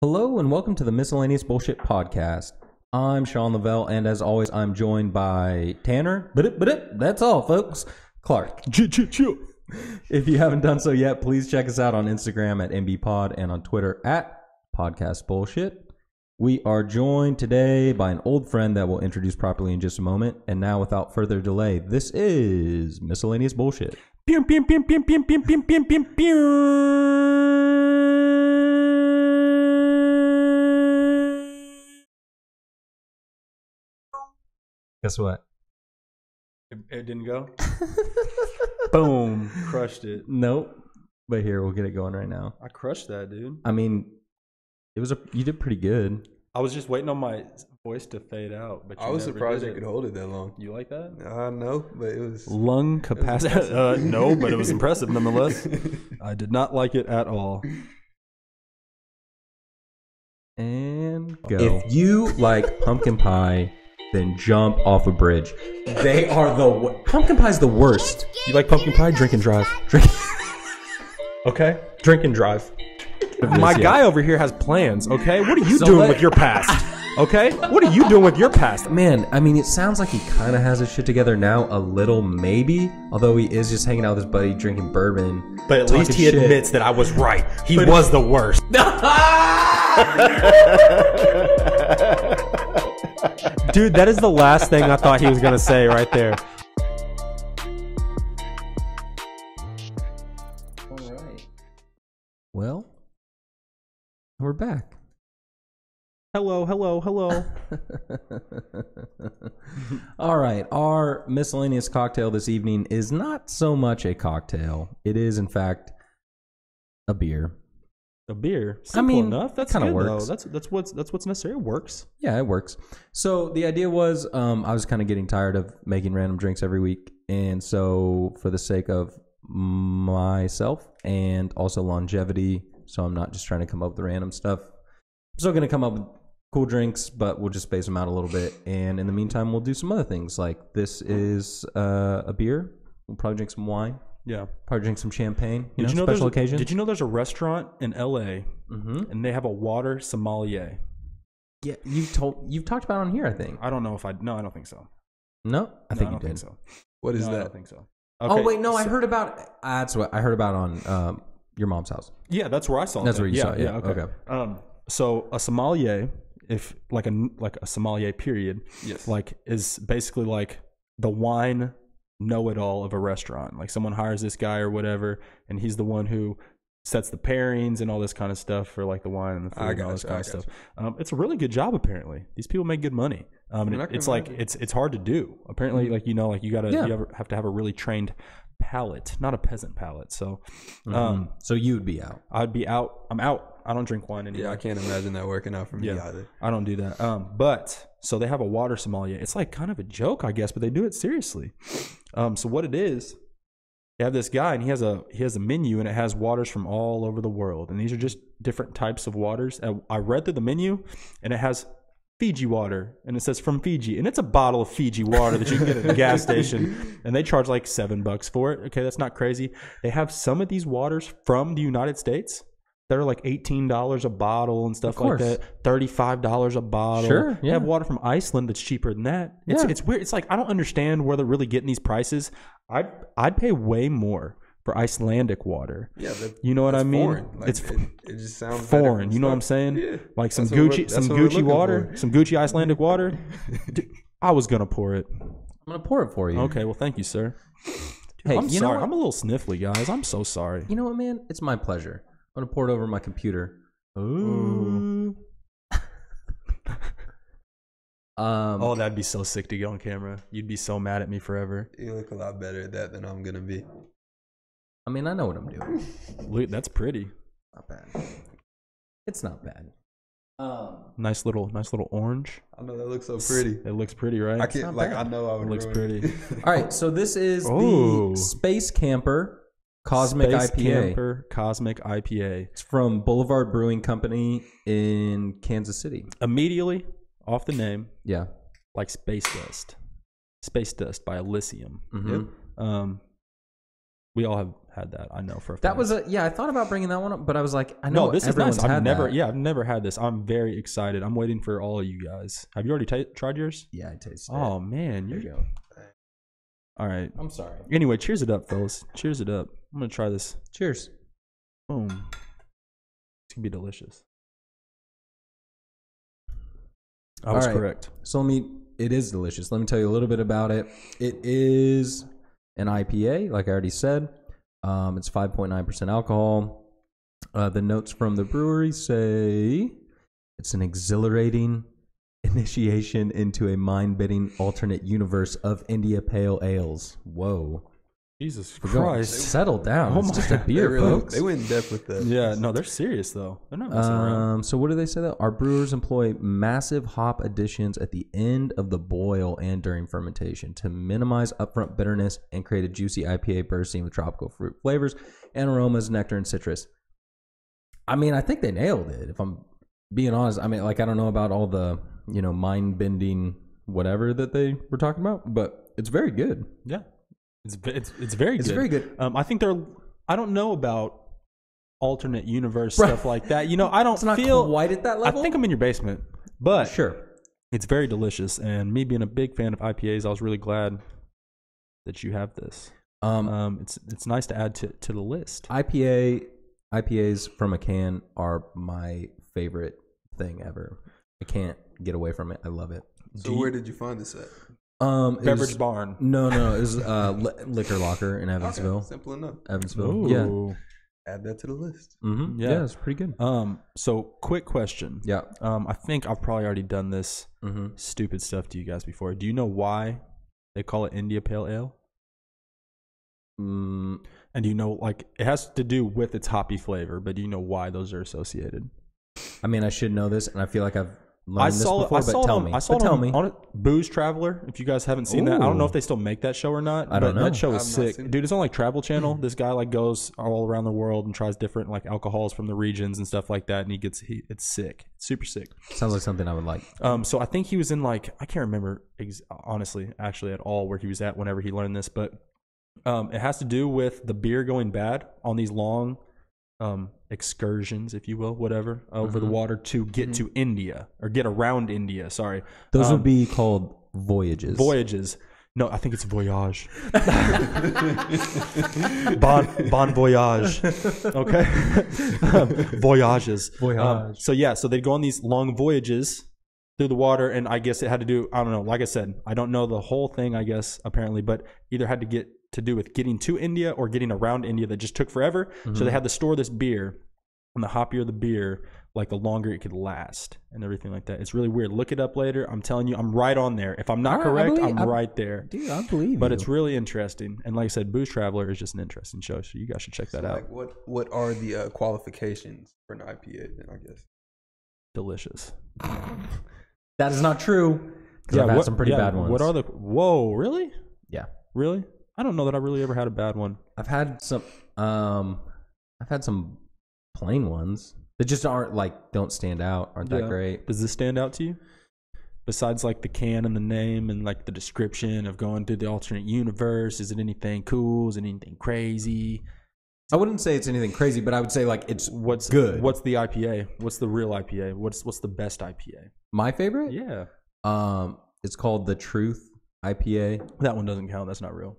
Hello and welcome to the Miscellaneous Bullshit Podcast. I'm Sean Lavelle, and as always, I'm joined by Tanner. That's all, folks. Clark. If you haven't done so yet, please check us out on Instagram at MbPod and on Twitter at Podcast Bullshit. We are joined today by an old friend that we'll introduce properly in just a moment. And now, without further delay, this is Miscellaneous Bullshit. Guess what? It didn't go? Boom. Crushed it. Nope. But here, we'll get it going right now. I crushed that, dude. I mean, you did pretty good. I was just waiting on my voice to fade out. But I was surprised you could hold it that long. You like that? No, but it was... Lung capacity. No, but it was impressive nonetheless. I did not like it at all. And go. If you like pumpkin pie, then jump off a bridge. They are pumpkin pie is the worst. You like pumpkin pie? Drink and drive. Drink. Okay? Drink and drive. My guy over here has plans, okay? What are you doing with your past? Okay? What are you doing with your past? Man, I mean, it sounds like he kind of has his shit together now, a little maybe. Although he is just hanging out with his buddy, drinking bourbon. But at least he admits that I was right. He was the worst. Dude, that is the last thing I thought he was going to say right there. All right. Well, we're back. Hello. All right. Our miscellaneous cocktail this evening is not so much a cocktail. It is, in fact, a beer. A beer? Simple enough. That's kind of good, works. Though. That's what's necessary. It works. Yeah, it works. So the idea was I was kind of getting tired of making random drinks every week. And so for the sake of myself and also longevity, so I'm not just trying to come up with random stuff, I'm still going to come up with cool drinks, but we'll just space them out a little bit. And in the meantime, we'll do some other things. Like this is a beer. We'll probably drink some wine. Yeah. Probably drink some champagne. Did you know special occasion. Did you know there's a restaurant in LA and they have a water sommelier? Yeah, you've talked about it on here, I think. I don't know if I think so. No, I think you did. Think so. What is that? I don't think so. Okay, wait, no, I heard about that's what I heard about on your mom's house. Yeah, that's where I saw it. That's where you saw it. Yeah, okay. So a sommelier, if like a sommelier period, yes, like is basically like the wine know-it-all of a restaurant. Like someone hires this guy or whatever, and he's the one who sets the pairings and all this kind of stuff for like the wine and the food and all this kind of stuff. It's a really good job apparently. These people make good money. It's like it's hard to do. Apparently, like you have to have a really trained palate, not a peasant palate. So so you would be out. I'd be out. I'm out. I don't drink wine anymore. Yeah, I can't imagine that working out for me either. I don't do that. But so they have a water sommelier. It's like kind of a joke, I guess, but they do it seriously. So what it is, you have this guy and he has a menu and it has waters from all over the world. And these are just different types of waters. I read through the menu and it has Fiji water and it says from Fiji. And it's a bottle of Fiji water that you can get at a gas station. And they charge like $7 for it. Okay, that's not crazy. They have some of these waters from the United States that are like $18 a bottle and stuff like that. $35 a bottle. Sure, yeah. They have water from Iceland that's cheaper than that. It's weird. It's like I don't understand where they're really getting these prices. I'd pay way more for Icelandic water. Yeah, you know what I mean? Foreign. Like, it just sounds foreign. You know what I'm saying? Yeah. Like some Gucci water, some Gucci Icelandic water. Dude, I was gonna pour it. I'm gonna pour it for you. Okay, well, thank you, sir. Dude, Hey, I'm sorry. I'm a little sniffly, guys. I'm so sorry. You know what, man? It's my pleasure. I'm gonna pour it over my computer. Ooh. Oh, that'd be so sick to get on camera. You'd be so mad at me forever. You look a lot better at that than I'm gonna be. I mean, I know what I'm doing. Look, that's pretty. Not bad. It's not bad. Nice little orange. I know that looks so pretty. It looks pretty, right? I can't like. I know I would. It looks pretty. All right, so this is the Space Camper Cosmic IPA. Cosmic IPA. It's from Boulevard Brewing Company in Kansas City. Immediately off the name, yeah, like Space Dust. Space Dust by Elysium. Mm-hmm. Yep. We all have had that. I know for a fact. That was I thought about bringing that one up, but I was like, I know No, this is everyone's nice. I've had never, that. yeah, I've never had this. I'm very excited. I'm waiting for all of you guys. Have you already tried yours? Yeah, I tasted Oh it. man, There you go. all right. I'm sorry. Anyway, cheers it up, fellas. Cheers it up. I'm gonna try this. Cheers. Boom. It's gonna be delicious. I was All right. correct. So it is delicious. Let me tell you a little bit about it. It is an IPA, like I already said. It's 5.9% alcohol. The notes from the brewery say it's an exhilarating initiation into a mind-bending alternate universe of India Pale Ales. Whoa. Jesus We're going- Christ. Settle down. Oh It's my- just a beer, folks. They went in depth with that. Yeah, no, they're serious though. They're not messing around. So what do they say though? Our brewers employ massive hop additions at the end of the boil and during fermentation to minimize upfront bitterness and create a juicy IPA bursting with tropical fruit flavors and aromas, nectar, and citrus. I mean, I think they nailed it. If I'm being honest, I mean, like I don't know about all the mind-bending whatever that they were talking about, but it's very good. Yeah, it's very good. It's very good. I think I don't know about alternate universe stuff like that. I don't It's not feel quite at that level. I think I'm in your basement, but Sure. it's very delicious. And me being a big fan of IPAs, I was really glad that you have this. It's nice to add to the list. IPAs from a can are my favorite thing ever. I can't get away from it. I love it. So where did you find this at? Beverage Barn. No, it was Liquor Locker in Evansville. Okay, simple enough. Evansville. Yeah. Ooh. Add that to the list. Mm-hmm. Yeah. Yeah, it's pretty good. So quick question. Yeah. I think I've probably already done this Mm-hmm. stupid stuff to you guys before. Do you know why they call it India Pale Ale? And do you know, like, it has to do with its hoppy flavor, but do you know why those are associated? I mean, I should know this, and I feel like I've learned this before, but tell me. I saw it tell on, me. on Booze Traveler. If you guys haven't seen that, I don't know Ooh. if they still make that show or not. I don't but know. That show is I've not sick, seen it. dude. It's on like Travel Channel. This guy like goes all around the world and tries different like alcohols from the regions and stuff like that, and it's sick, super sick. Sounds like something I would like. So I think he was in like, I can't remember honestly actually at all where he was at whenever he learned this, but it has to do with the beer going bad on these long excursions, if you will, whatever, over the water to get to India or get around India. Sorry. Those would be called voyages. Voyages. No, I think it's voyage. Bon voyage. Okay. Voyages. Voyage. So they'd go on these long voyages through the water, and I guess it had to do, I don't know, like I said, I don't know the whole thing, I guess, apparently, but either had to do with getting to India or getting around India that just took forever. So they had to store this beer, and the hoppier the beer, like the longer it could last and everything like that. It's really weird. Look it up later. I'm telling you, I'm right on there. If I'm not correct, I'm right there. Dude, I believe But you. it's really interesting. And like I said, Booze Traveler is just an interesting show, so you guys should check that So, out. like, what are the qualifications for an IPA? Then I guess. Delicious. That is not true. Because I've had some pretty bad ones. What are the... Whoa, really? Yeah. Really? I don't know that I really ever had a bad one. I've had some plain ones that just aren't don't stand out, aren't that great. Does this stand out to you? Besides like the can and the name and like the description of going through the alternate universe, is it anything cool? Is it anything crazy? I wouldn't say it's anything crazy, but I would say it's What's good. What's the IPA? What's the real IPA? What's the best IPA? My favorite? Yeah. It's called the Truth IPA. That one doesn't count. That's not real.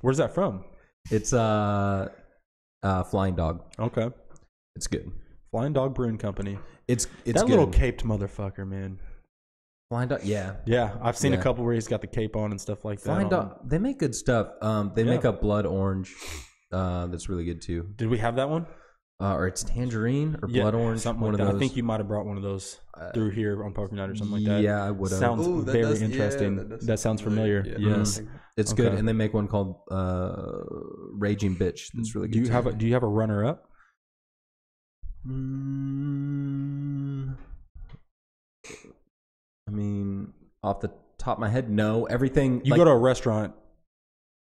Where's that from? It's Flying Dog. Okay. It's good. Flying Dog Brewing Company. It's that good. little caped motherfucker, man. Flying Dog, yeah. Yeah, I've seen Yeah. a couple where he's got the cape on and stuff like Flying that. Dog, they make good stuff. They make a blood orange that's really good too. Did we have that one? Or it's tangerine or blood orange. Something one like of that. those. I think you might have brought one of those through here on Poker Night or something like that. Yeah, I would have. Sounds Ooh, that very does- yeah, interesting. that does that sounds sound familiar. familiar. Yes. It's Okay. good, and they make one called Raging Bitch. That's really good. Do you have a runner up? I mean, off the top of my head, no. Everything You go to a restaurant,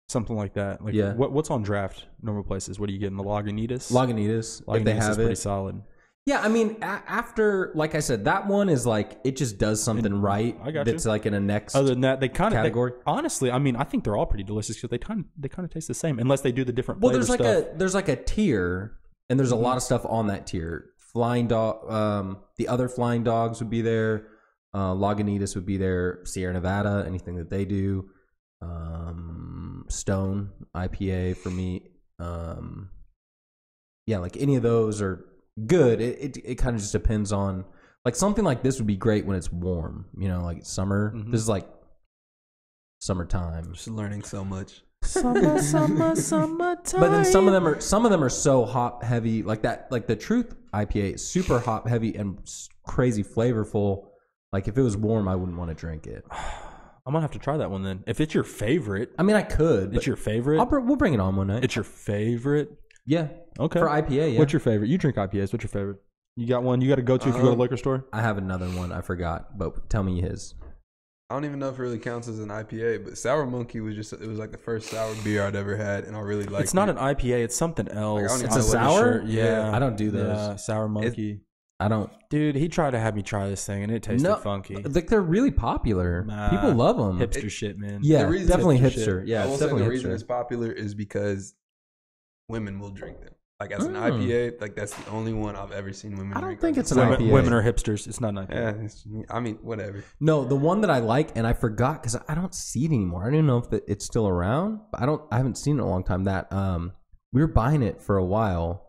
something like that. Like, Yeah. What's on draft? Normal places. What do you get in the Lagunitas? Lagunitas, if they Lagunitas is have pretty it. solid. Yeah, I mean, after, like I said, that one is like, it just does something right. I got that's you. like in a next Other than that, they kind of category. Honestly, I mean, I think they're all pretty delicious because they kind of taste the same, unless they do the different. Well, flavor stuff. there's like a tier, and there's a lot of stuff on that tier. Flying dog, the other flying dogs would be there. Lagunitas would be there. Sierra Nevada, anything that they do. Stone IPA for me. Yeah, like any of those are good. It kind of just depends on, like, something like this would be great when it's warm. You know, like summer. This is like summertime. Just learning so much. Summertime. But then some of them are so hop heavy, like that. Like the Truth IPA is super hop heavy and crazy flavorful. Like if it was warm, I wouldn't want to drink it. I'm gonna have to try that one then. If it's your favorite, I mean, I could. it's your favorite. We'll bring it on one night. It's your favorite. Yeah. Okay. For IPA, yeah. What's your favorite? You drink IPAs. What's your favorite? You got one you got to go to if you go to the liquor store? I have another one. I forgot, but tell me his. I don't even know if it really counts as an IPA, but Sour Monkey was it was like the first sour beer I'd ever had, and I really liked it. It's not an IPA. It's something else. Like, It's a sour? Yeah. I don't do those. Yeah, Sour Monkey. I don't. Dude, he tried to have me try this thing, and it tasted funky. Like they're really popular. Nah, People love them. Hipster shit, man. Yeah, The reason- definitely hipster hipster. Yeah, I will it's say definitely the reason hipster. it's popular is because women will drink them. Like as an IPA, like that's the only one I've ever seen women I don't drink. think it's an Women, IPA. women are hipsters. It's not an IPA. Yeah, I mean, whatever. No, the one that I like, and I forgot because I don't see it anymore. I don't even know if it's still around. But I haven't seen it in a long time. That we were buying it for a while.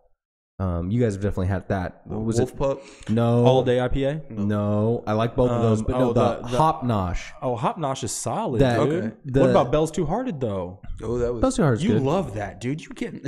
You guys have definitely had that. What was Wolf it? Pup. No, All Day IPA? No, I like both of those, but no, the Hop Nosh. Oh, Hop Nosh is solid, That- dude. okay. What about Bell's Too Hearted, though? Oh, that was. Those are You good. love that, dude. You get...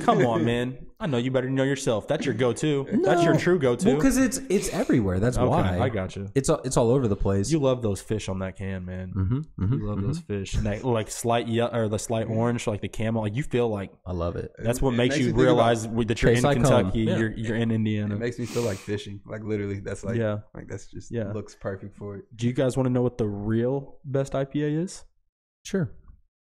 Come on, man. I know you better know yourself. That's your go-to. That's your true go-to. Well, because it's everywhere. That's Okay, why. I got you. It's all over the place. You love those fish on that can, man. You love those fish. And that, like slight or the slight orange, like the camel. Like you feel like I love it. that's what It makes makes you me think realize that you're in Tastes like home. Kentucky. Yeah. You're in Indiana. It makes me feel like fishing. Like literally, that's like Yeah. like that's just Yeah. looks perfect for it. Do you guys want to know what the real best IPA is? Sure.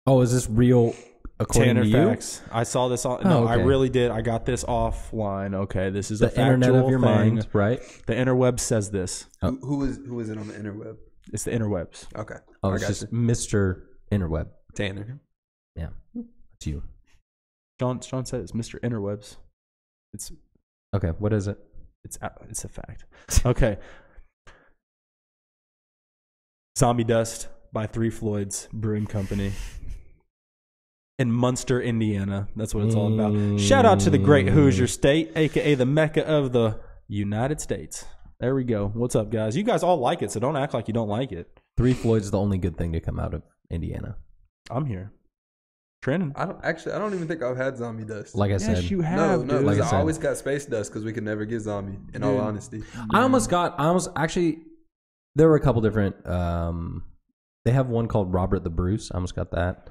Oh, is this real? According Tanner to you? facts. I saw this on. No, okay. I really did. I got this offline. Okay, this is a The internet factual of your thing. mind, right? The interweb says this. Oh. Who is it on the interweb? It's the interwebs. Okay. Oh, I it's got just you. Mr. Interweb. Tanner. Yeah, it's you. Sean said it's Mr. Interwebs. It's Okay, what is it? It's a fact. Okay. Zombie Dust by Three Floyds Brewing Company in Munster, Indiana. That's what it's all about. Shout out to the great Hoosier State, aka the Mecca of the United States. There we go. What's up, guys? You guys all like it, so don't act like you don't like it. Three Floyd's the only good thing to come out of Indiana. I'm here. Trandon. I don't even think I've had zombie dust. Like I said, Yes, you have, no, dude. Like I I said. always got space dust because we could never get zombie. In all honesty, I almost actually. There were a couple different. They have one called Robert the Bruce. I almost got that.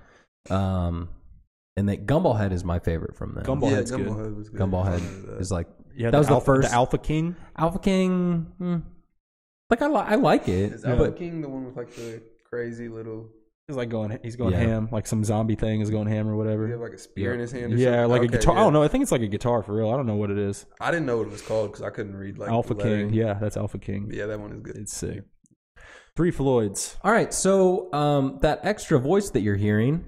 And that Gumball Head is my favorite from them. Gumball Head's good. Head was good. Gumball I Head remember that. is like Yeah, that was the first the Alpha King. Alpha King. Like I like it. Is Alpha But King the one with like the crazy little? He's like he's going Yeah. ham, like some zombie thing is going ham or Does whatever. he have like a spear in his hand? Or Yeah, something? like a Okay, guitar. yeah. I don't know. I think it's like a guitar for real. I don't know what it is. I didn't know what it was called because I couldn't read like Alpha the King. lettering. Yeah, that's Alpha King. Yeah, that one is good. It's sick. Three Floyds. all right, so that extra voice that you're hearing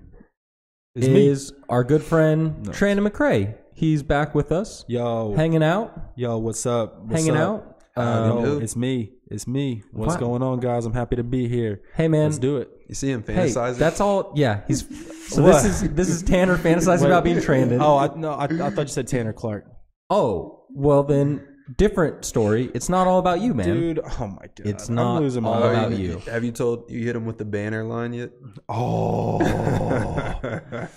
It's me. is our good friend No. Trandon McCray. He's back with us, Yo, hanging out, what's up? What's hanging up? out. Yo, it's me. It's me. What's Wow. going on, guys? I'm happy to be here. Hey man, Let's do it. You see him hey, fantasizing? that's all. Yeah, he's. So What? this is Tanner fantasizing about being Trandon. Oh, I thought you said Tanner Clark. Oh, well then, different story. It's not all about you, man. Dude, oh my god. It's I'm not losing my all mind. about you. Have you told you hit him with the banner line yet? Oh. I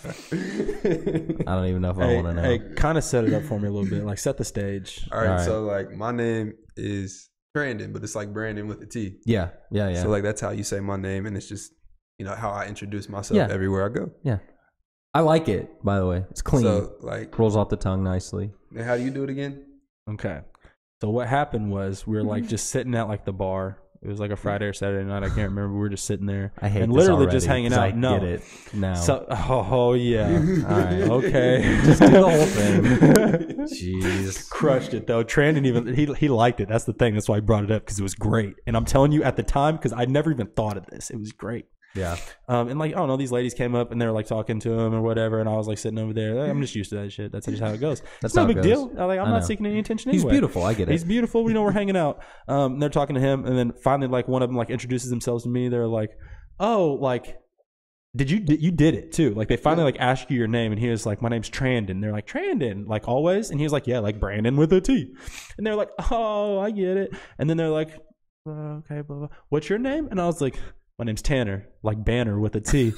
don't even know if I want to know. Hey, kind of set it up for me a little bit. Like, set the stage. All right, All right. so like my name is Trandon, but it's like Brandon with a T. Yeah. So like that's how you say my name, and it's just how I introduce myself Yeah. everywhere I go. Yeah. I like it, by the way. It's clean. So like, Rolls off the tongue nicely. how do you do it again? Okay. So what happened was we were like just sitting at like the bar It was like a Friday or Saturday night. I can't remember. We were just sitting there. I hate and this literally already, just hanging 'cause out. I No, get it now. So, oh yeah. All right. Okay. Just do the whole thing. Jeez. Crushed it though. Trandon even he liked it. That's the thing. That's why I brought it up, because it was great. And I'm telling you, at the time, because I never even thought of this, it was great. Yeah. And like, I don't know, these ladies came up and they were like talking to him or whatever, and I was like sitting over there. Like, I'm just used to that shit. That's just how it goes. That's It's no how it big goes. deal. I'm not know. seeking any attention He's anyway. beautiful. I get it. He's beautiful. We know we're hanging out. And they're talking to him, and then finally, like, one of them like introduces themselves to me. They're like, "Oh, like, you did it too?" Like, they finally like ask you your name, and he was like, "My name's Trandon." They're like, "Trandon, like always?" And he was like, "Yeah, like Brandon with a T." And they're like, "Oh, I get it." And then they're like, "Okay, blah blah. What's your name?" And I was like, "My name's Tanner, like Banner with a T."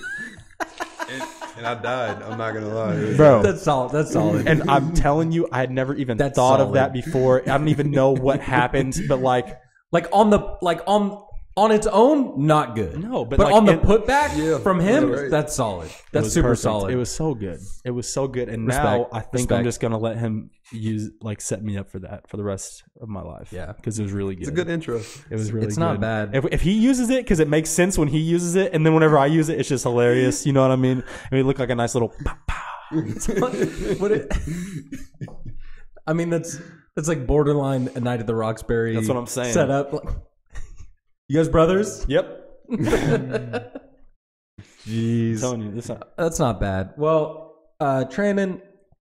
And I died. I'm not gonna lie, Bro. That's solid. That's solid. And I'm telling you, I had never even That's thought of solid. that before. I don't even know what happened, but like, on its own, not good. No, but but like on the in- putback Yeah, from him, right. that's solid. it That's was super perfect. solid. It was so good. It was so good. And Respect. now I think I'm Respect. just gonna let him set me up for that for the rest of my life. Yeah. because it was really good. it's a good intro. It was really. It's not good. bad. If he uses it, because it makes sense when he uses it, and then whenever I use it, it's just hilarious. You know what I mean? And we look like a nice little. What it, I mean, that's like borderline A Night at the Roxbury. That's what I'm saying. Set up. You guys brothers? Yep. Jeez. Telling you, That's not bad. Well, Trandon,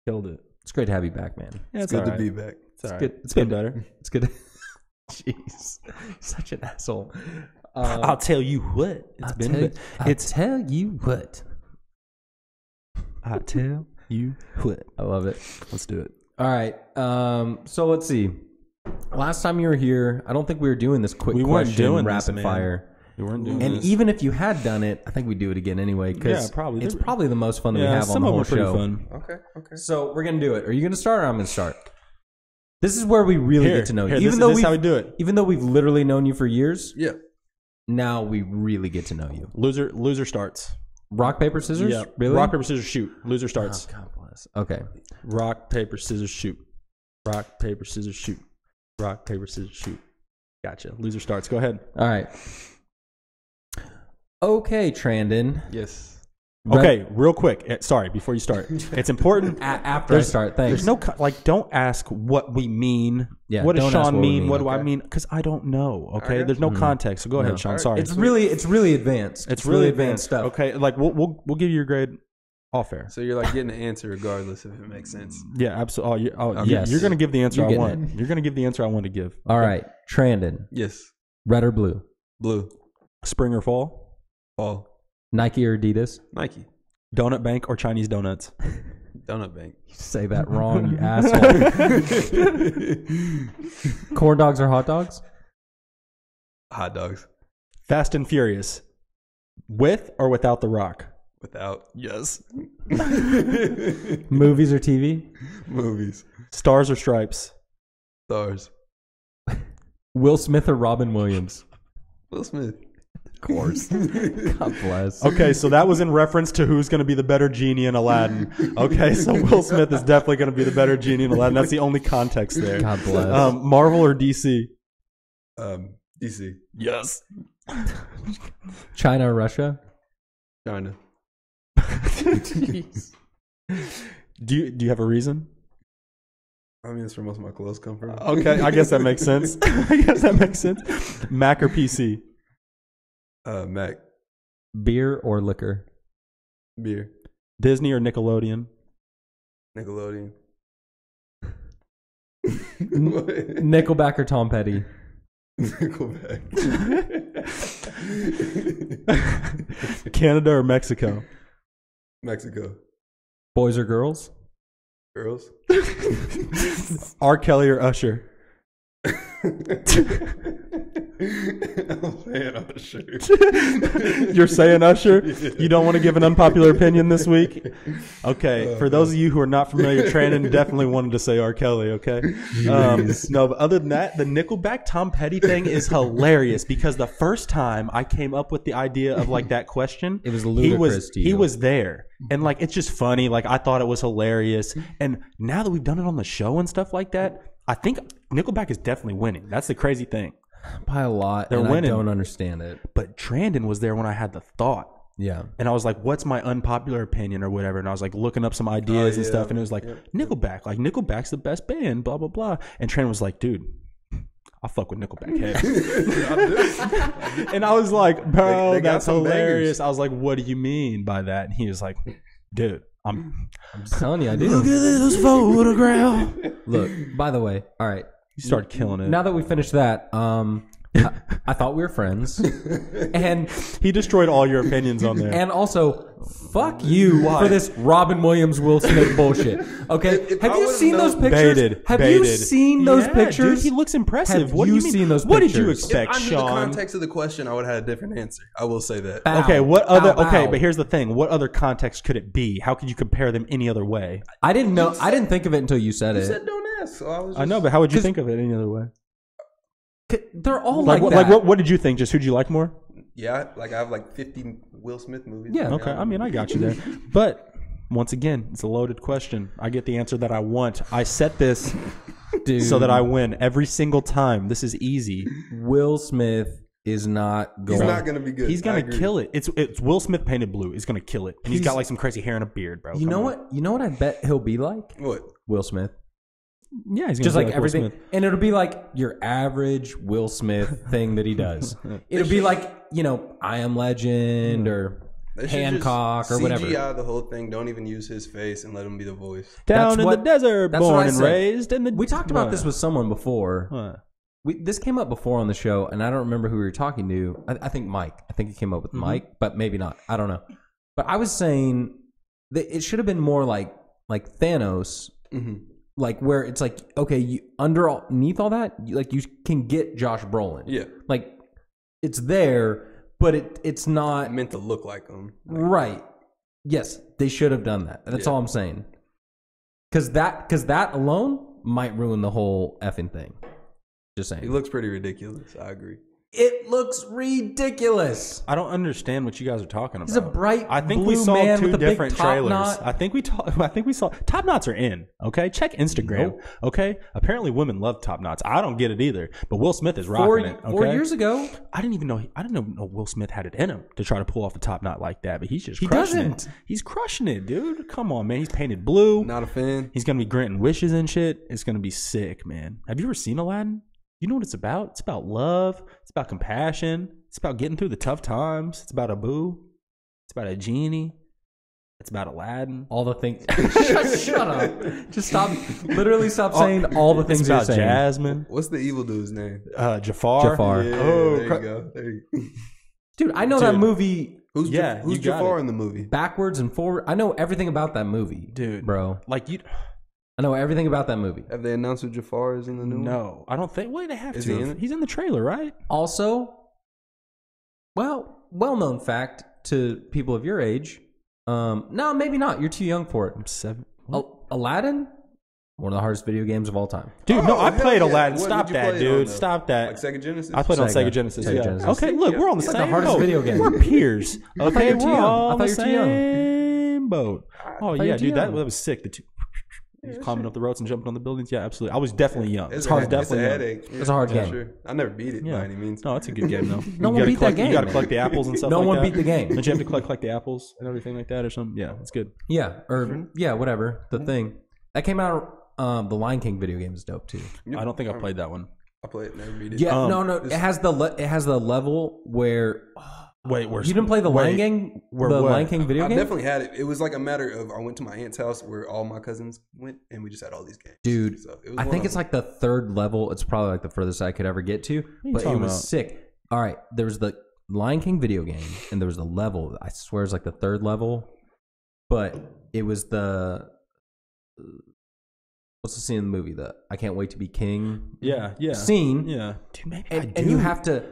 killed it. it's great to have you back, man. Yeah, It's good to be back. It's all right. good. It's been better. It's good. Jeez. Such an asshole. I'll tell you what. It's been. I'll tell you what. I tell you what. I love it. Let's do it. All right. So let's see. Last time you were here, I don't think we were doing this quick We weren't question doing this, rapid man. fire. We weren't doing And this. even if you had done it, I think we'd do it again anyway. Because Yeah, probably. it's probably the most fun that we have on some the of them whole are pretty show. fun. Okay. So we're gonna do it. Are you gonna start or I'm gonna start? This is where we really get to know you. This is how we do it. Even though we've literally known you for years, Yeah. now we really get to know you. Loser starts. Rock, paper, scissors? Yeah. Really? Rock, paper, scissors, shoot. Loser starts. Oh, God bless. Okay. Rock, paper, scissors, shoot. Rock, paper, scissors, shoot. Rock, paper, scissors, shoot. Gotcha. Loser starts. Go ahead. All right. Okay, Trandon. Yes. Okay, real quick. Sorry, before you start. It's important. After I start, thanks. There's no, don't ask what we mean. Yeah, what does don't ask Sean what we mean? mean. What do I Okay. mean? Because I don't know. Okay, Okay. there's no context. So go ahead, Sean. Alright. Sorry. It's really advanced. It's really advanced stuff. Okay, like we'll give you your grade off air. So you're like getting an answer regardless if it makes sense. Yeah, absolutely. Yes. You're going to give the answer You're I getting want. You're going to give the answer I want to give. All right, Trandon. Yes. Red or blue? Blue. Spring or fall? Fall. Nike or Adidas? Nike. Donut Bank or Chinese donuts? Donut Bank. You say that wrong, you asshole. Corn dogs or hot dogs? Hot dogs. Fast and Furious. With or without The Rock? Without. Yes. Movies or TV? Movies. Stars or Stripes? Stars. Will Smith or Robin Williams? Will Smith. Of course. God bless. Okay, so that was in reference to who's going to be the better genie in Aladdin. Okay, so Will Smith is definitely going to be the better genie in Aladdin. That's the only context there. God bless. Marvel or DC? DC. Yes. China or Russia? China. Do you have a reason? I mean, that's where most of my clothes come from. Okay, I guess that makes sense. Mac or PC? Mac. Beer or liquor? Beer. Disney or Nickelodeon? Nickelodeon. Nickelback or Tom Petty? Nickelback. Canada or Mexico? Mexico. Boys or girls? Girls. R. Kelly or Usher? I'm saying Usher. You're saying Usher? You don't want to give an unpopular opinion this week? Okay. For those of you who are not familiar, Trandon definitely wanted to say R. Kelly, okay? No, but other than that, the Nickelback Tom Petty thing is hilarious because the first time I came up with the idea of like that question, It was ludicrous to you. he was there. And like it's just funny. Like I thought it was hilarious. And now that we've done it on the show and stuff like that, I think Nickelback is definitely winning. That's the crazy thing. By a lot. They're and winning. I don't understand it. But Trandon was there when I had the thought. Yeah. And I was like, what's my unpopular opinion or whatever? And I was like looking up some ideas and stuff. And it was like, Nickelback. Like, Nickelback's the best band, blah, blah, blah. And Trandon was like, dude, I fuck with Nickelback heavy. And I was like, bro, that's hilarious. Bangers. I was like, what do you mean by that? And he was like, dude, I'm telling you, I do. Look at this photograph. Look, by the way, all right. You started killing it. Now that we finished that, I thought we were friends. And he destroyed all your opinions on there. And also, fuck you for this Robin Williams, Will Smith bullshit. Okay? Have you seen those pictures? Have you seen those pictures? Dude, he looks impressive. What do you mean? Seen those what pictures? Did you expect, Under Sean? the context of the question, I would have had a different answer. I will say that. Bow. Okay, what other? Bow, okay, bow. but here's the thing: what other context could it be? How could you compare them any other way? I didn't know. I didn't think of it until you said it. You said don't ask. So I was. I know, but how would you think of it any other way? They're all Like that. what did you think? Just who'd you like more? Yeah, like I have like 50 Will Smith movies. Yeah. Okay, I mean, I got you there. But once again, it's a loaded question. I get the answer that I want. I set this so that I win every single time. This is easy. Will Smith is not going. He's not going to be good. He's going to kill it. It's Will Smith painted blue. He's going to kill it. And he's got like some crazy hair and a beard, bro. You know what? You know what I bet he'll be like? What? Will Smith. Yeah, he's Just gonna like be everything. Will Smith. And it'll be like your average Will Smith thing that he does. It'll be like, I Am Legend or Hancock or whatever. CGI the whole thing. Don't even use his face and let him be the voice. Down in the desert, born and raised. We talked about this with someone before. This came up before on the show, and I don't remember who we were talking to. I think Mike. I think it came up with Mike, but maybe not. I don't know. But I was saying that it should have been more like Thanos. Like where it's like, okay, underneath all that, you can get Josh Brolin. Yeah. Like it's there, but it's not meant to look like him. Right. Yes, they should have done that. That's all I'm saying. Because that alone might ruin the whole effing thing. Just saying. He looks pretty ridiculous. I agree. It looks ridiculous. I don't understand what you guys are talking about. He's a bright I think blue we saw man two with a different big top trailers. knot. I think we saw top knots are in. Okay, check Instagram. Nope. Okay, apparently women love top knots. I don't get it either, but Will Smith is rocking it. Okay? 4 years ago, I didn't know Will Smith had it in him to try to pull off a top knot like that, but he's just He crushing doesn't. it. He's crushing it, dude. Come on, man. He's painted blue. Not a fan. He's gonna be granting wishes and shit. It's gonna be sick, man. Have you ever seen Aladdin? You know what it's about? It's about love. It's about compassion. It's about getting through the tough times. It's about Abu. It's about a genie. It's about Aladdin. all the things. Shut up. Just stop. Literally stop saying all the things It's you're about saying. Jasmine. What's the evil dude's name? Jafar. Yeah, Oh, there you go. There you go. Dude, I know that movie Who's you got Jafar it. in the movie? backwards and forward. I know everything about that movie, dude, bro. Like you. I know everything about that movie. Have they announced who Jafar is in the new one? No, I don't think. Wait, they have Is to. he in it? He's in the trailer, right? Also, well-known fact to people of your age. No, maybe not. You're too young for it. I'm 7. Aladdin, one of the hardest video games of all time. Dude, no, I hell played yeah. Aladdin. What Stop did you that, play it on, dude. though? Stop that. Like Sega Genesis? I played on Sega. Sega Genesis. Sega Yeah. Genesis. Okay, look, we're on the It's like same the hardest boat. video game. We're peers. Okay, you were too we're young. all I on thought the you were too young. same boat. Oh you yeah, were too dude, that young. was sick. The two climbing up the ropes and jumping on the buildings. Yeah, absolutely. I was definitely young. It's I was a definitely young. headache. It's a hard game. Sure. I never beat it by any means. No, it's a good game though. No one beat that game. You got to collect the apples and stuff. No like one that. beat the game. Don't you have to collect the apples and everything like that or something? Yeah, it's good. Yeah, or whatever. The thing that came out. The Lion King video game is dope too. I don't think I played that one. I played it, never beat it. Yeah, no. It has the level where Wait, where's you didn't play the Lion King, Lion King video I game. definitely had it. It was like a matter of I went to my aunt's house where all my cousins went, and we just had all these games. Dude, So it was I one think of it's like the third level. It's probably like the furthest I could ever get to, but it talking was about? sick. All right, there was the Lion King video game, and there was the level. I swear it's like the third level, but it was the what's the scene in the movie? The I can't wait to be king. Yeah. Scene. Yeah. Dude, maybe I do. And you have to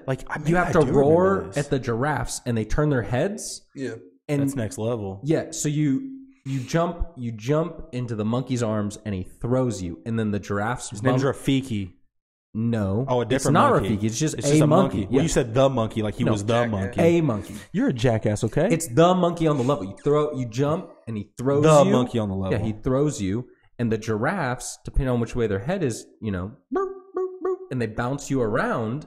you have to roar at the giraffes, and they turn their heads. Yeah. And That's next level. yeah, so you jump into the monkey's arms, and he throws you, and then the giraffes. His name's Rafiki. No. Oh, a different It's not monkey. Rafiki. It's just It's a monkey. Well, you said the monkey like he was the jackass. monkey. A monkey. You're a jackass, okay? It's the monkey on the level. You jump, and he throws the you. monkey on the level. Yeah, he throws you, and the giraffes, depending on which way their head is, boop, boop, boop, and they bounce you around.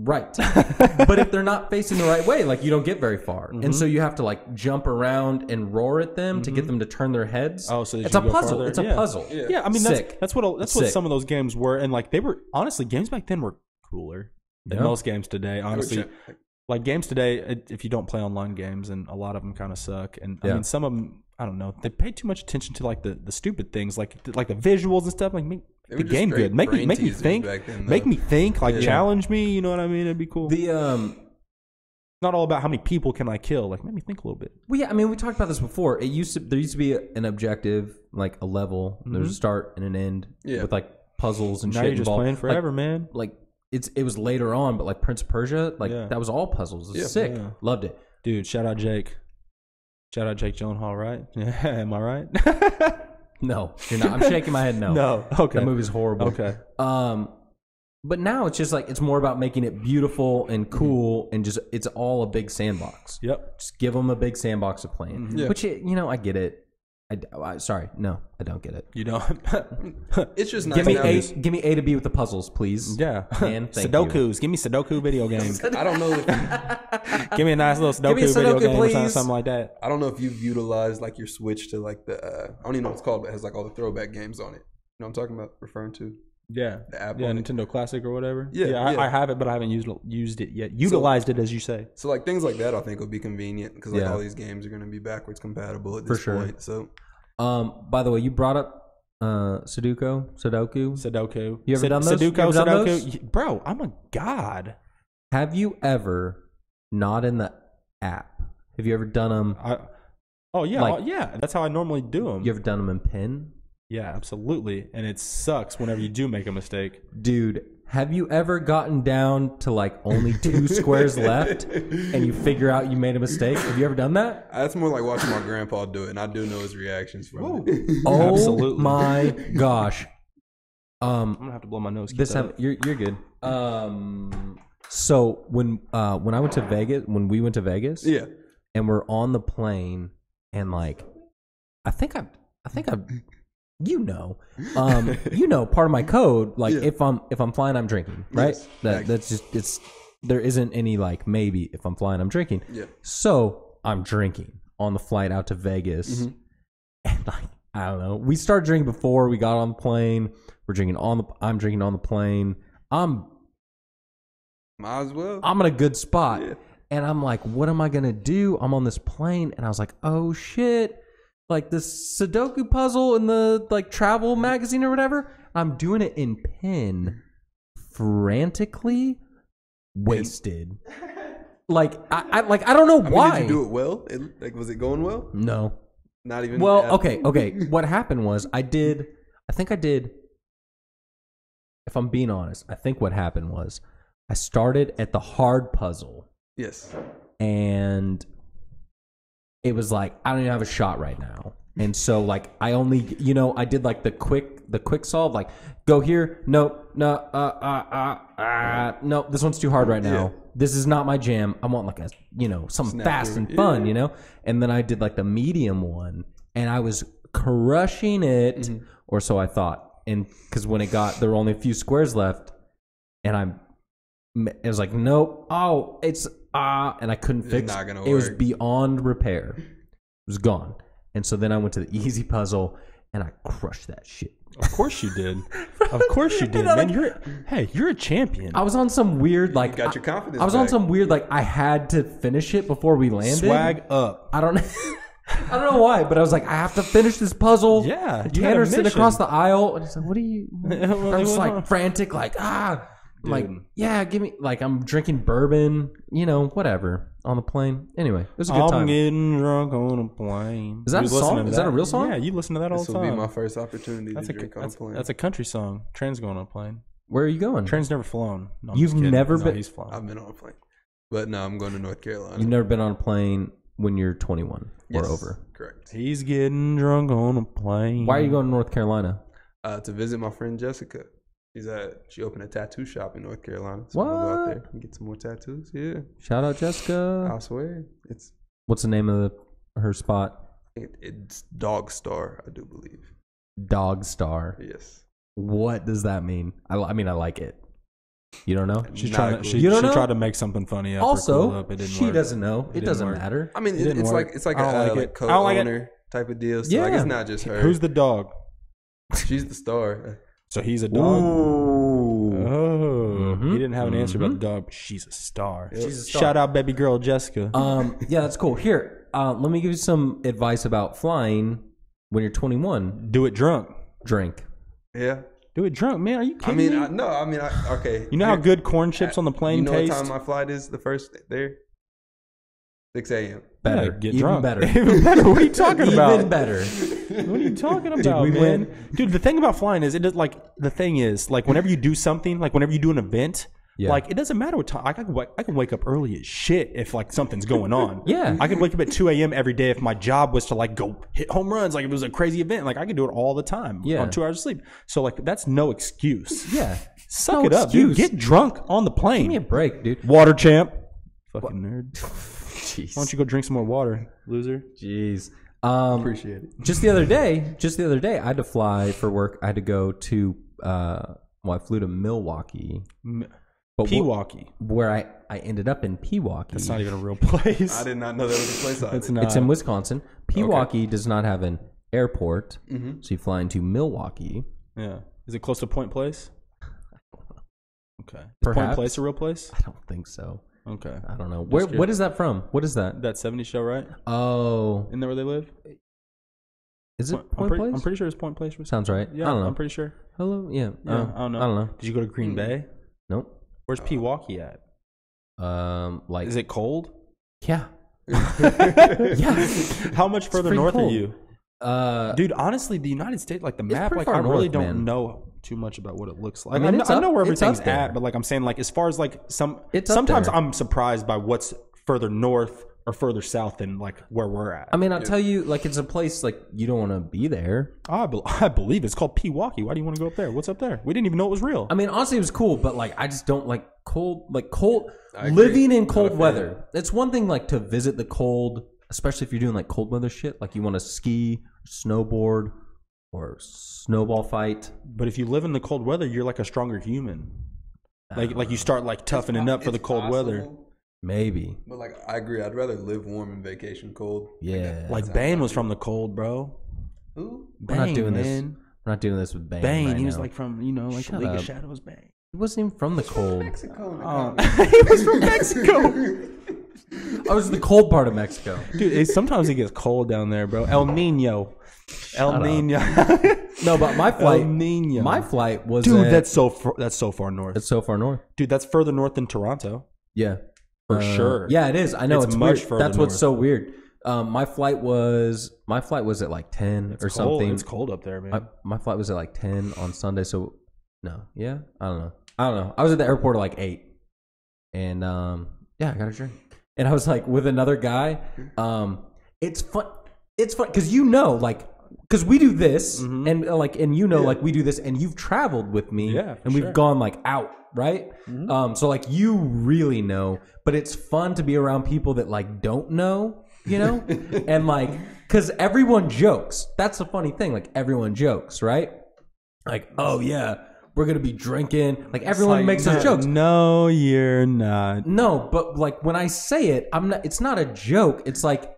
Right. But if they're not facing the right way, like you don't get very far. And so you have to like jump around and roar at them to get them to turn their heads. Oh, so it's a puzzle. It's a puzzle. Yeah, I mean that's what Sick. some of those games were, and like they were honestly games back then were cooler than most games today. Honestly, like games today, if you don't play online games, and a lot of them kind of suck. And I mean, some of them, I don't know, they pay too much attention to like the stupid things, like the visuals and stuff. Like make the game good, make me think, like challenge me. You know what I mean? It'd be cool. Not all about how many people can I kill. Like, make me think a little bit. Well, yeah, I mean, we talked about this before. There used to be an objective, like a level. There's a start and an end with like puzzles and now shit. You're just involved. playing forever, like, man. Like it was later on, but like Prince of Persia, like that was all puzzles. It was sick. Yeah. Loved it, dude. Shout out Jake. Shout out Jake Gyllenhaal, right? Yeah, am I right? No, you're not. I'm shaking my head. No, no. Okay, that movie's horrible. Okay. But now it's just like it's more about making it beautiful and cool, and just it's all a big sandbox. Yep. Just give them a big sandbox to play in. Which I get it. Sorry, no, I don't get it. You don't. It's just nice. Give me A to B with the puzzles, please. Yeah, man. Sudokus. Give me Sudoku video games. I don't know. Give me a nice little Sudoku video game or something like that. I don't know if you've utilized like your Switch to like the I don't even know what it's called, but it has like all the throwback games on it. You know what I'm talking about? Referring to? Yeah, the app. Yeah, Nintendo Classic or whatever. Yeah, I have it, but I haven't used it yet. Utilized it, as you say. So like things like that, I think would be convenient because like all these games are going to be backwards compatible at this point. So, by the way, you brought up Sudoku. You ever done those? Sudoku. Bro, I'm a god. Have you ever not in the app? Have you ever done them? Yeah. That's how I normally do them. You ever done them in pen? Yeah, absolutely. And it sucks whenever you do make a mistake. Dude, have you ever gotten down to like only 2 squares left and you figure out you made a mistake? Have you ever done that? That's more like watching my grandpa do it, and I do know his reactions from it. Oh, absolutely. My gosh. I'm going to have to blow my nose. You're good. So when I went to Vegas, when we went to Vegas, and we're on the plane, and like, I think I've part of my code, like if I'm flying, I'm drinking, right? Yes, that's just there isn't any like maybe if I'm flying, I'm drinking. Yeah. So I'm drinking on the flight out to Vegas, and like I don't know, we started drinking before we got on the plane. I'm drinking on the plane. Might as well. I'm in a good spot, and I'm like, what am I gonna do? I'm on this plane, and I was like, oh shit. Like the Sudoku puzzle in the like travel magazine or whatever, I'm doing it in pen, frantically, wasted. Like I don't know why. Did you do it well? Was it going well? No, not even. Well, okay. What happened was I think I did. If I'm being honest, I think what happened was I started at the hard puzzle. Yes. And it was like, I don't even have a shot right now. And so like I only I did like the quick solve, like go here, no, this one's too hard right now. Yeah. This is not my jam. I want like a something fast and fun, And then I did like the medium one, and I was crushing it, or so I thought. And because when there were only a few squares left, and it was like, nope, and I couldn't fix it. It was beyond repair. It was gone. And so then I went to the easy puzzle, and I crushed that shit. Of course you did. Of course you did, man. You're a champion. I was on some weird like. You got your confidence. I was on some weird like I had to finish it before we landed. Swag up. I don't know why, but I was like, I have to finish this puzzle. Yeah. Tanner's sitting across the aisle, and he's like, "What are you?" I was like frantic, like I'm like, yeah, give me, like, I'm drinking bourbon, whatever, on the plane. Anyway, it was a good time. I'm getting drunk on a plane. Is that a song? Is that a real song? Yeah, you listen to that all the time. This will be my first opportunity to drink on a plane. That's a country song. Trent's going on a plane. Where are you going? Trent's never flown. No, You've never been? He's flown. I've been on a plane. But no, I'm going to North Carolina. You've never been on a plane when you're 21 or over? Correct. He's getting drunk on a plane. Why are you going to North Carolina? To visit my friend Jessica. She opened a tattoo shop in North Carolina. So what? I'm gonna go out there and get some more tattoos. Yeah. Shout out Jessica. I swear. What's the name of her spot? It's Dog Star, I do believe. Dog Star. Yes. What does that mean? I mean, I like it. You don't know? She's Not trying cool. to. She You don't know? tried to make something funny up. Also, or cool up. It didn't she work. doesn't know. It didn't doesn't work. matter. I mean, It didn't it's work. like it's like I don't a like like it. I don't like it. co-owner type of deal. So like Yeah. it's not just her. Who's the dog? She's the star. So he's a dog. Ooh. Oh, he didn't have an answer about the dog. But she's a star. She's a star. Shout out, baby girl Jessica. Yeah, that's cool. Here, let me give you some advice about flying when you're 21. Do it drunk. Drink. Yeah. Do it drunk, man. Are you I kidding mean, me? okay. You know how good corn chips on the plane You know taste? what time my flight is? The first there. 6 a.m. Better. Yeah, get Even drunk. better. Even better. What are you talking about? Even better. What are you talking about, we man? went- Dude, the thing about flying is, the thing is, like, whenever you do something, like, whenever you do an event, Yeah. like, it doesn't matter what time. I can wake up early as shit if, like, something's going on. Yeah. I could wake up at 2 a.m. every day if my job was to, like, go hit home runs. Like, if it was a crazy event. Like, I could do it all the time Yeah. on 2 hours of sleep. So, like, that's no excuse. Yeah. Suck No it up, dude. excuse. Get drunk on the plane. Give me a break, dude. Water champ. Fucking nerd. Jeez. Why don't you go drink some more water, loser? Jeez. Appreciate it. Just the other day, I had to fly for work. I had to go to, I flew to Milwaukee. But Pewaukee. where I ended up in Pewaukee. It's not even a real place. I did not know that was a place. It's not. It's in Wisconsin. Pewaukee does not have an airport, so you fly into Milwaukee. Yeah. Is it close to Point Place? Okay. Is Perhaps. Point Place a real place? I don't think so. Okay. I don't know. curious. What is that from? What is that? That 70s show, right? Oh, Isn't that where they live? is it I'm Point Place? I'm pretty sure it's Point Place. Sounds right. Yeah, I don't know. I'm pretty sure. Hello. Yeah. Yeah, I don't know. I don't know. Did you go to Green Bay? Nope. Where's Pewaukee at? Like Is it cold? yeah. Yeah. How much further pretty north cold. are you? Dude, honestly, the United States, like the map, pretty like far I really north, don't man. know too much about what it looks like. I mean, I know where it's up everything's there. at, but like I'm saying, like as far as like It's up sometimes there. I'm surprised by what's further north or further south than like where we're at. I mean, I'll tell you, like it's a place like you don't want to be there. I believe it's called Pewaukee. Why do you want to go up there? What's up there? We didn't even know it was real. I mean, honestly, it was cool, but like I just don't like cold. I agree. Living in Not a cold fan. weather. It's one thing like to visit the cold, especially if you're doing like cold weather shit. Like you want to ski, snowboard, or snowball fight. But if you live in the cold weather, you're like a stronger human. Like you start like toughening up for the It's cold weather. possible, Maybe. But like I agree, I'd rather live warm and vacation cold. Yeah. Like Bane was from the cold, bro. Who? We're not doing this. man. We're not doing this with Bane. Bane, right he was now. like from like Shut the League up. of Shadows. Bane. He wasn't even from the cold. Mexico. He was from Mexico. I was the cold part of Mexico. Dude, sometimes it gets cold down there, bro. El Nino. El up. Nino. No, but my flight. El Nino. My flight was. Dude, at- that's so far north. It's so far north. Dude, that's further north than Toronto. Yeah. For sure. Yeah, it is. I know It's it's, much weird. further That's what's north. so weird. My flight was at like 10 or Cold. something. It's cold up there, man. My flight was at like 10 on Sunday. So no, yeah, I don't know. I was at the airport at like 8, and yeah, I got a drink, and I was like with another guy. It's fun. It's fun because because we do this, and like we do this, and you've traveled with me, Yeah, for and we've sure. gone like out, right? So like you really know, but it's fun to be around people that like don't know, and like because everyone jokes. That's the funny thing. Like everyone jokes, right? Like, oh yeah, we're gonna be drinking. Like everyone makes those jokes. No, you're not. No, but like when I say it, I'm not. It's not a joke. It's like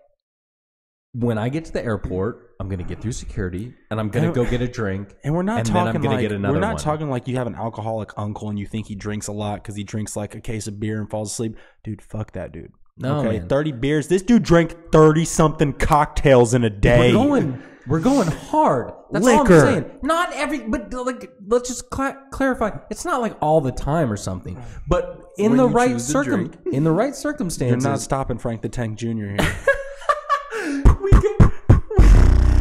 when I get to the airport, I'm gonna get through security and I'm gonna go get a drink. And we're not and then talking I'm gonna like get another we're not one. talking like you have an alcoholic uncle and you think he drinks a lot because he drinks like a case of beer and falls asleep. Dude, fuck that dude. No, man. 30 beers. This dude drank 30 something cocktails in a day. We're going hard. That's all Liquor. I'm saying. Not every, but like, let's just clarify. It's not like all the time or something. But in When the you right choose to drink. in the right You're circumstances, not stopping Frank the Tank Jr. here.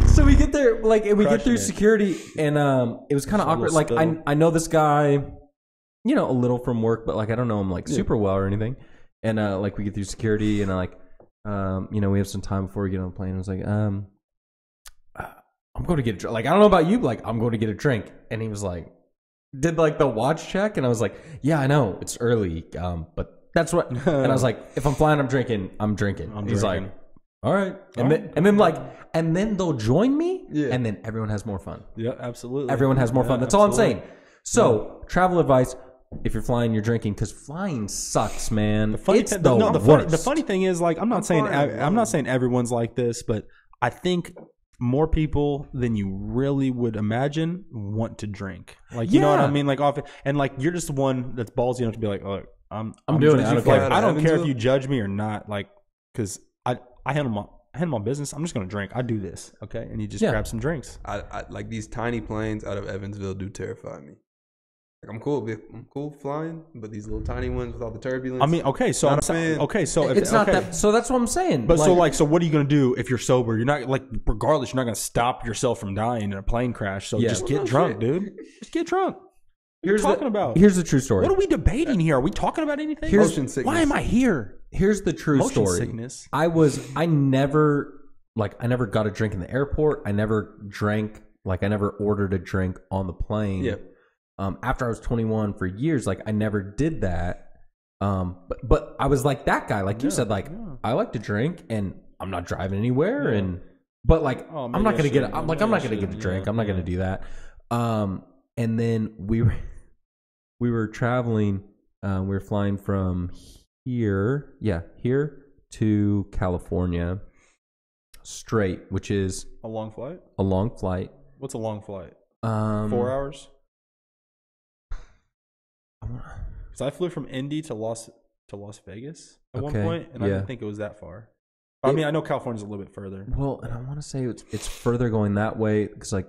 So we get there, like, and we get Crushing through it. security, and it was kind of Just a awkward. little Like, spill. I know this guy, a little from work, but like I don't know him like super well or anything. And like we get through security, and like, we have some time before we get on the plane. I was like, I'm going to get a drink. Like, I don't know about you, but like I'm going to get a drink. And he was like, did like the watch check, and I was like, yeah, I know it's early, but that's what. And I was like, if I'm flying, I'm drinking. He's like, all right, and then they'll join me, and then everyone has more fun. Yeah, absolutely. Everyone has more fun. That's all I'm saying. So, travel advice: if you're flying, you're drinking, because flying sucks, man. The funny It's thing, the worst. the funny thing is, like, I'm not saying everyone's like this, but I think more people than you really would imagine want to drink. Like, you know what I mean? Like, often, and like, you're just the one that's ballsy enough to be like, oh, I'm doing it. I don't care if you judge me or not. Like, because I handle my business. I'm just gonna drink. I do this, okay? And you just grab some drinks. I like these tiny planes out of Evansville do terrify me. Like, I'm cool flying, but these little tiny ones with all the turbulence. I mean, okay, so not a fan. okay, so if, it's not that. So that's what I'm saying. But so what are you gonna do if you're sober? You're not, like, regardless, you're not gonna stop yourself from dying in a plane crash. So just get drunk, dude. Just get drunk. Here's what are you talking about? Here's the true story. What are we debating here? Are we talking about anything? Motion sickness. Why am I here? Here's the true Motion story. sickness. I never got a drink in the airport. I never drank. Like, I never ordered a drink on the plane. Yeah. After I was 21 for years, like, I never did that. But I was like that guy, like you said, like, I like to drink and I'm not driving anywhere. Yeah. But like, I'm not going to get a drink. I'm not going to do that. And then we were traveling, we were flying from here to California straight, which is A long flight? a long flight. What's a long flight? 4 hours? Because I flew from Indy to Las Vegas at one point, and I didn't think it was that far. I mean, I know California's a little bit further. Well, and I want to say it's further going that way because, like,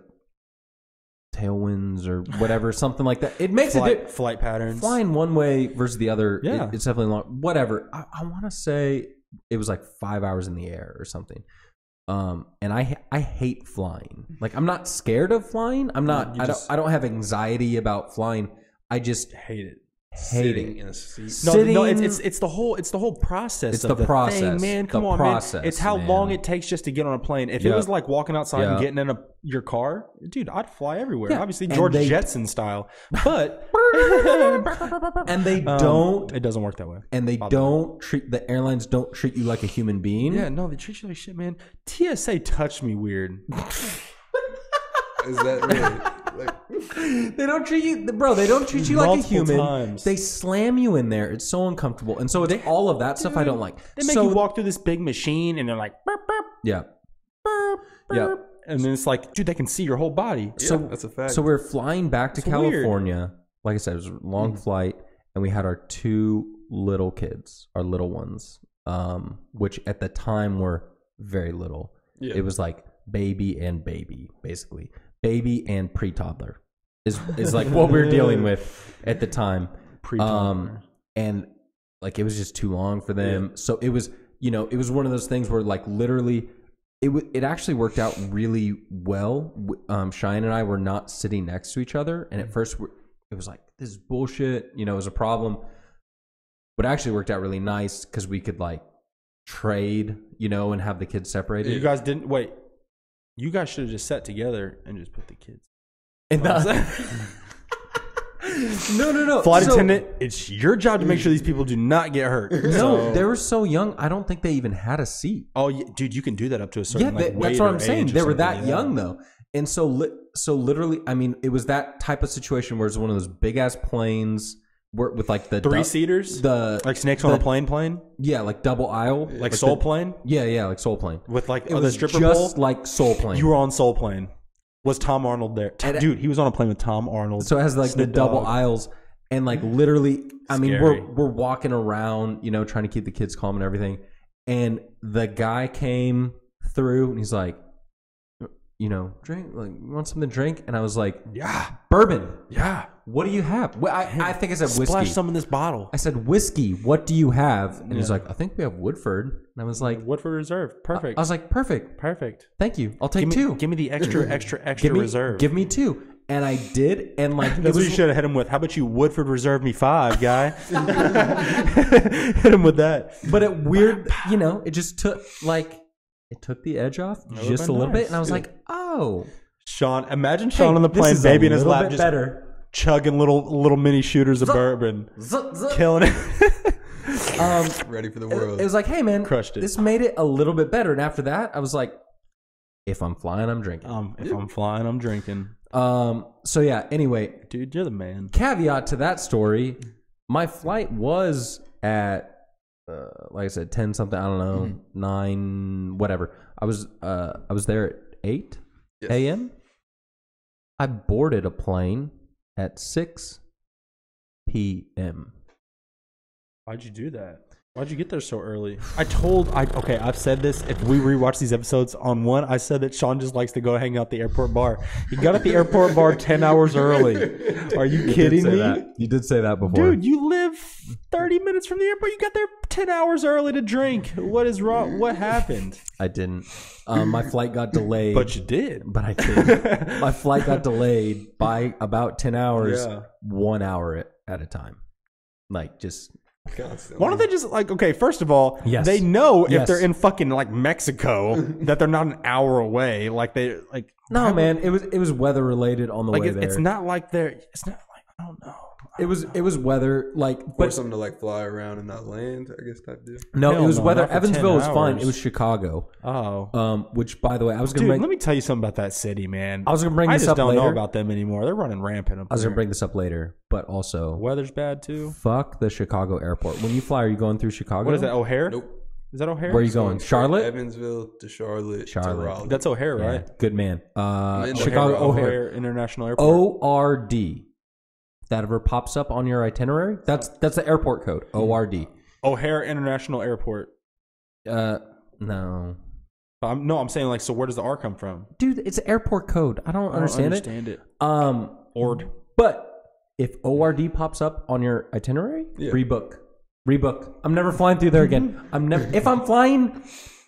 tailwinds or whatever, something like that. It makes flight patterns. Flying one way versus the other. Yeah. It's definitely long. Whatever. I want to say it was like 5 hours in the air or something. And I hate flying. Like, I'm not scared of flying. I don't have anxiety about flying. I just hate it. Sitting in a seat. No, it's the whole process. It's the process, thing, man. Come on, man. It's how long it takes just to get on a plane. If it was like walking outside and getting in your car, dude, I'd fly everywhere. Yeah. Obviously, George Jetson style. But and they don't. It doesn't work that way. And they don't treat the airlines don't treat you like a human being. Yeah, no, they treat you like shit, man. TSA touched me weird. Is that really? They don't treat you, bro. They don't treat you like a human. Times. They slam you in there. It's so uncomfortable, and so it's all of that stuff I don't like. They make you walk through this big machine, and they're like, burp, burp, yeah, burp, burp. And then it's like, dude, they can see your whole body. So that's a fact. So we're flying back to California. Weird. Like I said, it was a long flight, and we had our two little kids, our little ones, which at the time were very little. Yeah. It was like baby and baby, basically. Baby and pre-toddler is like what we were dealing with at the time. Pre-toddler. And like, it was just too long for them. Yeah. So it was, it was one of those things where, like, literally it actually worked out really well. Cheyenne and I were not sitting next to each other. And at first it was like, this is bullshit. It was a problem. But it actually worked out really nice because we could, like, trade, and have the kids separated. You guys didn't wait. You guys should have just sat together and just put the kids. And no. Flight attendant, it's your job to make sure these people do not get hurt. No, they were so young. I don't think they even had a seat. Oh, yeah, dude, you can do that up to a certain weight. That's what I'm saying. They were that young though, and so literally, I mean, it was that type of situation where it's one of those big ass planes. With like the three-seaters, like snakes on a plane. Yeah, like double aisle, like Soul Plane. Yeah, like Soul Plane. With like the stripper just pole, like Soul Plane. You were on Soul Plane. Was Tom Arnold there? Dude, he was on a plane with Tom Arnold. So it has like the double aisles, and like literally, I mean, we're walking around, trying to keep the kids calm and everything. And the guy came through, and he's like, drink, like, you want something to drink? And I was like, yeah, bourbon. Yeah. What do you have? Well, I think I said whiskey. Splash some in this bottle. I said whiskey. What do you have? And he's like, I think we have Woodford. And I was like, Woodford Reserve. Perfect. I was like, perfect. Thank you. I'll take two. Give me the extra reserve. Give me two. And I did. And like, that's what you should have hit him with. How about you Woodford Reserve me 5, guy? Hit him with that. But it just took the edge off just a little bit. And I was like, oh. Sean, imagine Sean on the plane, baby in his lap, just better. Chugging little mini shooters of bourbon, killing it. Ready for the world. It was like, hey man, crushed it. This made it a little bit better. And after that, I was like, if I'm flying, I'm drinking. If I'm flying, I'm drinking. So yeah. Anyway, Dude, you're the man. caveat to that story: my flight was at like I said, 10 something. I don't know, 9, whatever. I was there at 8 a.m. I boarded a plane at 6 p.m. Why'd you do that? Why'd you get there so early? I've said this. If we rewatch these episodes on one, I said that Sean just likes to go hang out at the airport bar. He got at the airport bar 10 hours early. Are you kidding me? You did say that before. Dude, you live 30 minutes from the airport. You got there 10 hours early to drink. What is wrong? What happened? I didn't. My flight got delayed. But you did. But I did. My flight got delayed by about 10 hours, 1 hour at a time. Like, just... Constantly. Why don't they just okay, first of all, they know if they're in fucking like Mexico that they're not an hour away. No, man, it was weather related on the way there. It's not like I don't know. It was weather But something to like fly around and not land, I guess type deal. No, it was weather. not for Evansville 10 was fine. hours. It was Chicago. Oh. Which by the way, I was gonna Dude, let me tell you something about that city, man. I was gonna bring I this just up don't later. know about them anymore. They're running rampant up I was there. gonna bring this up later, but also Weather's bad too. fuck the Chicago airport. When you fly, are you going through Chicago? What is that? O'Hare? Nope. Is that O'Hare? Where are you going? Charlotte? Evansville to Charlotte. To Raleigh. That's O'Hare, Yeah, right? good man. in Chicago O'Hare. International Airport. ORD. That ever pops up on your itinerary? That's the airport code. ORD. O'Hare International Airport. No. I'm saying so where does the R come from? Dude, it's an airport code. I don't understand it. Ord. But if ORD pops up on your itinerary, rebook. I'm never flying through there again. If I'm flying,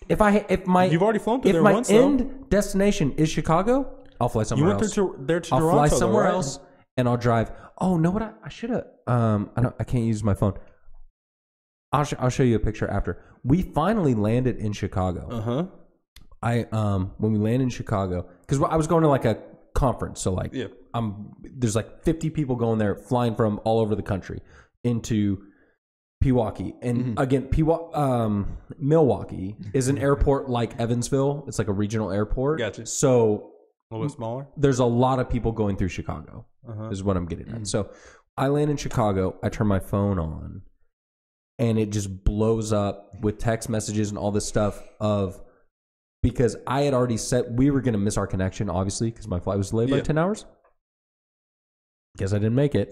if my You've already flown through there once. If my end destination is Chicago, I'll fly somewhere else. You went there to I'll Toronto, fly somewhere though, right? else and I'll drive. Oh, know what I should have I can't use my phone. I'll show you a picture after. We finally landed in Chicago. When we landed in Chicago, because I was going to like a conference, so there's like 50 people going there, flying from all over the country into Pewaukee, and again, Milwaukee is an airport like Evansville. It's like a regional airport. Gotcha. So a little bit smaller. There's a lot of people going through Chicago. Is what I'm getting at. So I land in Chicago. I turn my phone on, and it just blows up with text messages and all this stuff because I had already said we were going to miss our connection, obviously, because my flight was delayed by 10 hours. Guess I didn't make it.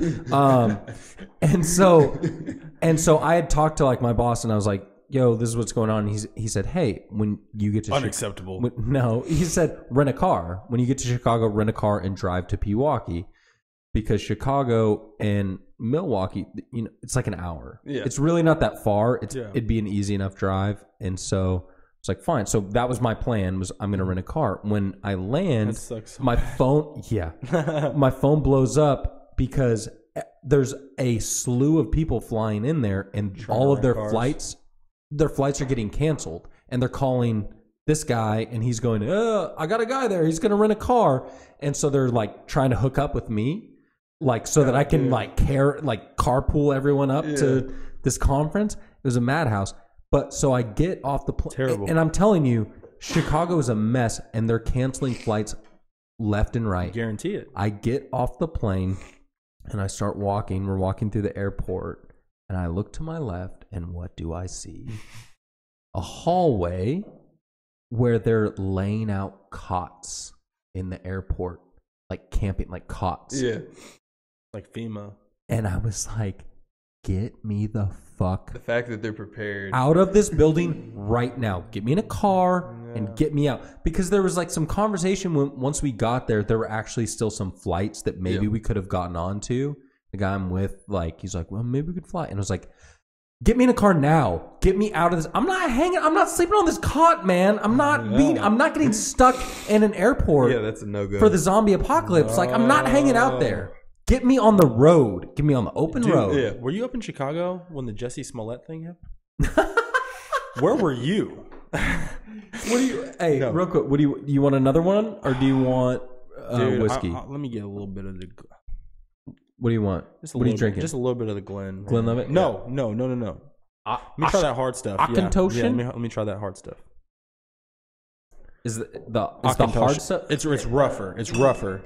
And so I had talked to my boss, and I was like, yo, this is what's going on. And he said, hey, when you get to Unacceptable. No, he said, rent a car. When you get to Chicago, rent a car and drive to Pewaukee. Because Chicago and Milwaukee, it's like an hour. Yeah. It's really not that far. It'd be an easy enough drive. And so it's like, fine. So that was my plan, was I'm going to rent a car. When I land, my phone, my phone blows up because there's a slew of people flying in there, and all of their flights are getting canceled. And they're calling this guy, and he's going, I got a guy there. He's going to rent a car. And so they're trying to hook up with me. So that I can carpool everyone up to this conference. It was a madhouse. But so I get off the plane. Terrible. And I'm telling you, Chicago is a mess, and they're canceling flights left and right. Guarantee it. I get off the plane and I start walking. We're walking through the airport, and I look to my left, and what do I see? A hallway where they're laying out cots in the airport, camping, cots. Yeah. Like FEMA. And I was like, get me the fuck The fact that they're prepared. out of this building right now. Get me in a car and get me out. Because there was some conversation once we got there, there were actually still some flights that maybe we could have gotten onto. The guy I'm with, he's like, well, maybe we could fly. And I was like, get me in a car now. Get me out of this. I'm not sleeping on this cot, man. I'm not getting stuck in an airport. Yeah, that's a no-go. For the zombie apocalypse. I'm not hanging out there. Get me on the road. Get me on the open road. Yeah. Were you up in Chicago when the Jussie Smollett thing happened? Where were you? Real quick, what do you want another one, or do you want whiskey? Let me get a little bit of the... What do you want? What are you drinking? Just a little bit of the Glen. Glenlivet? No. Let me try that hard stuff. Akintoshin? Let me try that hard stuff. Is the hard stuff? It's rougher. It's rougher.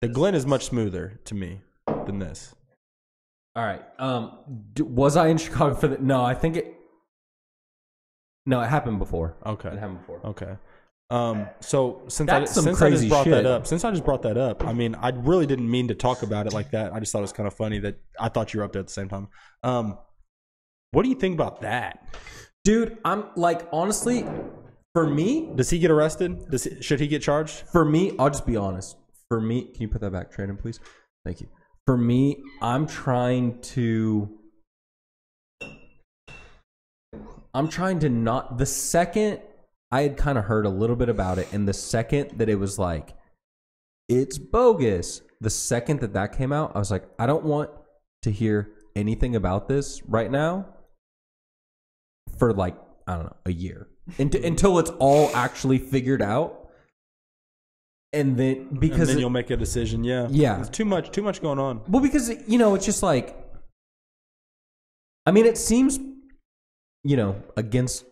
The Glen is much smoother to me than this. All right. Was I in Chicago for the? No, I think it. No, it happened before. Okay. It happened before. Okay. So since That's some I just crazy brought shit. that up, I mean, I really didn't mean to talk about it like that. I just thought it was kind of funny that I thought you were up there at the same time. What do you think about that, dude? I'm like, honestly, for me, does he get arrested? Should he get charged? For me, I'll just be honest. For me, can you put that back, Trandon, please? Thank you. For me, I'm trying to not. The second I had kind of heard a little bit about it, and the second that it was like, it's bogus, the second that came out, I was like, I don't want to hear anything about this right now for like, I don't know, a year. Until it's all actually figured out. And then you'll make a decision. Yeah. There's too much going on. Well, because, it's just like, I mean, it seems, against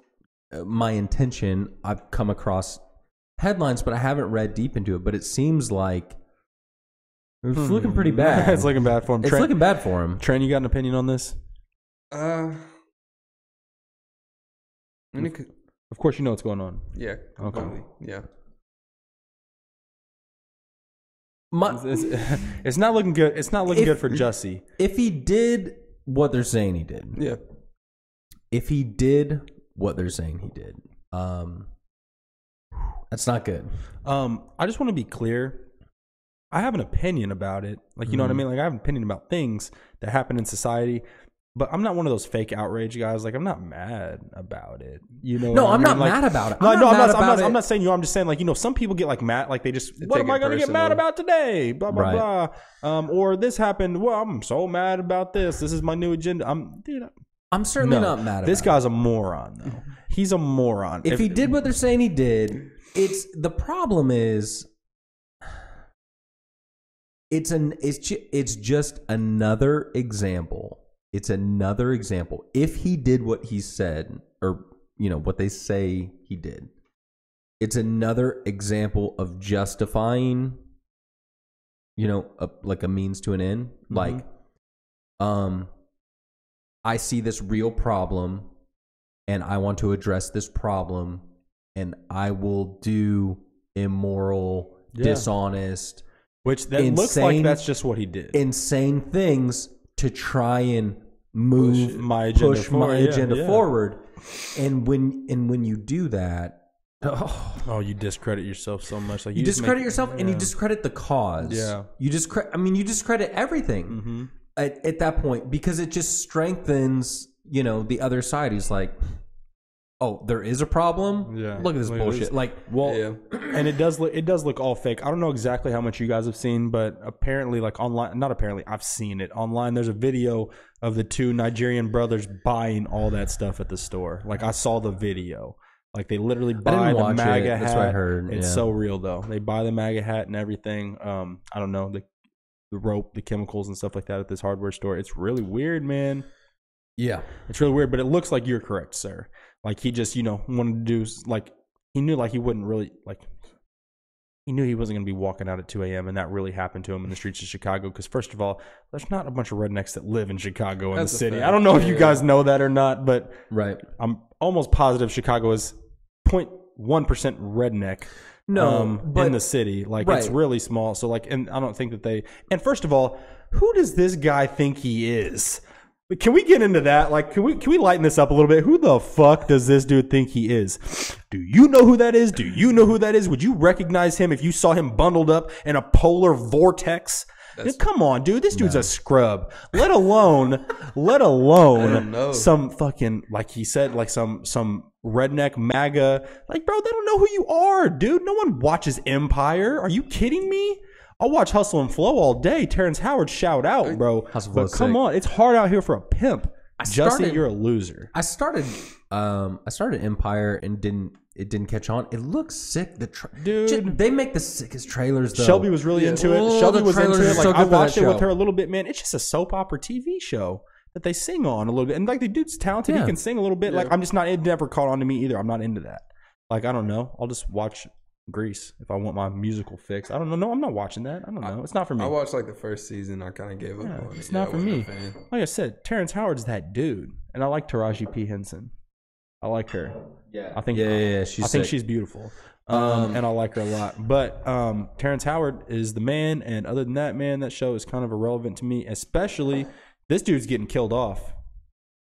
my intention, I've come across headlines, but I haven't read deep into it. But it seems like it's looking pretty bad. It's looking bad for him. It's looking bad for him. Trent, you got an opinion on this? I mean, of course, you know what's going on. Yeah. Okay. Yeah. It's not looking good. It's not looking good for Jussie. If he did what they're saying he did. Yeah. If he did what they're saying he did, that's not good. I just want to be clear. I have an opinion about it. Like, you know what I mean? Like, I have an opinion about things that happen in society. But I'm not one of those fake outrage guys. Like, I'm not mad about it. You know? No, I'm not like, mad about it. I'm not saying you. I'm just saying, like, some people get like mad. Like, they just, what am I going to get mad about today? Blah blah blah. Or this happened. Well, I'm so mad about this. This is my new agenda. I'm certainly not mad about this guy's a moron, though. He's a moron. If he did what they're saying he did, the problem is, it's just another example. It's another example. If he did what he said, or what they say he did, it's another example of justifying, like a means to an end. Mm-hmm. Like, I see this real problem, and I want to address this problem, and I will do immoral, dishonest, which that looks like that's just what he did. Insane things to try and push my agenda forward. And when you do that, you discredit yourself so much. Like, you discredit yourself, and you discredit the cause. Yeah, you discredit everything at that point, because it just strengthens the other side. He's like, oh, there is a problem. Yeah, look at this bullshit. And it does look all fake. I don't know exactly how much you guys have seen, but apparently, like online, not apparently, I've seen it online. There's a video of the two Nigerian brothers buying all that stuff at the store. Like, I saw the video. Like, they literally buy the MAGA hat. That's what I heard. It's so real, though. They buy the MAGA hat and everything. I don't know, the rope, the chemicals and stuff like that at this hardware store. It's really weird, man. Yeah, it's really weird, but it looks like you're correct, sir. Like, he just, wanted to do, like, he knew, like, he wouldn't really, like, he knew he wasn't going to be walking out at 2 a.m. and that really happened to him in the streets of Chicago. Because, first of all, there's not a bunch of rednecks that live in Chicago in the city. I don't know if you guys know that or not, but I'm almost positive Chicago is 0.1% redneck. In the city. Like, it's really small. So, like, and I don't think that and first of all, who does this guy think he is? Can we get into that? Like, can we lighten this up a little bit? Who the fuck does this dude think he is? Do you know who that is? Do you know who that is? Would you recognize him if you saw him bundled up in a polar vortex? Come on, dude. This dude's a scrub. Let alone some fucking, like he said, like some redneck MAGA. Like, bro, they don't know who you are, dude. No one watches Empire. Are you kidding me? I'll watch Hustle and Flow all day. Terrence Howard, shout out, bro. But come on, it's hard out here for a pimp. Justin, you're a loser. I started Empire and it didn't catch on. It looks sick. Dude, they make the sickest trailers, though. Shelby was really into it. Shelby was into it. Like, I watched it with her a little bit, man. It's just a soap opera TV show that they sing on a little bit. And, like, the dude's talented. He can sing a little bit. Yeah. Like, I'm just not, it never caught on to me either. I'm not into that. Like, I don't know. I'll just watch Grease if I want my musical fix. I don't know. No, I'm not watching that. I don't know. It's not for me. I watched like the first season. I kind of gave up on it. It's not for me. Like I said, Terrence Howard's that dude, and I like Taraji P. Henson. I like her. Yeah, I think. Yeah. I think she's beautiful, and I like her a lot. But Terrence Howard is the man, and other than that, man, that show is kind of irrelevant to me. Especially this dude's getting killed off.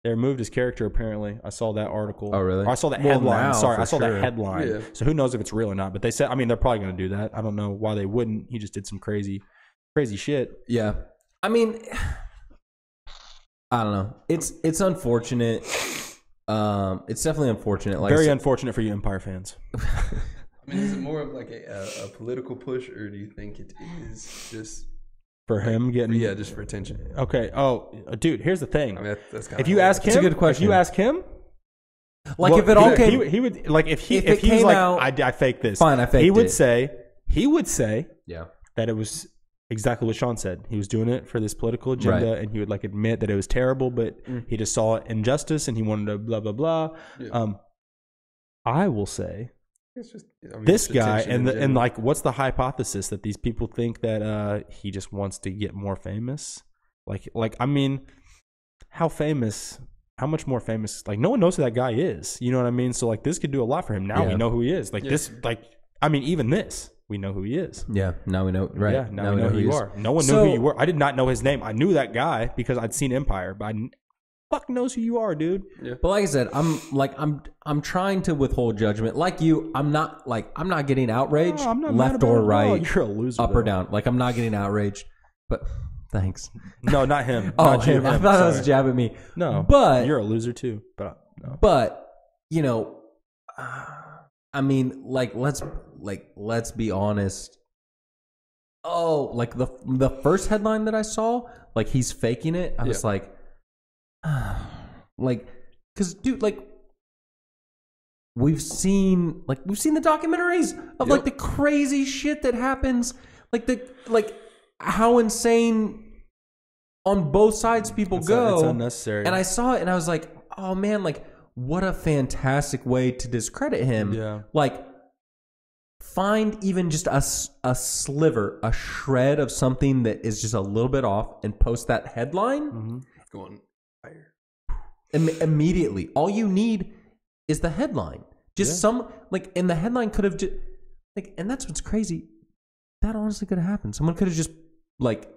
They removed his character, apparently. I saw that article. Oh, really? Or I saw that headline. Sorry, I saw sure. that headline. Yeah. So who knows if it's real or not. But they said, I mean, they're probably going to do that. I don't know why they wouldn't. He just did some crazy shit. Yeah. I mean, I don't know. It's unfortunate. It's definitely unfortunate. Like Very unfortunate for you Empire fans. I mean, is it more of like a political push, or do you think it is just For him getting... Yeah, just for attention. Okay. Oh, dude, here's the thing. I mean, that's kind If you ask him... It's a good question. If you ask him... Like, well, if it all came... He would... Like, if he's came like, out, I faked this. fine, I faked He would it. He would say... Yeah. That it was exactly what Sean said. He was doing it for this political agenda, Right. and he would like admit that it was terrible, but he just saw injustice and he wanted to blah blah blah. Yeah. I will say It's just, I mean, this it's guy attention in and general. like, what's the hypothesis that these people think that he just wants to get more famous? Like I mean, how famous? How much more famous? Like, no one knows who that guy is. You know what I mean? So like, this could do a lot for him. Now we know who he is. Like this, like I mean, even this. We know who he is. Yeah, now we know. Right. Yeah, now we know who you are. No one knew who you were. I did not know his name. I knew that guy because I'd seen Empire, but fuck knows who you are, dude. Yeah. But like I said, I'm trying to withhold judgment. Like you, I'm not getting outraged, No, I'm not left mad about or it at all. right, You're a loser, up though. or down. Like I'm not getting outraged. But thanks. No, not him. Oh, Not you, him. I him. thought that was a Sorry. jab at me. No, but you're a loser too. But no. But you know, I mean, let's be honest. Oh, like the first headline that I saw, like he's faking it. I was like, because dude, like we've seen the documentaries of like the crazy shit that happens, like how insane on both sides people go. It's unnecessary. And I saw it and I was like, oh man, like what a fantastic way to discredit him. Yeah. Like, find even just a sliver, a shred of something that is just a little bit off and post that headline. Going higher. Immediately. All you need is the headline. Just and the headline could have just, like, and that's what's crazy. That honestly could have happened. Someone could have just, like,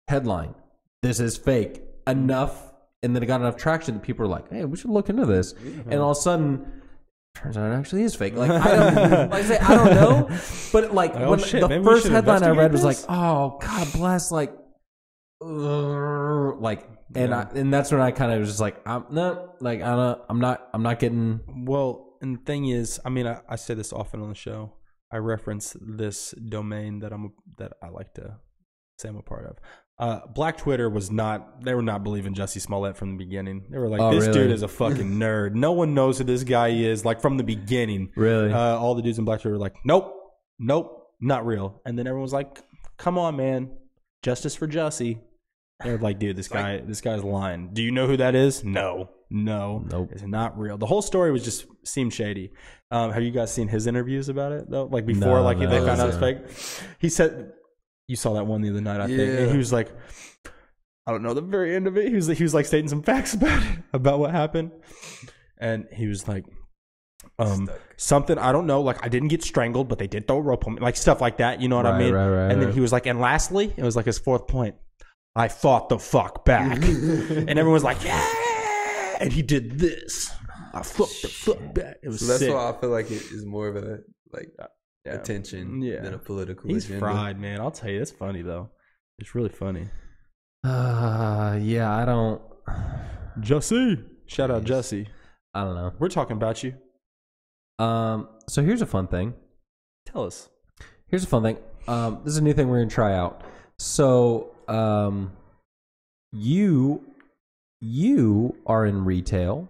headline, this is fake, enough, and then it got enough traction that people were like, hey, we should look into this. And all of a sudden, turns out it actually is fake. Like I don't know, but like Oh, when shit, the maybe we first should headline I read was like, investigate "Oh, God bless," like, and that's when I kind of was just like, I'm not getting. Well, and the thing is, I mean, I say this often on the show. I reference this domain that I like to say I'm a part of. Black Twitter they were not believing Jussie Smollett from the beginning. They were like, this really? dude is a fucking nerd. No one knows who this guy is, like from the beginning. Really? All the dudes in Black Twitter were like, nope, not real. And then everyone was like, come on, man. Justice for Jussie. They were like, dude, this guy's lying. Do you know who that is? No. Nope. It's not real. The whole story seemed shady. Have you guys seen his interviews about it though? Like before, No, they found out it's fake. He said, you saw that one the other night, I think. And he was like, I don't know, the very end of it, he was like stating some facts about what happened. And he was like, something, I don't know, like I didn't get strangled, but they did throw a rope on me, like stuff like that, you know what I mean? Right, And then he was like, and lastly, it was like his fourth point, I fought the fuck back. And everyone was like, yeah. And he did this. I fought the fuck back. It was That's sick. why I feel like it is more of a attention than a political He's agenda. fried, man. I'll tell you, it's funny though. It's really funny. Yeah, I don't. Jussie, shout out Jussie. I don't know. We're talking about you. So here's a fun thing. Tell us. Here's a fun thing. This is a new thing we're gonna try out. So, you are in retail.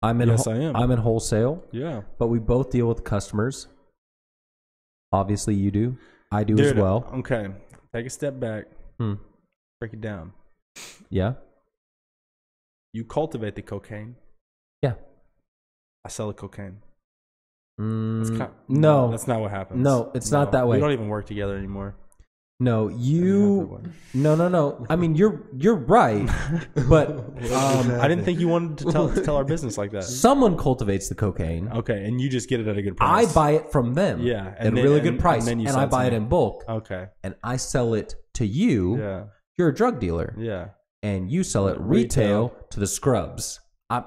Yes, I am. I'm in wholesale. Yeah. But we both deal with customers. Obviously, you do. I do as well. Okay. Take a step back. Break it down. Yeah. You cultivate the cocaine. Yeah. I sell the cocaine. No, that's not what happens. No, it's not that way. We don't even work together anymore. No, no. I mean, you're right, but I didn't think you wanted to tell our business like that. someone cultivates the cocaine. Okay, and you just get it at a good price. I buy it from them. Yeah, at a really good price, and I buy it in bulk. Okay, and I sell it to you. Yeah, you're a drug dealer. Yeah, and you sell it retail to the scrubs.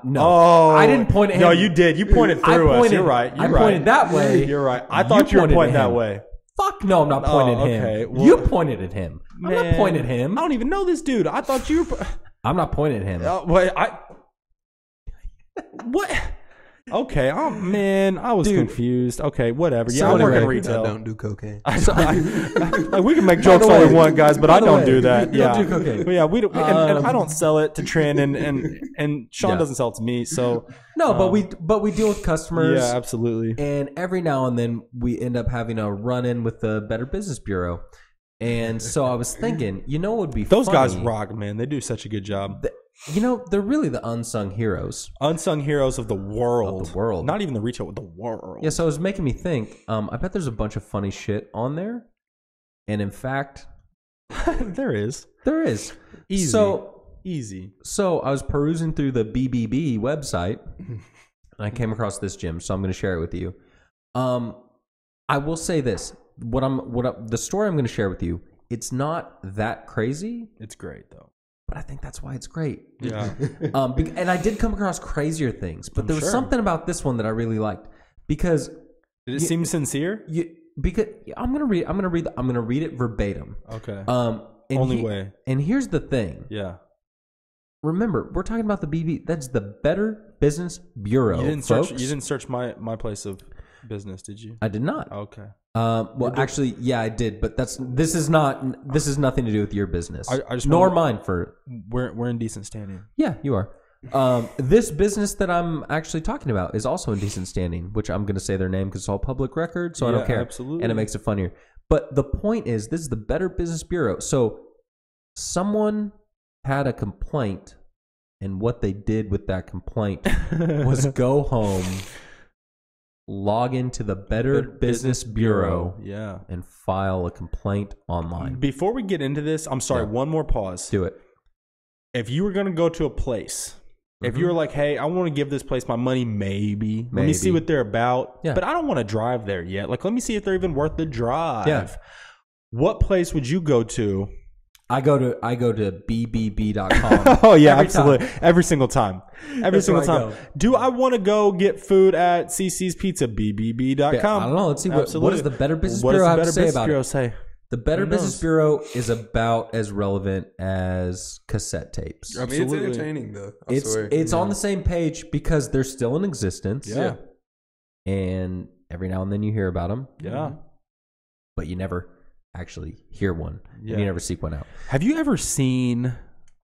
No, oh, I didn't point at him. No, you did. You pointed through us. You're right. I pointed that way. You're right. I thought you were pointing that way. Fuck no, I'm not pointing at him. Okay. Well, you pointed at him. I'm not pointing at him. I don't even know this dude. I thought you were... I'm not pointing at him. Wait, what? Okay, man, I was confused. Okay, whatever. Yeah, I work in retail. I don't do cocaine. Like, we can make jokes all we want, guys, but I don't do that. Yeah, don't do cocaine. Yeah, we don't, and I don't sell it to Trandon, and Sean doesn't sell it to me. So no, but we deal with customers. Yeah, absolutely. And every now and then we end up having a run in with the Better Business Bureau. And so I was thinking, what would be those funny? guys rock, man. They do such a good job. They're really the unsung heroes. Unsung heroes of the world. Not even the retail, the world. Yeah, so it was making me think, I bet there's a bunch of funny shit on there. And in fact... There is. Easy. So I was perusing through the BBB website, and I came across this, Jim, so I'm going to share it with you. I will say this. The story I'm going to share with you, it's not that crazy. It's great, though. But I think that's why it's great. Yeah. And I did come across crazier things, but there was something about this one that I really liked because did it seem sincere? Because I'm gonna read it verbatim. Okay. Only way. And here's the thing. Yeah. Remember, we're talking about the BB. That's the Better Business Bureau. You didn't search my place of business, did you? I did not. Okay. Well, actually, yeah, I did, but this is nothing to do with your business, nor mine. We're in decent standing. Yeah, you are. This business that I'm actually talking about is also in decent standing, which I'm going to say their name because it's all public record, so I don't care. Absolutely. And it makes it funnier. But the point is, this is the Better Business Bureau. So someone had a complaint, and what they did with that complaint was go home, log into the Better Business Bureau, and file a complaint online. Before we get into this, I'm sorry, one more pause. Do it. If you were going to go to a place, if you were like, hey, I want to give this place my money, maybe. Let me see what they're about. Yeah. But I don't want to drive there yet. Like, let me see if they're even worth the drive. Yeah. What place would you go to? I go to bbb.com. Oh, yeah, absolutely. Every single time. Every single time. Do I want to go get food at CC's Pizza? bbb.com. Yeah, I don't know. Let's see. What does the Better Business Bureau have to say about it? The Better Business Bureau is about as relevant as cassette tapes. I mean, it's entertaining, though. It's on the same page because they're still in existence. Yeah. And every now and then you hear about them. Yeah. But you never actually hear one. Yeah. And you never seek one out. Have you ever seen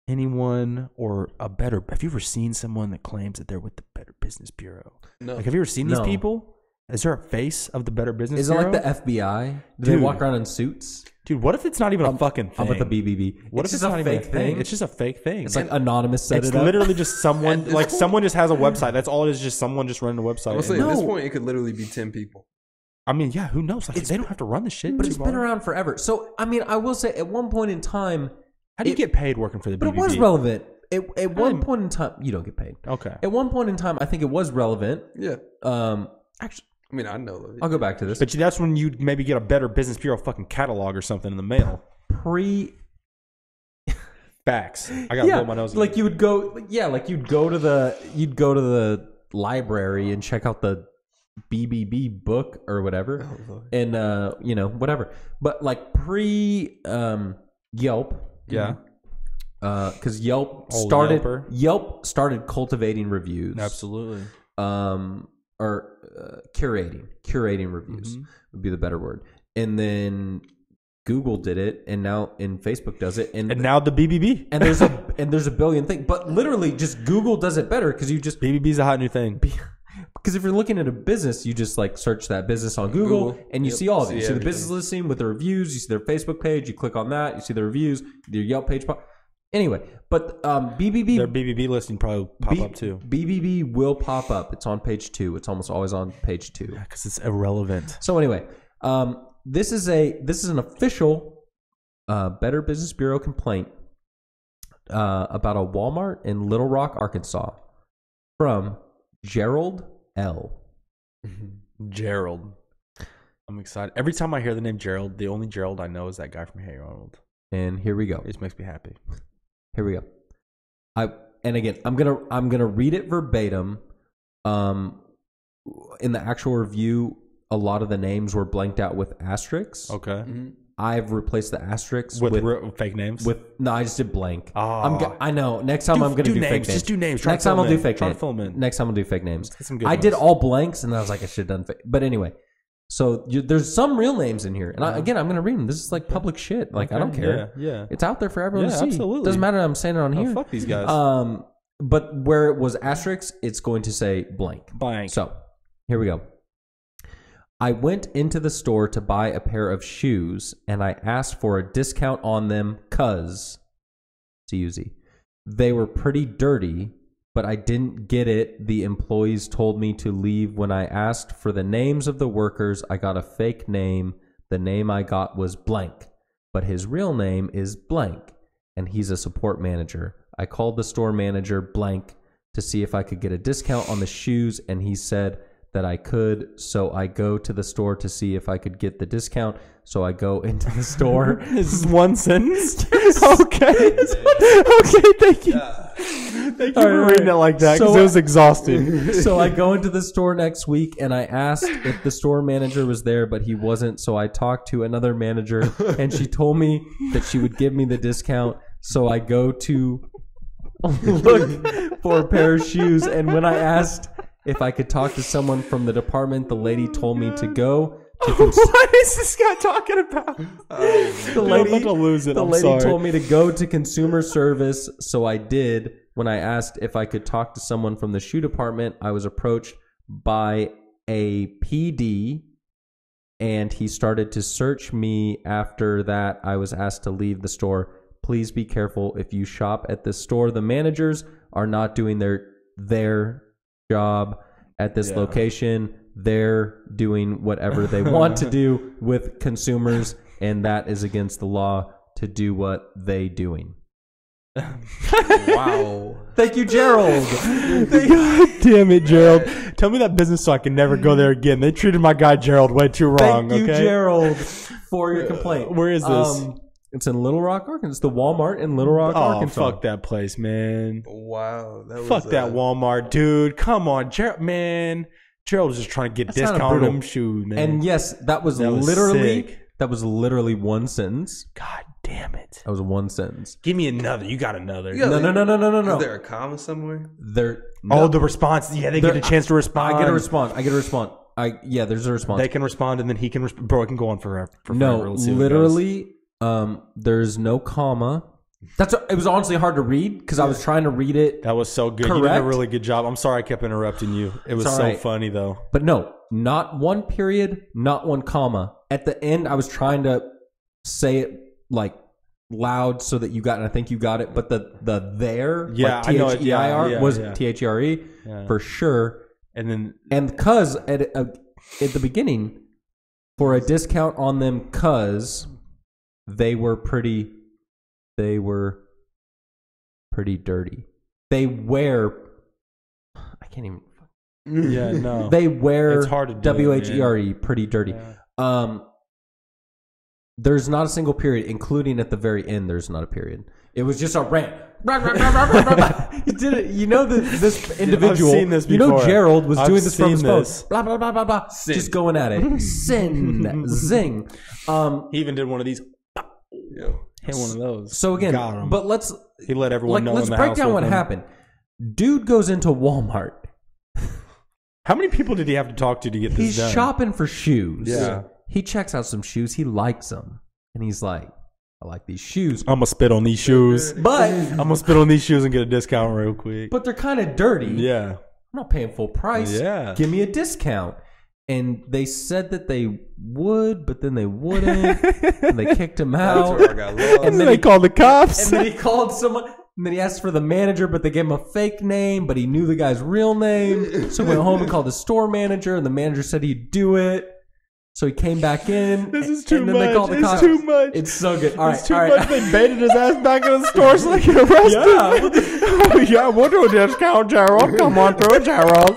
anyone have you ever seen someone that claims that they're with the Better Business Bureau? No. Like, have you ever seen these people? Is there a face of the Better Business Bureau? Is it like the FBI? Do they walk around in suits? Dude, what if it's not even a fucking thing? I'm with the BBB. What if it's not even a thing? It's just a fake thing. It's like anonymous set it up. It's literally just someone, like someone just has a website. That's all it is, just someone just running a website. Honestly, at this point, it could literally be 10 people. I mean, yeah, who knows? Like, they don't have to run this shit. But it's been around forever. So, I mean, I will say at one point in time... How do you get paid working for the BBB? But it was relevant. At one point in time... You don't get paid. Okay. At one point in time, I think it was relevant. Yeah. Actually... I mean, I know. I'll go back to this. But that's when you maybe get a Better Business Bureau fucking catalog or something in the mail. Facts. I got to blow my nose. Like you would go, you'd go to the library and check out the BBB book or whatever, and whatever. But like Yelp, yeah, because Yelp started cultivating reviews, absolutely, or curating reviews would be the better word, and then Google did it, and Facebook does it, and now the BBB, and there's a billion things, but literally just Google does it better because you just BBB's a hot new thing. Because if you're looking at a business, you just like search that business on Google and you see all of it. You see the business listing with the reviews, you see their Facebook page, you click on that, you see the reviews, their Yelp page. Anyway, but BBB Their BBB listing probably pop up too. BBB will pop up. It's on page 2. It's almost always on page 2 because it's irrelevant. So anyway, this is an official Better Business Bureau complaint about a Walmart in Little Rock, Arkansas, from Gerald L. Gerald. I'm excited. Every time I hear the name Gerald, the only Gerald I know is that guy from Hey Arnold. And here we go. It just makes me happy. Here we go. And again, I'm gonna read it verbatim. In the actual review, a lot of the names were blanked out with asterisks. Okay. Mm-hmm. I've replaced the asterisks with fake names. No, I just did blank. Oh. I know. Next time I'm gonna do fake names. Just do names. Next time I'll do fake names. Next time I'll do fake names. I did all blanks, and I was like, I should have done fake. But anyway. So there's some real names in here, and I'm going to read them. This is like public shit. Like I don't care. Yeah. It's out there for everyone to see. Absolutely. Doesn't matter. I'm saying it on here. Fuck these guys. But where it was asterisks, it's going to say blank. Blank. So here we go. I went into the store to buy a pair of shoes, and I asked for a discount on them because they were pretty dirty. But I didn't get it. The employees told me to leave. When I asked for the names of the workers, I got a fake name. The name I got was blank, but his real name is blank, and he's a support manager. I called the store manager blank to see if I could get a discount on the shoes, and he said that I could. So I go to the store to see if I could get the discount. So I go into the store. This is one sentence? Okay. Okay, thank you. Thank you for reading it like that, because it was exhausting. So I go into the store next week, and I asked if the store manager was there, but he wasn't. So I talked to another manager, and she told me that she would give me the discount. So I go to look for a pair of shoes, and when I asked if I could talk to someone from the department, the lady told me to go to what is this guy talking about? The lady, I'm about to lose it. The lady told me to go to consumer service, so I did. When I asked if I could talk to someone from the shoe department, I was approached by a PD, and he started to search me. After that, I was asked to leave the store. Please be careful if you shop at this store. The managers are not doing their job at this location. They're doing whatever they want to do with consumers, and that is against the law to do what they doing. Wow. Thank you, Gerald. God damn it, Gerald. Tell me that business so I can never go there again. They treated my guy Gerald way too wrong. Thank you, Gerald, for your complaint. Where is this? It's in Little Rock, Arkansas. It's the Walmart in Little Rock, Arkansas. Fuck that place, man. Wow. Fuck that Walmart, dude. Come on, Gerald, man. Gerald was just trying to get discount on them shoes, man. And yes, that was literally one sentence. God damn it. That was one sentence. Give me another. You got another. No. Is there a comma somewhere? The response. Yeah, they get a chance to respond. I get a response. There's a response. They can respond, and then he can respond. Bro, it can go on forever. No, literally, there's no comma. It was honestly hard to read because I was trying to read it. That was so good. Correct. You did a really good job. I'm sorry I kept interrupting you. It was so funny, though. But no, not one period, not one comma. At the end, I was trying to say it like loud so that you got it. I think you got it. But the there, yeah, like THEIR was yeah. THERE for sure. And because at the beginning, for a discount on them, because they were pretty dirty. They wear. I can't even. Yeah, no. They wear. It's hard to do. WHERE, pretty dirty. Yeah. There's not a single period, including at the very end. There's not a period. It was just a rant. You did it. You know this individual. I've seen this before. You know Gerald was doing this from his phone. This. Blah blah blah blah blah. Sin. Just going at it. Sin. Zing. He even did one of these. Hit one of those. So again, but he let everyone know. Let's break down what happened. Dude goes into Walmart. How many people did he have to talk to get this done? He's shopping for shoes. Yeah. He checks out some shoes. He likes them, and he's like, "I like these shoes. I'm gonna spit on these shoes. But I'm gonna spit on these shoes and get a discount real quick. But they're kind of dirty. Yeah. I'm not paying full price. Yeah. Give me a discount." And they said that they would, but then they wouldn't. And they kicked him out. That's where I got lost. And then they called the cops. And then he called someone. And then he asked for the manager, but they gave him a fake name, but he knew the guy's real name. So he went home and called the store manager, and the manager said he'd do it. So he came back in. This is too and then much. They called the cops. It's too much. It's so good. All right, It's too all right. much. They baited his ass back in the store so they could arrest him. Oh, yeah, we'll do a discount, Gerald. Come on through, Gerald.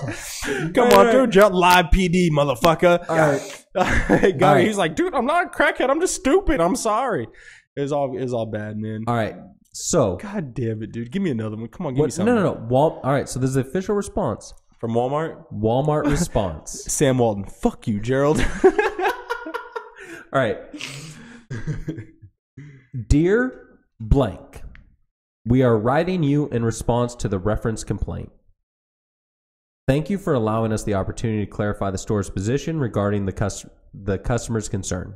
Come on through, Gerald. Live PD, motherfucker. All right. Guy, All right. he's like, dude, I'm not a crackhead. I'm just stupid. I'm sorry. It was all bad, man. All right. So. God damn it, dude. Give me another one. Come on, give me something. No. All right. So this is the official response. From Walmart? Walmart response. Sam Walton. Fuck you, Gerald. All right. Dear blank, we are writing you in response to the reference complaint. Thank you for allowing us the opportunity to clarify the store's position regarding the customer's concern.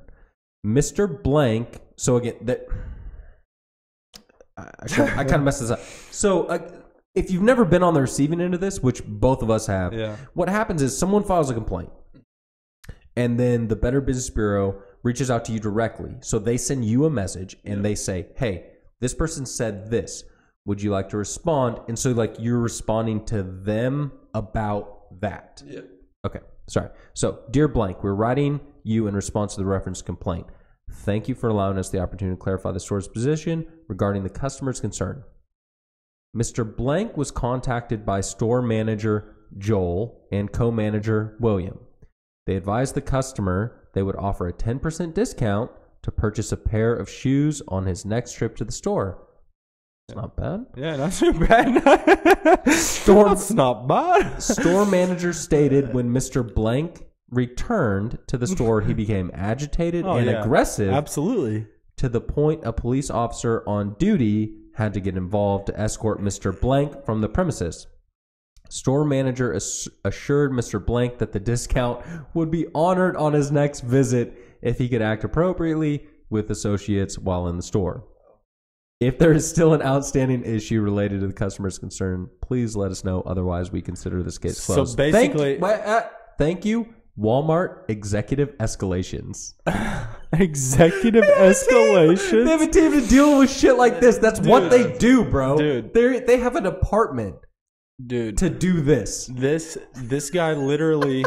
Mr. Blank, so again, I kind of messed this up. So if you've never been on the receiving end of this, which both of us have, what happens is someone files a complaint, and then the Better Business Bureau reaches out to you directly. So they send you a message, and they say, hey, this person said this. Would you like to respond? And so like you're responding to them about that. Yeah. Okay, sorry. So, dear blank, we're writing you in response to the reference complaint. Thank you for allowing us the opportunity to clarify the store's position regarding the customer's concern. Mr. Blank was contacted by store manager Joel and co-manager William. They advised the customer they would offer a 10% discount to purchase a pair of shoes on his next trip to the store. It's not bad. Yeah, not too bad. That's not bad. Store manager stated when Mr. Blank returned to the store, he became agitated and aggressive. Absolutely. To the point a police officer on duty had to get involved to escort Mr. Blank from the premises. Store manager assured Mr. Blank that the discount would be honored on his next visit if he could act appropriately with associates while in the store. If there is still an outstanding issue related to the customer's concern, please let us know. Otherwise, we consider this case closed. So basically... Thank you, Walmart Executive Escalations. Executive Escalations? They have a team to deal with shit like this. That's what they do, bro. Dude. They have a department to do this. This guy literally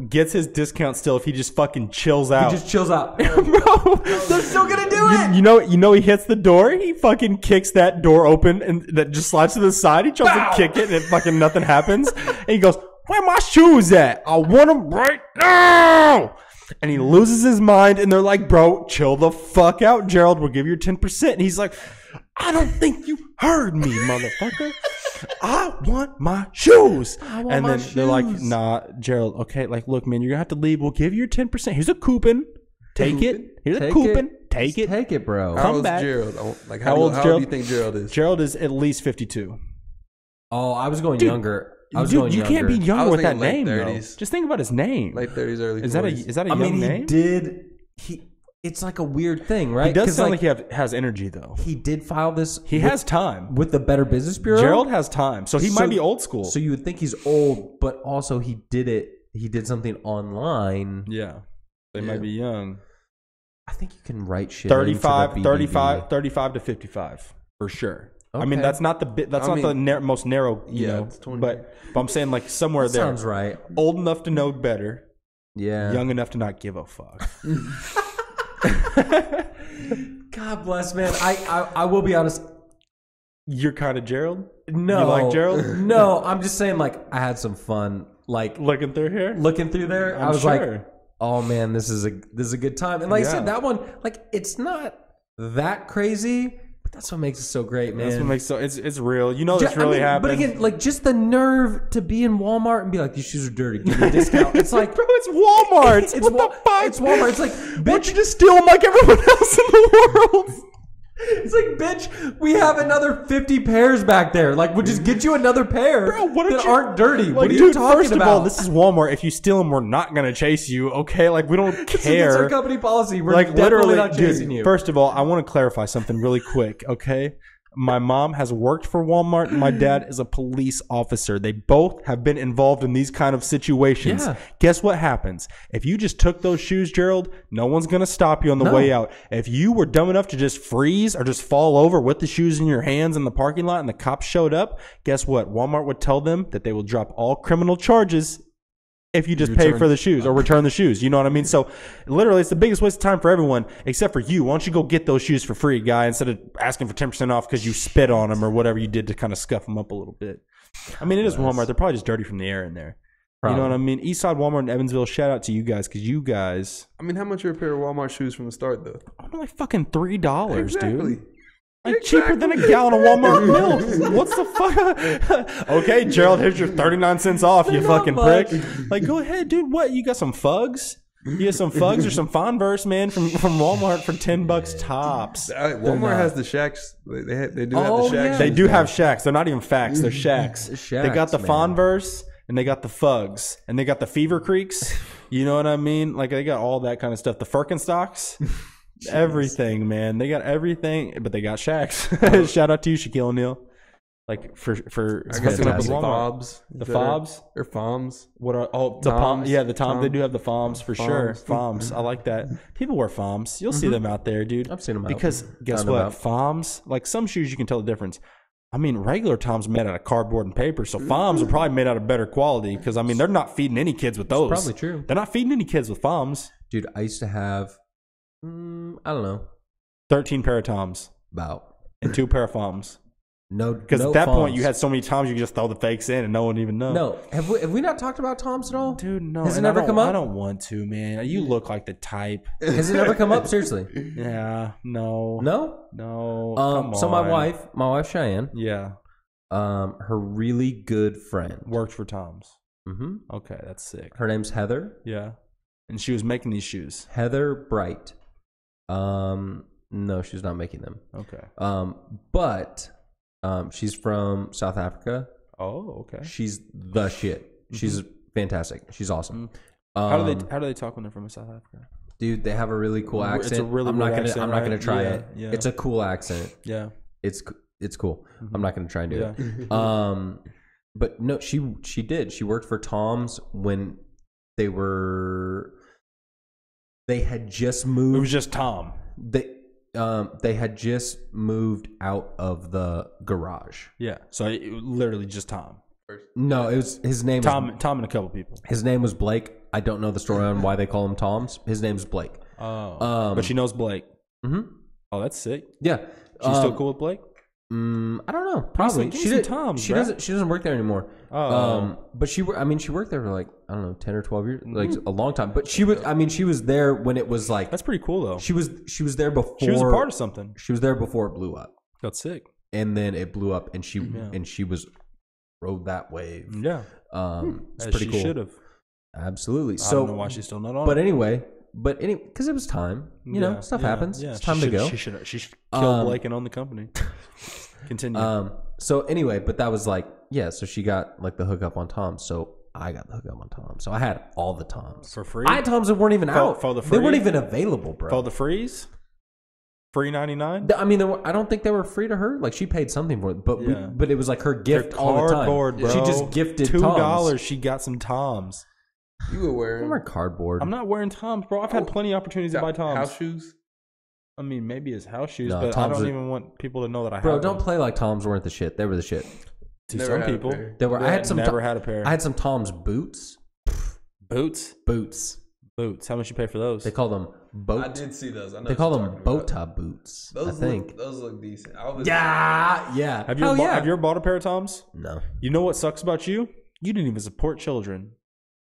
gets his discount still if he just fucking chills out. He just chills out. Bro, they're still gonna do it. You know he hits the door, he fucking kicks that door open and that just slides to the side. He tries to kick it and it fucking nothing happens. And he goes, where my shoes at? I want them right now. And he loses his mind and they're like, bro, chill the fuck out, Gerald. We'll give you your 10%. And he's like, I don't think you heard me, motherfucker. I want my shoes. And then they're like, nah, Gerald, okay, like, look, man, you're going to have to leave. We'll give you your 10%. Here's a coupon. Take it. Here's a coupon. Take it. Take it, bro. How old's back. Gerald? Like, How how old's old Gerald? do you think Gerald is? Gerald is at least 52. Oh, I was going younger. Dude, you can't be I younger was with that thinking late name, 30s. though. Just think about his name. Late 30s, early 40s. Is that a young name? It's like a weird thing, right? He does sound like he has energy, though. He did file this. He has time. With the Better Business Bureau. Gerald has time, so he might be old school. So you would think he's old, but also he did something online. Yeah. They might be young. I think you can write shit 35 into the BBB. to 55 for sure. Okay. I mean, that's not the most narrow, you know. it's 20. But I'm saying like somewhere there. Sounds right. Old enough to know better. Yeah. Young enough to not give a fuck. God bless, man. I will be honest. You're kind of Gerald? No. You like Gerald? No, I'm just saying, like, I had some fun, like Looking through here? looking through there. I was like, oh man, this is a good time. And like I said, that one, like, it's not that crazy, but that's what makes it so great, man. That's what makes it's real. You know this really happened. But again, like, just the nerve to be in Walmart and be like, these shoes are dirty, give me a discount. It's like, bro, it's Walmart. It's what the fuck? It's Walmart. It's like, Why don't you just steal them like everyone else in the world? It's like, bitch, we have another 50 pairs back there. Like, we'll just get you another pair that aren't dirty. Like, what are you dude, talking first about? of all, this is Walmart. If you steal them, we're not going to chase you, okay? Like, we don't care. It's our company policy. We're like, definitely literally, not chasing dude, you. First of all, I want to clarify something really quick, okay? My mom has worked for Walmart and my dad is a police officer. They both have been involved in these kind of situations. Yeah. Guess what happens? If you just took those shoes, Gerald, no one's going to stop you on the way out. If you were dumb enough to just freeze or just fall over with the shoes in your hands in the parking lot and the cops showed up, guess what? Walmart would tell them that they will drop all criminal charges if you just pay for the shoes or return the shoes. You know what I mean? So literally it's the biggest waste of time for everyone except for you. Why don't you go get those shoes for free, guy, instead of asking for 10% off because you spit on them or whatever you did to kind of scuff them up a little bit. I mean, it is Walmart. They're probably just dirty from the air in there. Probably. You know what I mean? Eastside Walmart in Evansville, shout out to you guys because you guys. I mean, how much are a pair of Walmart shoes from the start, though? I'm like fucking $3, Exactly. dude. Like cheaper than a gallon of Walmart milk. What's the fuck? Okay, Gerald, here's your 39 cents off, you fucking prick. Like, go ahead, dude. What? You got some Fugs? You get some Fugs or some Converse, man, from Walmart for $10 tops. Walmart has the Shacks. They do have the Shacks. Yeah. They do have Shacks. They're not even facts. They're Shacks. Shacks, they got the man. Converse and they got the Fugs and they got the Fever Creeks. You know what I mean? Like they got all that kind of stuff. The Firkenstocks. Everything, man. They got everything, but they got Shacks. Shout out to you, Shaquille O'Neal. Like for I guess hooking up with the Walmart. fobs. The fobs Or FOMs. What are the Toms? yeah, the Tom. They do have the FOMs for sure. Foms. FOMs. I like that. People wear FOMs. You'll see them out there, dude. I've seen them out. Because guess Found them what? out. FOMs, like some shoes, you can tell the difference. I mean, regular Toms are made out of cardboard and paper, so FOMs are probably made out of better quality. Because I mean, they're not feeding any kids with those. Probably true. They're not feeding any kids with FOMs. Dude, I used to have, I don't know, 13 pair of Toms about and 2 pair of FOMs. no. Because no at that point, Fonz. you had so many Toms, you could just throw the fakes in and no one even know. No, have we not talked about Toms at all? Dude, no. Has it And never come up? I don't want to, man. You look like the type. Has it never come up? Seriously? Yeah, no. No. No. So Come my on. wife Cheyenne, Yeah. her really good friend. Worked for Tom's. Mm-hmm. Okay, that's sick. Her name's Heather. Yeah. And she was making these shoes. Heather Bright. No, she's not making them. Okay. But she's from South Africa. Oh, okay. She's the shit. She's fantastic. She's awesome. How do they talk when they're from South Africa? Dude, they have a really cool accent. It's a really I'm weird not accent, gonna right? try Yeah, it. yeah. It's a cool accent. Yeah. It's cool. I'm not gonna try and do Yeah. it. But no, she did. She worked for Tom's when they had just moved. It was just Tom. They had just moved out of the garage. Yeah. So literally just Tom. No, it was his name. Tom and a couple people. His name was Blake. I don't know the story on why they call him Tom's. His name's Blake. Oh. But she knows Blake. Mm-hmm. Oh, that's sick. Yeah. She's still cool with Blake? I don't know. Probably. Give me some Toms, she bruh. doesn't work there anymore. Oh. But she worked there for like, I don't know, 10 or 12 years, like a long time. But she was there when it was like, That's pretty cool though. she was there before. She was a part of something. She was there before it blew up. That's sick. And then it blew up and she rode that wave. Yeah. It's As pretty she cool. should have. Absolutely. I don't know why she's still not on. But anyway, because it was time. You know, stuff happens. Yeah. It's time to go. She should kill Blake and own the company. Continue. So anyway, but that was like, yeah, so she got like the hookup on Tom. So I got the hookup on Tom. So I had all the Toms. For free? I had Toms that weren't even out. for the They weren't free? even available, bro. For the freeze? Free 99? I mean, I don't think they were free to her. Like she paid something for it, but Yeah. but it was like her gift all the time. Cardboard, bro. She just gifted $2. Toms. She got some Toms. You were wearing They weren't cardboard. I'm not wearing Toms, bro. I've had plenty of opportunities to buy Toms. house shoes. I mean, maybe it's house shoes, No, but Toms I don't are- even want people to know that I Bro, have don't them. play like Toms weren't the shit. They were the shit. To Never some had a people. pair. They were. I had some. Never had a pair. I had some Toms boots. Boots? Boots. Boots. How much you pay for those? They call them boat. I did see those. I know They call what you're them talking bow about. tie boots. Those I think. those look decent. I was, Yeah. Have you Hell ever, yeah. have you ever bought a pair of Toms? No. You know what sucks about you? You didn't even support children.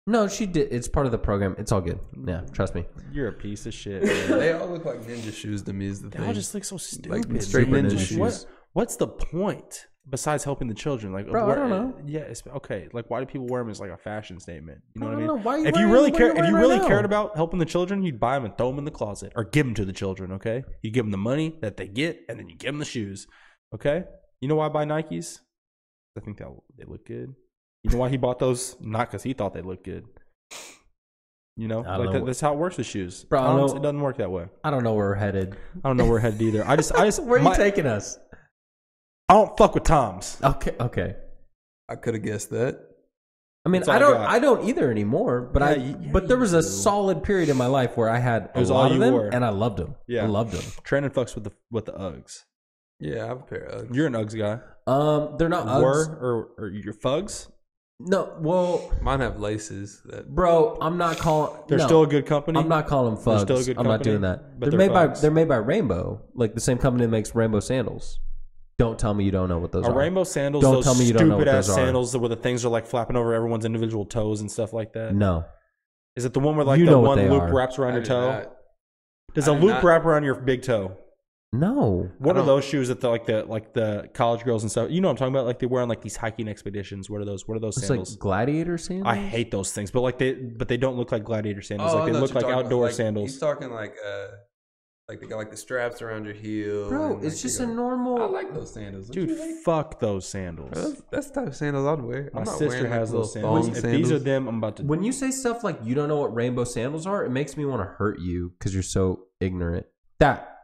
No, she did. It's part of the program. It's all good. Yeah, trust me. You're a piece of shit. Man. They all look like ninja shoes to me. Is the They thing. all just look so stupid. Like straight Super ninja ninja shoes. What's the point besides helping the children? Like, Bro, I don't know. Yeah, it's okay. Like, why do people wear them as like a fashion statement? You know I what I don't mean? know. Why are you If you wearing- really what are you care, if you wearing really right cared now? about helping the children, you'd buy them and throw them in the closet or give them to the children. Okay, you give them the money that they get, and then you give them the shoes. Okay, you know why I buy Nikes? I think they look good. You know why he bought those? Not because he thought they looked good. You know, I don't know. that's how it works with shoes. Bro, I don't Toms, know. it doesn't work that way. I don't know where we're headed. I don't know where we're headed either. I just Where are you my- taking us? fuck with Toms. Okay. I could have guessed that. I mean, That's all I don't either anymore. But but there was a solid period in my life where I had a lot of them, and I loved them. Yeah, I loved them. Trandon fucks with the Uggs. Yeah, I have a pair of Uggs. You're an Uggs guy. They're not Uggs. Or your Fugs? No, well, Mine have laces. bro, I'm not calling. They're still a good company. I'm not calling them Fugs. They're still a good I'm not company, doing that. but They're made by Rainbow, like the same company that makes Rainbow sandals. Don't tell me you don't know what those are. Rainbow sandals. Don't those tell me you don't know what stupid ass those are. sandals where the things are like flapping over everyone's individual toes and stuff like that. No. Is it the one where like You the know what one they loop are. wraps around your toe? Not. Does I a do loop not. wrap around your big toe? No. What are those shoes that like the college girls and stuff? You know what I'm talking about? Like they wear on like these hiking expeditions. What are those? What are those It's sandals? like gladiator sandals? I hate those things, but they don't look like gladiator sandals. Oh, like I they know look what like you're talking outdoor about. sandals. He's talking like they got like the straps around your heel. Bro, and, it's like, just you a got- normal. I like those sandals. Don't Dude, you like- fuck those sandals. Bro, that's the type of sandals I'd wear. My I'm not sister wearing, like, has those little sandals. thong If these are sandals. them, I'm about to. When you say stuff like you don't know what rainbow sandals are, it makes me want to hurt you because you're so ignorant.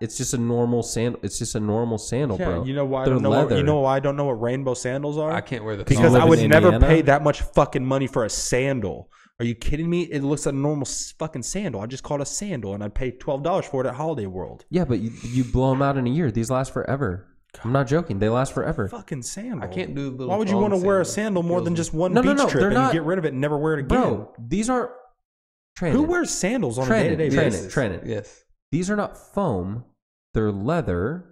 It's just a normal sandal. It's just a normal sandal, Yeah, bro. you know why I They're don't know? leather. You know why I don't know what rainbow sandals are? I can't wear the Because Because live I would in never Indiana? pay that much fucking money for a sandal. Are you kidding me? It looks like a normal fucking sandal. I just call it a sandal, and I'd pay $12 for it at Holiday World. Yeah, but you blow them out in a year. These last forever. I'm not joking. They last forever. Fucking sandal. I can't do little. Why would you thong want to wear a sandals. sandal more than just one No, beach no, trip they're and not- get rid of it and never wear it again? Bro, these aren't. Trandon, Who wears sandals on a Trandon, day-to-day Trandon, basis? Trandon. Yes. These are not foam. They're leather.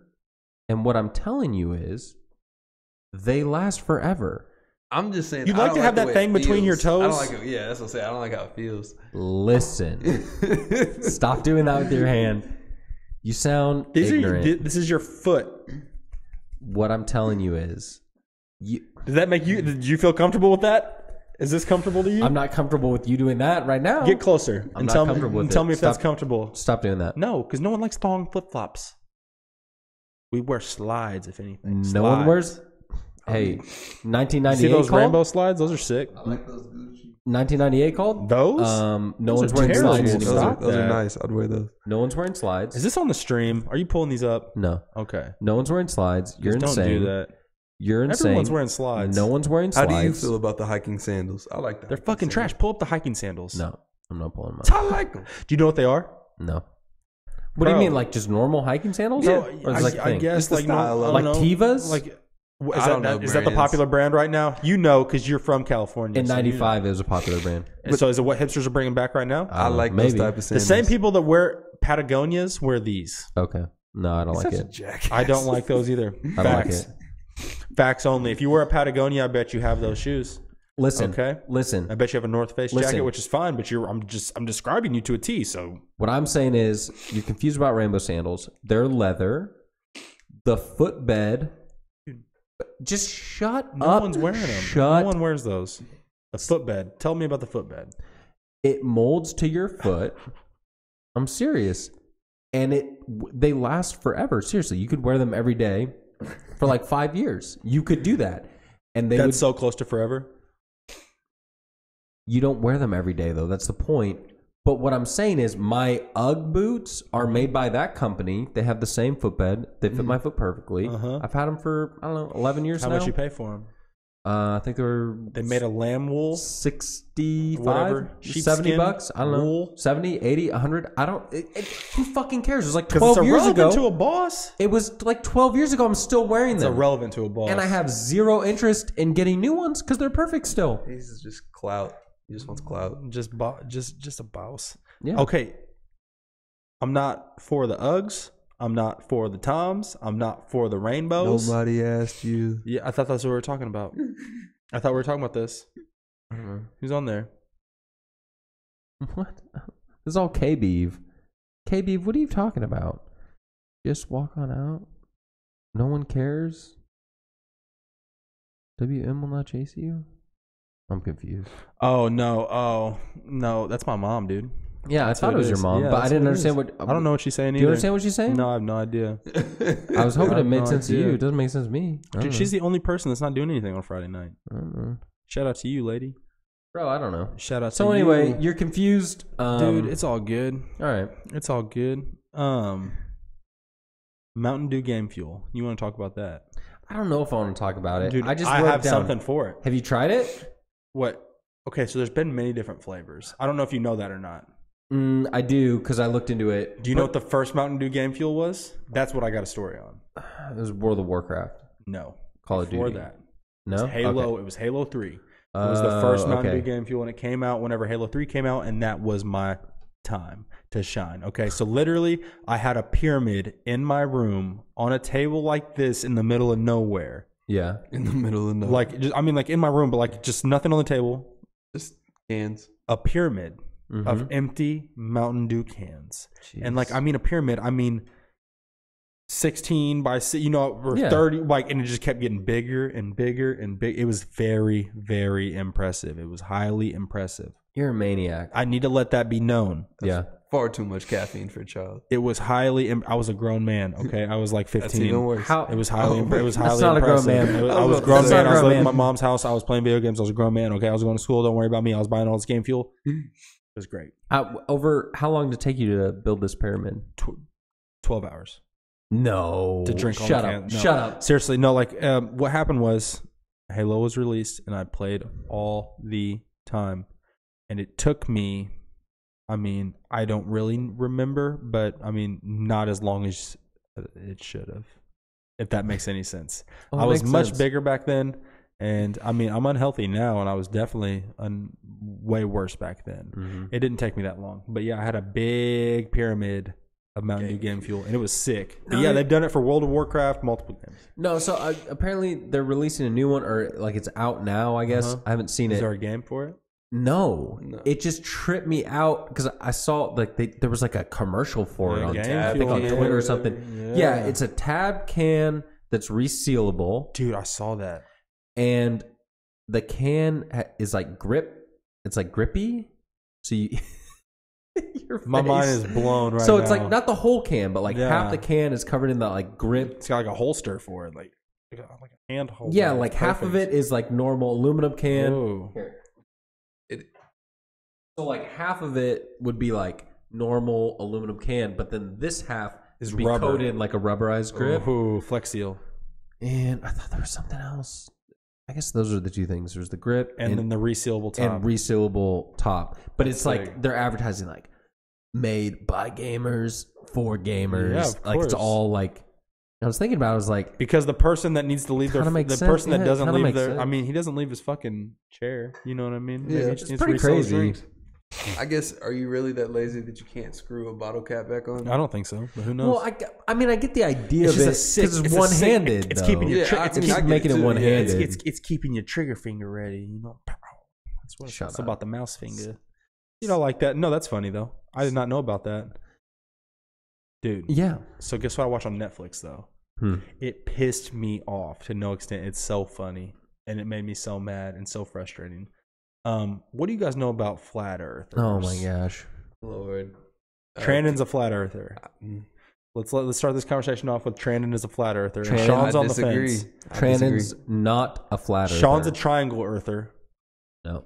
And what I'm telling you is they last forever. I'm just saying. You'd I like don't to have the that way thing it between your feels. I toes? don't like it. Yeah, that's what I'm saying. I don't like how it feels. Listen. Stop doing that with your hand. You sound ignorant. This is your foot. What I'm telling you is, Does that make you? Did you feel comfortable with that? Is this comfortable to you? I'm not comfortable with you doing that right now. Get closer I'm and not tell me. comfortable with And tell it. me if Stop. that's comfortable. Stop doing that. No, because no one likes thong flip flops. We wear slides, if anything. No one Slides. wears. Hey, You see 1998 those called? rainbow slides? Those are sick. I like those Gucci. 1998 called? Those? No Those one's are wearing terrible. slides Those, anymore. are, those are that. nice. I'd wear those. No one's wearing slides. Is this on the stream? Are you pulling these up? No. Okay. No one's wearing slides. You're Just insane. Don't do that. You're insane. Everyone's wearing slides. No one's wearing How slides. do you feel about the hiking sandals? I like that. They're fucking trash. Pull up the hiking sandals. No, I'm not pulling them up. I like them. Do you know what they are? No. What do you Bro. mean, like just normal hiking sandals? No, Or is it like a I thing? guess It's the like style of I it. don't Like know. Tevas? Like I don't know is that the brands. popular brand right now? You know, because you're from California. In so you know. '95, it was a popular brand. And so is it what hipsters are bringing back right now? I like maybe. those type of The sandals. same people that wear Patagonias wear these. Okay. No, I don't like it. I don't like those either. I don't like Facts. it. Facts only. If you wear a Patagonia, I bet you have those shoes. Listen. Okay. Listen. I bet you have a North Face Listen. jacket, which is fine. But I'm describing you to a T. So What I'm saying is, you're confused about rainbow sandals. They're leather. The footbed. Just shut no up. one's wearing them. Shut. No one wears those. The footbed. Tell me about the footbed. It molds to your foot. I'm serious. And they last forever. Seriously, you could wear them every day for like 5 years. You could do that. And they That's would, so close to forever. you don't wear them every day though. That's the point. But what I'm saying is my UGG boots are made by that company. They have the same footbed. They fit my foot perfectly. Uh-huh. I've had them for, I don't know, 11 years How now. much you pay for them? I think they were They made a lamb wool. 65, Whatever. 70 Sheepskin, bucks. I don't know. wool. 70, 80, 100. I don't, who fucking cares? It was like Because 12 it's years irrelevant ago. to a boss. It was like 12 years ago. I'm still wearing It's them. irrelevant to a boss. And I have zero interest in getting new ones because they're perfect still. He's just clout. He just wants clout. just a boss. Yeah. Okay. I'm not for the Uggs. I'm not for the Toms. I'm not for the rainbows. Nobody asked you. Yeah, I thought that's what we were talking about. I thought we were talking about this. I don't know. Who's on there? What? This is all K-Beeve. K-Beeve, what are you talking about? Just walk on out? No one cares? WM will not chase you? I'm confused. Oh no! That's my mom, dude. Yeah, I thought what it was it your is. mom, Yeah, but I that's didn't what it understand is. what. I don't know what she's saying Do either. you understand what she's saying? No, I have no idea. I was hoping I it made have no sense to idea. you. It doesn't make sense to me. I don't Dude, know. she's the only person that's not doing anything on Friday night. I don't know. Shout out to you, lady. Bro, I don't know. Shout out to So you. anyway, you're confused. Dude, it's all good. all right. It's all good. Mountain Dew Game Fuel. You want to talk about that? I don't know if I want to talk about it. Dude, I have wrote down. something for it. Have you tried it? What? Okay, so there's been many different flavors. I don't know if you know that or not. I do because I looked into it. Do you know what the first Mountain Dew game fuel was? That's what I got a story on. It was World of Warcraft. No. Call of Duty. Before that. No? It was Halo. Okay. It was Halo 3. It was the first Mountain okay. Dew game fuel, and it came out whenever Halo 3 came out, and that was my time to shine. Okay, so literally, I had a pyramid in my room on a table like this in the middle of nowhere. Yeah. In the middle of nowhere. Like, just, I mean, like in my room, but like just nothing on the table. Just cans. A pyramid of empty Mountain Dew cans. Jeez. And like, I mean, a pyramid, I mean, 16 by, or Yeah. 30, like, and it just kept getting bigger and bigger and big. It was very, very impressive. It was highly impressive. You're a maniac. I need to let that be known. Yeah. Far too much caffeine for a child. It was highly. I was a grown man. Okay, I was like 15. That's even worse. How? It was highly. It was That's highly not a grown impressive. man. I was a That's grown not man. a I was grown living in my man. mom's house. I was playing video games. I was a grown man. Okay, I was going to school. Don't worry about me. I was buying all this game fuel. It was great. Over how long did it take you to build this pyramid? 12 hours. No. To drink all Shut the up. cans. No. Shut up. Seriously, no. Like, what happened was, Halo was released, and I played all the time, and it took me. I mean, I don't really remember, but I mean, not as long as it should have. If that makes any sense. Oh, I was makes much sense. bigger back then, and I mean, I'm unhealthy now, and I was definitely way worse back then. It didn't take me that long, but yeah, I had a big pyramid of Mountain Dew game fuel, and it was sick. But yeah, they've done it for World of Warcraft, multiple games. No, so apparently they're releasing a new one, or like it's out now, I guess. I haven't seen Is it. there a game for it? No, it just tripped me out because I saw like there was like a commercial for it on game I think fuel, on yeah. Twitter or something. Yeah, it's a tab can that's resealable, Dude, I saw that. and the can is like grip. It's like grippy, so you. Your My face. mind is blown right now. So it's like not the whole can, but like Yeah. half the can is covered in the like grip. It's got like a holster for it, like a hand holster. Yeah, like half of it is like normal aluminum can. Oh. Here. So like half of it would be like normal aluminum can, but then this half Is would be rubber. coated like a rubberized grip. Ooh, Flex Seal. And I thought there was something else. I guess those are the two things. There's the grip And then the resealable top. and resealable top. But it's like sick. they're advertising like made by gamers for gamers. Yeah, of like it's course. all like I was thinking about it, I was like Because the person that needs to leave Kinda makes the sense. person Yeah, that it doesn't kinda leave makes their sense. I mean, he doesn't leave his fucking chair. You know what I mean? Yeah. Maybe he It's just needs pretty to refill his crazy. drinks. I guess, are you really that lazy that you can't screw a bottle cap back on? I don't think so, but who knows? well, I mean, I get the idea It's of just it a because sick- it's it's a sick- one-handed. it's keeping your Yeah, tri- I it's mean, keep I get making it too. Yeah, one-handed. it's keeping your trigger finger ready, you know. That's what Shut it's up. about the mouse finger. You don't like that? No, that's funny though. I did not know about that. Dude. Yeah. So guess what I watch on Netflix though? It pissed me off to no extent. It's so funny and it made me so mad and so frustrating. What do you guys know about flat earthers? Oh my gosh. Lord. Trandon's a flat earther. Let's start this conversation off with Trandon is a flat earther. And Trandon- Sean's I on the disagree. fence. I Trandon's disagree. not a flat earther. Sean's a triangle earther. No.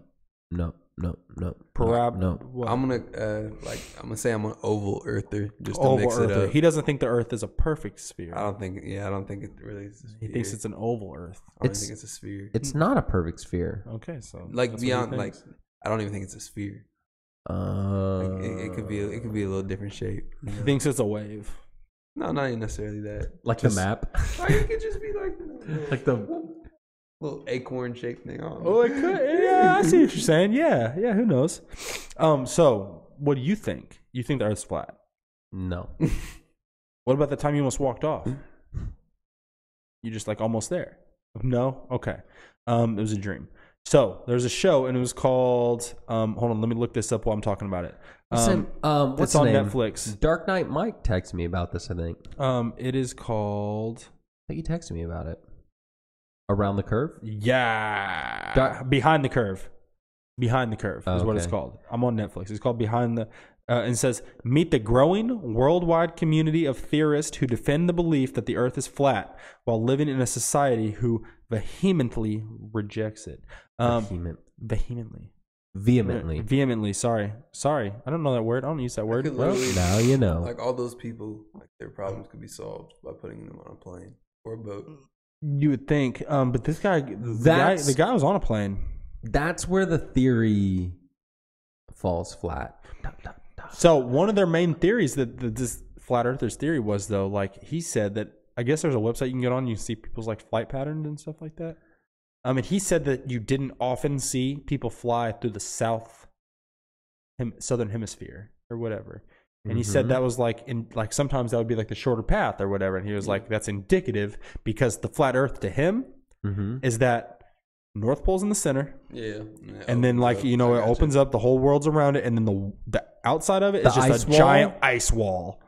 Parab- No. what? I'm gonna say I'm an oval earther just to Oval mix it earther. up. He doesn't think the earth is a perfect sphere. I don't think it really is a sphere. He thinks it's an oval earth. I don't think it's a sphere. It's not a perfect sphere. Okay, so Like that's what he beyond like thinks. I don't even think it's a sphere. Like, it could be a little different shape. You He know? thinks it's a wave. No, not even necessarily that. like just- the map. Like, it could just be like Like the little acorn shaped thing. I don't know. Oh, it could. Yeah, I see what you're saying. Yeah, who knows? So what do you think? You think the Earth's flat? no. What about the time you almost walked off? You just like almost there? No? Okay. It was a dream. So there's a show and it was called hold on, let me look this up while I'm talking about it. Listen, what's it's the on name? Netflix. Dark Knight Mike texted me about this, I think. It is called I think he texted me about it. Around the Curve? Behind the Curve. Behind the Curve is what it's Okay. called. I'm on Netflix. It's called Behind the and it says, meet the growing worldwide community of theorists who defend the belief that the earth is flat while living in a society who vehemently rejects it. Vehemently. Vehemently. Sorry. I don't know that word. I don't use that word. could literally- Now you know. Like all those people, like their problems could be solved by putting them on a plane or a boat. You would think, but this guy, the guy was on a plane. That's where the theory falls flat. So one of their main theories that this flat earthers theory was, though, like he said that I guess there's a website you can get on. You can see people's like flight patterns and stuff like that. And he said that you didn't often see people fly through the southern hemisphere or whatever. And he said that was like sometimes that would be like the shorter path or whatever. And he was like, that's indicative because the flat Earth to him is that North Pole's in the center. Yeah. And then like it opens up, the whole world's around it, and then the outside of it is just a giant ice wall.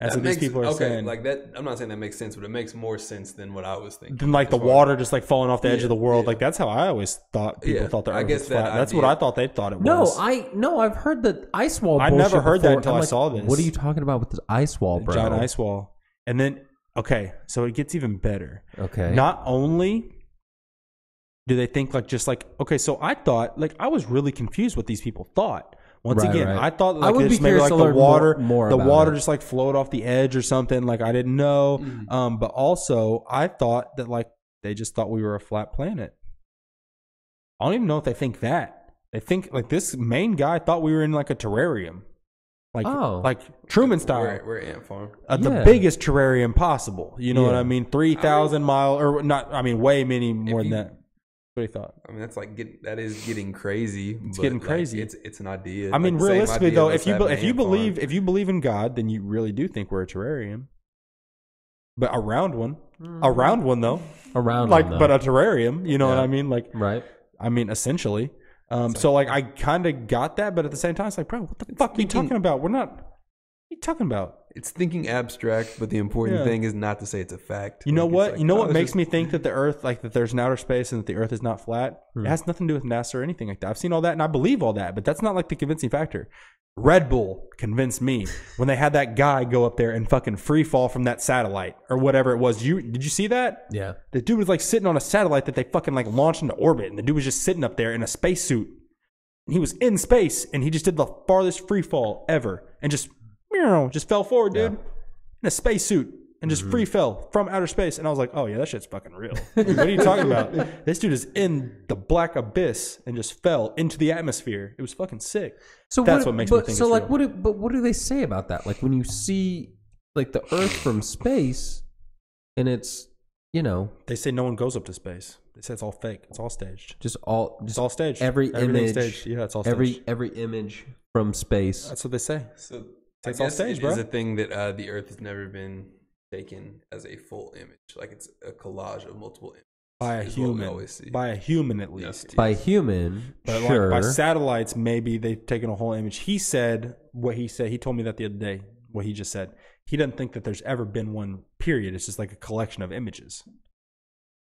That's what these people are saying. Like that, I'm not saying that makes sense, but it makes more sense than what I was thinking. Then like the water just like falling off the edge of the world. Like that's how I always thought people thought the Earth was flat. That's what I thought they thought it was. I've heard the ice wall. I never heard that until I saw this. What are you talking about with this ice wall, bro? Giant ice wall. And then so it gets even better. Okay. Not only do they think so I thought I was really confused what these people thought. Once again, I thought maybe the water, just like flowed off the edge or something. Like I didn't know. But also I thought that they just thought we were a flat planet. I don't even know if they think that. They think this main guy thought we were in like a terrarium, like Truman style. We're ant farm. The biggest terrarium possible. You know what I mean? 3,000 miles or not? I mean, way many more than that. What do you thought? I mean, that's that is getting crazy. It's getting crazy. It's an idea. I mean, realistically though, if you believe in God, then you really do think we're a terrarium. But a round one though. But a terrarium. You know what I mean? Right. I mean, essentially. So I kind of got that, but at the same time, it's like, bro, what the fuck are you talking about? We're not. What are you talking about? It's thinking abstract, but the important thing is not to say it's a fact. You know what? What makes me think that the Earth, that there's an outer space and that the Earth is not flat? It has nothing to do with NASA or anything like that. I've seen all that and I believe all that, but that's not the convincing factor. Red Bull convinced me when they had that guy go up there and fucking free fall from that satellite or whatever it was. Did you see that? Yeah. The dude was sitting on a satellite that they fucking launched into orbit, and the dude was just sitting up there in a spacesuit. He was in space and he just did the farthest free fall ever and just fell forward, dude, in a spacesuit and just free fell from outer space. And I was like, oh yeah, that shit's fucking real. What are you talking about? This dude is in the black abyss and just fell into the atmosphere. It was fucking sick. So that's what makes me think it's real. what do they say about that? When you see the Earth from space and it's, they say no one goes up to space. They say it's all fake. It's all staged. Just all staged. Everything's Image, staged. Yeah, it's all staged. Every image from space. That's what they say. So it's all staged, bro. It's a thing that the Earth has never been taken as a full image. It's a collage of multiple images. By a human. By a human, at least. Yes. By human, but sure. By satellites, maybe they've taken a whole image. He said what he said. He told me that the other day, what he just said. He doesn't think that there's ever been one, period. It's just a collection of images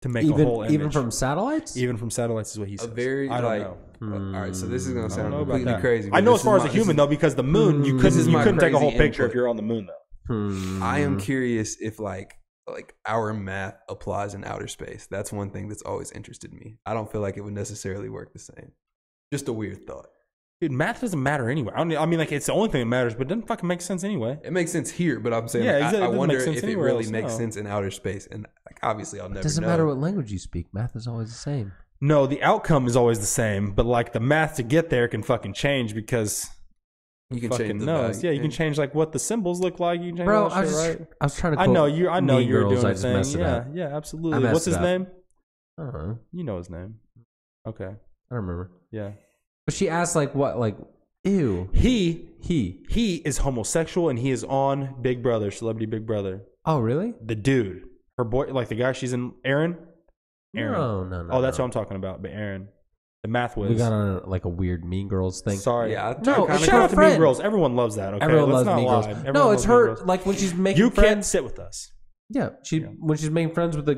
to make a whole image. Even from satellites? Even from satellites is what he says. I don't know. All right, so this is going to sound completely crazy. I know as far as a human, though, because the moon, you couldn't take a whole picture if you're on the moon, though. I am curious if our math applies in outer space. That's one thing that's always interested me. I don't feel like it would necessarily work the same. Just a weird thought. Dude, math doesn't matter anyway. I mean, it's the only thing that matters, but it doesn't fucking make sense anyway. It makes sense here, but I'm saying I wonder if it really makes sense in outer space. And obviously, I'll never know. It doesn't matter what language you speak. Math is always the same. No, the outcome is always the same, but the math to get there can fucking change because you can change the value. Yeah, you can change what the symbols look like. You can change I was trying to. I know you were doing the thing. Yeah, yeah, absolutely. What's his name? I don't know. You know his name. Okay, I don't remember. Yeah, but she asked what ew. He is homosexual and he is on Big Brother, Celebrity Big Brother. Oh, really? The dude, her boy, the guy she's in, Aaron. No. Oh, that's what I'm talking about. But Aaron, the math whiz. We got on a weird Mean Girls thing. Sorry, yeah. Shout out to Mean Girls. Everyone loves that. Okay, everyone loves Mean Girls. No, it's her. When she's making. You can't sit with us. Yeah, when she's making friends with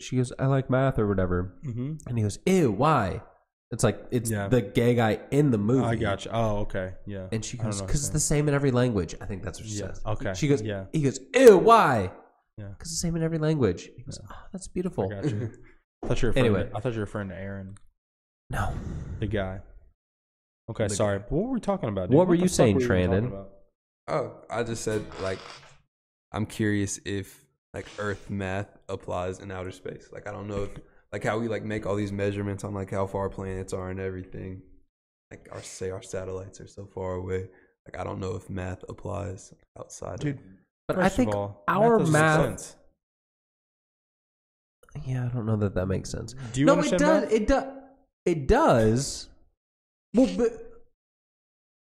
she goes, I like math or whatever, and he goes, ew, why? It's the gay guy in the movie. I got you. Oh, okay, yeah. And she goes, because it's the same in every language. I think that's what she says. Okay. She goes, yeah. He goes, ew, why? Yeah. Because it's the same in every language. He goes, oh, that's beautiful. I got you. I thought you were referring to Aaron. No. The guy. Okay, sorry. What were we talking about, dude? What were you saying, Trandon? Oh, I just said, I'm curious if like Earth math applies in outer space. Like I don't know if like how we like make all these measurements on like how far planets are and everything. Like our satellites are so far away. Like I don't know if math applies outside. Dude, But I think our doesn't make math. sense. Yeah, I don't know that makes sense. Do you no, understand it does. math? It does. It does. Well, but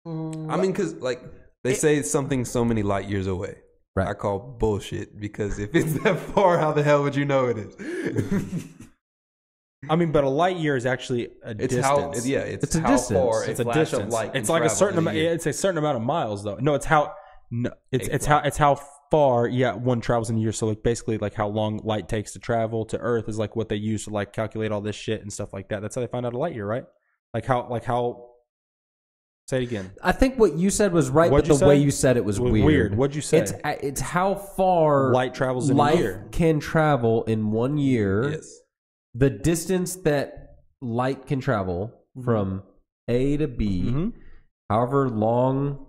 I mean, because like they say something so many light years away. Right. I call bullshit because if it's that far, how the hell would you know it is? I mean, but a light year is actually a It's distance. how it's a how distance. far It's a a flash distance. of light. It's can like a travel certain in amount. year. It's a certain amount of miles, though. No, it's how. No, it's how far. Yeah, one travels in a year. So like basically, like how long light takes to travel to Earth is like what they use to like calculate all this shit and stuff like that. That's how they find out a light year, right? Like how. Say it again. I think what you said was right, What'd but you the way say? you said it was weird. What'd you say? It's how far Light travels in a light year. can travel in 1 year. Yes. The distance that light can travel from A to B, however long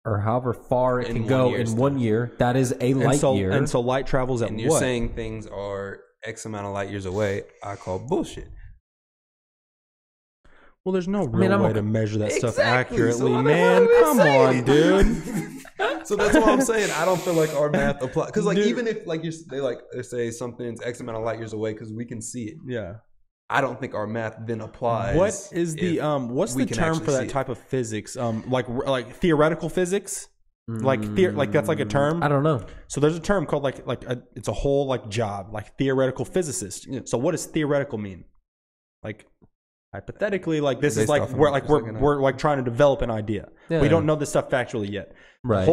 or however far it In can 1 go year's in 1 year, that is a light year. And so light travels at And you're what? saying things are X amount of light years away. I call bullshit. Well, there's no real way to measure that stuff Exactly. accurately, So why the man. hell are they Come saying on, it? dude. So that's what I'm saying. I don't feel like our math applies because, like, even if like they say something's X amount of light years away because we can see it. Yeah. I don't think our math then applies. What is the what's we the can term actually for see that it. type of physics? Like theoretical physics? Like that's like a term? I don't know. So there's a term called it's a whole like job, like theoretical physicist. Yeah. So what does theoretical mean? Like hypothetically, like this is Based like off of we're what like you're looking at. we're like trying to develop an idea. Yeah. We don't know this stuff factually yet. Right.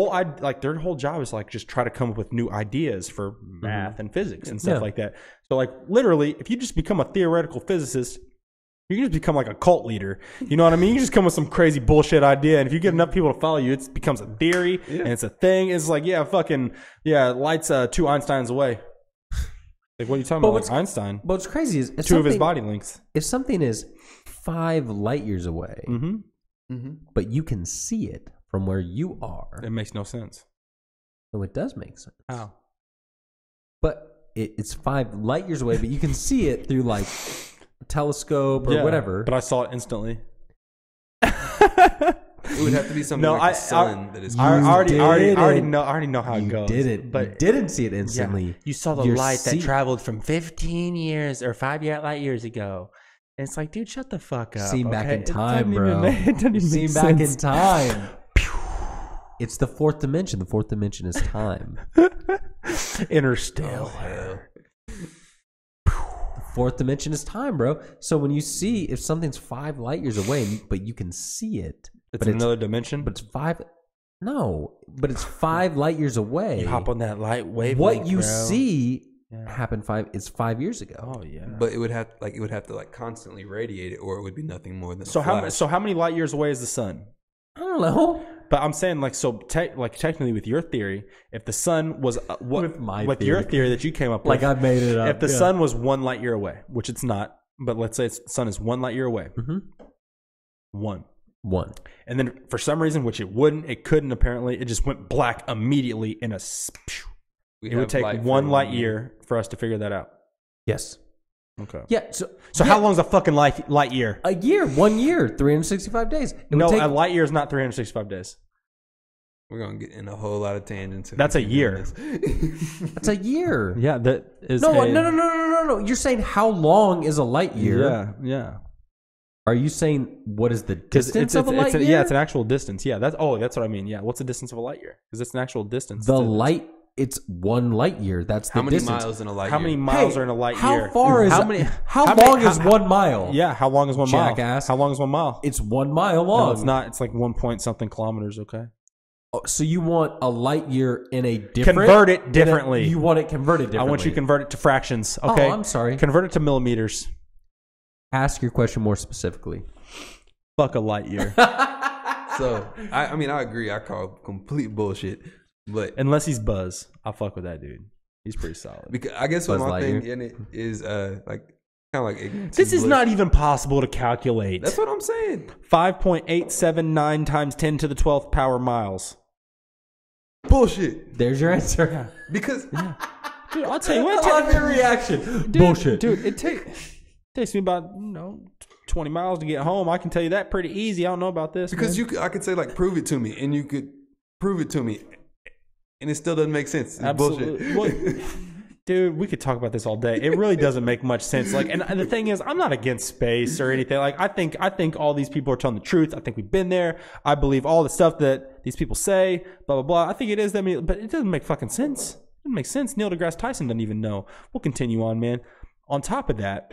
Their whole job is like just try to come up with new ideas for math and physics and stuff Yeah. like that. So like literally, if you just become a theoretical physicist, you can just become like a cult leader. You know what I mean? You just come with some crazy bullshit idea, and if you get enough people to follow you, it becomes a theory and it's a thing. It's like light's 2 Einsteins away. Like what are you talking about? Like Einstein, But what's crazy is if 2 of his something- body lengths. If something is 5 light years away, but you can see it from where you are, It makes no sense. so it does make sense. How? But it's 5 light years away, but you can see it through like a telescope or whatever. But I saw it instantly. It would have to be something No, like the sun that is. I already didn't. know how it You goes. did it, but you didn't see it instantly. You saw the You're light that see- traveled from 15 years or 5 light years ago. And it's like, dude, shut the fuck up. Seen back okay? in It time, doesn't bro. even- it doesn't even Seen make back in sense. time. It's the 4th dimension. The 4th dimension is time. Interstellar. The 4th dimension is time, bro. So when you see if something's 5 light years away, but you can see it, It's but another dimension. but it's 5. No, but it's 5 light years away. You hop on that light wavelength, What you bro. see happened 5 years ago. Oh yeah. But it would have to constantly radiate it, or it would be nothing more than So a flash. how many light years away is the sun? I don't know. But I'm saying technically with your theory, if the sun was With my your theory. theory that you came up Like with, I made it up. if the sun was 1 light year away, which it's not, but let's say the sun is 1 light year away, 1, and then for some reason, which it couldn't apparently, it just went black immediately in a. We It would have take light 1 for light year for us to figure that out. Yes. Okay. Yeah. So yeah, how long is a fucking light year? A year. 1 year. 365 days. It No, would take, a light year is not 365 days. We're gonna get in a whole lot of tangents. That's a year. That's a year. Yeah, that is. No. You're saying how long is a light year? Yeah. Are you saying what is the distance of a light year? Yeah, it's an actual distance. Yeah, that's what I mean. Yeah, what's the distance of a light year? Because it's an actual distance. The light. It's 1 light year. That's the How many distance. miles in a light How year? many miles are in a light how year? far is how many? How how long many- is 1 mile? Yeah, how long is 1 mile? Jackass. How long is 1 mile? It's 1 mile long. No, it's not. It's like 1 point something kilometers. Okay. Oh, so you want a light year in a different... Convert it differently. You want it converted differently. I want you to convert it to fractions. Okay. Oh, I'm sorry. Convert it to millimeters. Ask your question more specifically. Fuck a light year. So I mean I agree. I call complete bullshit, but Unless he's Buzz, I'll fuck with that dude. He's pretty solid. because I guess what Buzz my thing Lightyear. in it is like kind of like ignorance This is bliss. not even possible to calculate. That's what I'm saying. 5.879 times 10 to the 12th power miles. Bullshit. There's your answer. Because Dude, I'll tell you what. I love your reaction. Bullshit. Dude, it takes me about 20 miles to get home. I can tell you that pretty easy. I don't know about this. Because man. I could say like, prove it to me, and you could prove it to me, and it still doesn't make sense. It's Absolutely. bullshit. Well, dude, we could talk about this all day. It really doesn't make much sense. Like, and the thing is, I'm not against space or anything. Like, I think all these people are telling the truth. I think we've been there. I believe all the stuff that these people say. Blah blah blah. I think it is that, but it doesn't make fucking sense. It doesn't make sense. Neil deGrasse Tyson doesn't even know. We'll continue on, man. On top of that,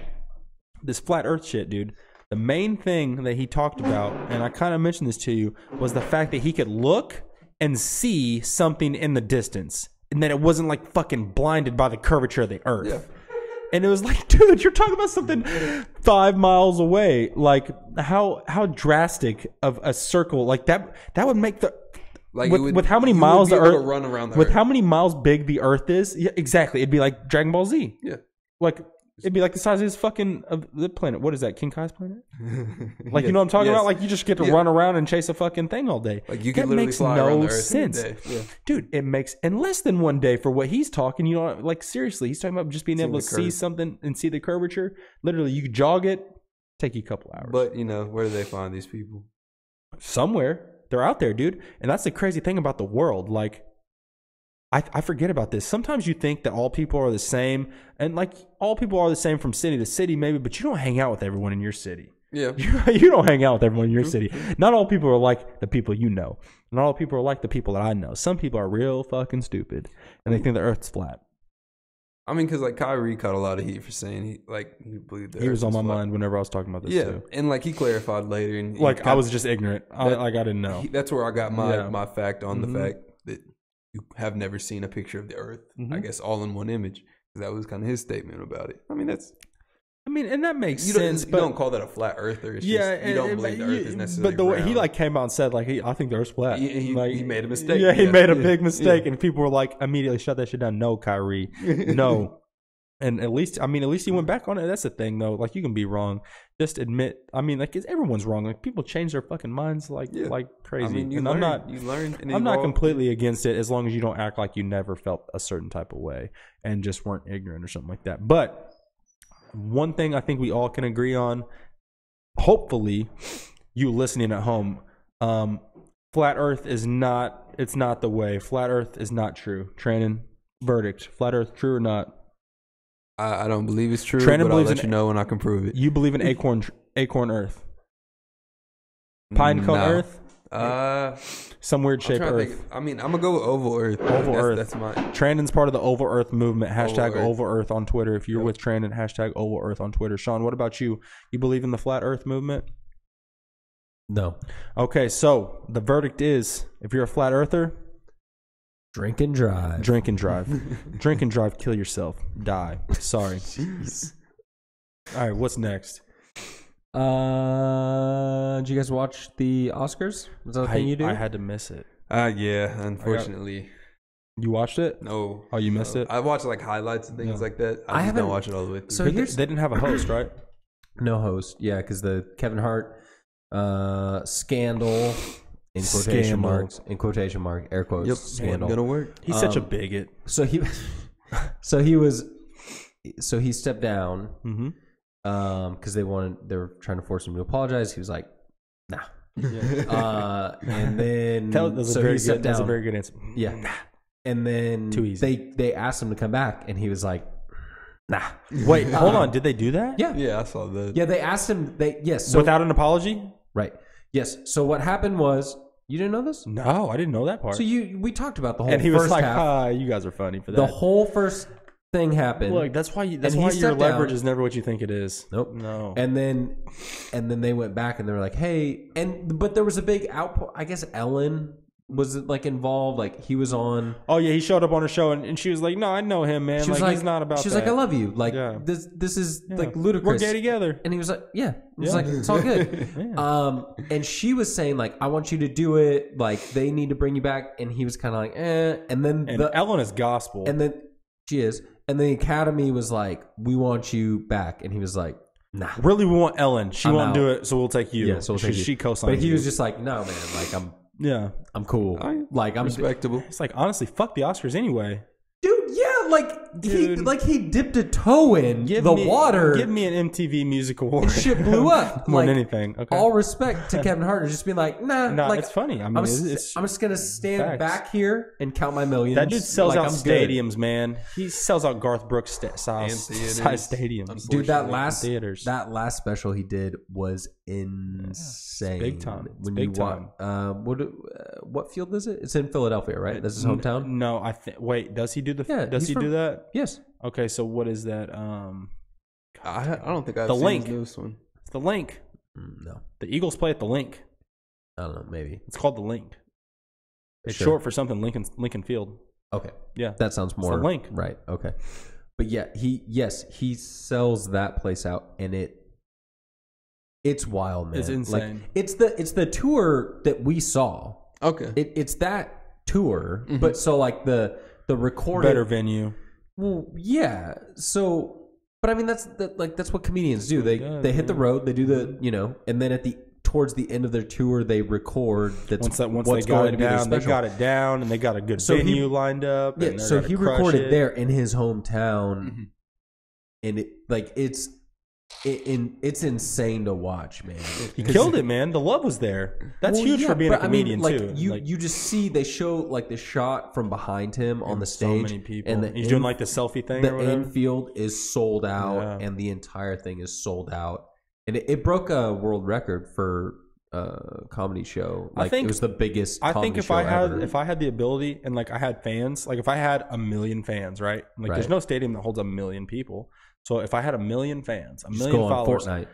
this flat Earth shit, dude. The main thing that he talked about, and I kind of mentioned this to you, was the fact that he could look and see something in the distance. And that it wasn't like fucking blinded by the curvature of the earth. Yeah. And it was like, dude, you're talking about something 5 miles away. Like how drastic of a circle like that would make the like with how many miles the earth run around the with earth. How many miles big the earth is. Yeah, exactly. It'd be like Dragon Ball Z. Yeah. Like it'd be like the size of his fucking of the planet. What is that? King Kai's planet? Like you know what I'm talking about? Like you just get to run around and chase a fucking thing all day. Like you can literally fly around the earth sense. in a day. Yeah. Dude, it makes in less than 1 day for what he's talking, you know, like seriously, he's talking about just being able to see something and see the curvature. Literally, you could jog it, take you a couple hours. But you know, where do they find these people? Somewhere. They're out there, dude. And that's the crazy thing about the world. Like I forget about this. Sometimes you think that all people are the same, and like all people are the same from city to city, maybe, but you don't hang out with everyone in your city. Yeah, you don't hang out with everyone in your city. Not all people are like the people you know. Not all people are like the people that I know. Some people are real fucking stupid, and they think the Earth's flat. I mean, because like Kyrie caught a lot of heat for saying he believed that he was on my mind whenever I was talking about this. Yeah, too. and like he clarified later, and like I was just ignorant. I didn't know. That's where I got my fact on the fact that you have never seen a picture of the Earth. I guess all in one image. That was kind of his statement about it. I mean, and that makes sense. You don't call that a flat earther. It's just, you don't believe the Earth is necessarily But the way round. he like came out and said like, I think the Earth's flat. He made a mistake. Yeah, he made a big mistake, and people were like immediately shut that shit down. No, Kyrie, no. And at least he went back on it. That's the thing, though. Like, you can be wrong. Just admit. I mean, like, everyone's wrong. Like, people change their fucking minds like crazy. I mean, I'm not completely against it as long as you don't act like you never felt a certain type of way and just weren't ignorant or something like that. But one thing I think we all can agree on, hopefully, you listening at home, flat Earth is not. It's not the way. Flat Earth is not true. Trandon, verdict. Flat Earth, true or not? I don't believe it's true, Trandon but I'll let you know when I can prove it. You believe in acorn Earth? Pine cone Earth? Some weird shaped Earth. I mean, I'm going to go with oval Earth. Earth. That's mine. Trandon's part of the oval Earth movement. Hashtag Oval Earth on Twitter. If you're with Trandon, hashtag oval Earth on Twitter. Sean, what about you? You believe in the flat Earth movement? No. Okay, so the verdict is, if you're a flat earther, drink and drive. Drink and drive. Drink and drive, kill yourself. Die. Sorry. Jeez. All right, what's next? Did you guys watch the Oscars? Was that a thing you do? I had to miss it. Yeah, unfortunately. You watched it? No. Oh, you missed it? I watched like highlights and things like that. I just don't watch it all the way through. So they didn't have a host, right? No host. Yeah, because the Kevin Hart scandal in quotation marks, air quotes, Yep, scandal. Gonna work. He's such a bigot. So he stepped down because they were trying to force him to apologize. He was like, nah. And then he stepped down. That's a very good answer. Yeah. And then too easy. They asked him to come back, and he was like, nah. Wait, hold on. Did they do that? Yeah. Yeah, I saw that. Yeah, they asked him. So, without an apology? Right. Yes. So what happened was, you didn't know this? No, I didn't know that part. So we talked about the whole and he first was like, half. you guys are funny for that. The whole first thing happened. Look, that's why your stepped leverage down. is never what you think it is. Nope. No. And then they went back and they were like, hey, but there was a big outpour. I guess Ellen was like involved. Like he was on. Oh yeah, he showed up on her show and she was like, no, I know him, man. She was like, he's not about. She's that. like, I love you. Like this is like ludicrous. We're gay together. And he was like, yeah. It was like, it's all good. And she was saying like, I want you to do it. Like they need to bring you back. And he was kind of like, eh. And then Ellen is gospel. And then she is. And the Academy was like, we want you back. And he was like, nah. Really, we want Ellen. She won't do it, so we'll take you. Yeah, so we'll take you. She co-signed. But he was just like, no, man. Like I'm cool. Like I'm respectable. It's like honestly, fuck the Oscars anyway. Dude, yeah, he dipped a toe in water. Give me an MTV Music Award. Shit blew up more than anything. Okay. All respect to Kevin Hart, just being like, nah, like, it's funny. I mean, I'm just gonna stand back here and count my millions. That dude sells like out stadiums, man. He sells out Garth Brooks size stadiums. Dude, that last special he did was insane. Big time. When you watch, what field is it? It's in Philadelphia, right? That's his hometown. No, I think. Wait, does he do the? Yeah, does he do that? Yes. Okay, so what is that? I don't think I've seen the newest one. It's the Link. No, the Eagles play at the Link. I don't know. Maybe it's called the Link. It's short for something. Lincoln Field. Okay. Yeah, that sounds more it's the Link. Right. Okay. But yeah, he sells that place out, and it's wild, man. It's insane. Like, it's the tour that we saw. Okay. It's that tour, but so like the recorded better venue. Well, yeah. So, but I mean that's what comedians do. They hit the road, they do the and then towards the end of their tour, they record. That's once they got it down, they got it down, and they got a good venue lined up. Yeah. So he recorded there in his hometown, and it's insane to watch, man. He killed it, man. The love was there. That's huge for being a comedian too. You just see they show like the shot from behind him on the stage. So many people, and he's doing like the selfie thing. The infield is sold out, and the entire thing is sold out, and it broke a world record for a comedy show. Like, I think it was the biggest. I think if I had the ability and like I had fans, like if I had 1 million fans, right? Like there's no stadium that holds 1 million people. So if I had 1 million fans, 1 million followers, Fortnite.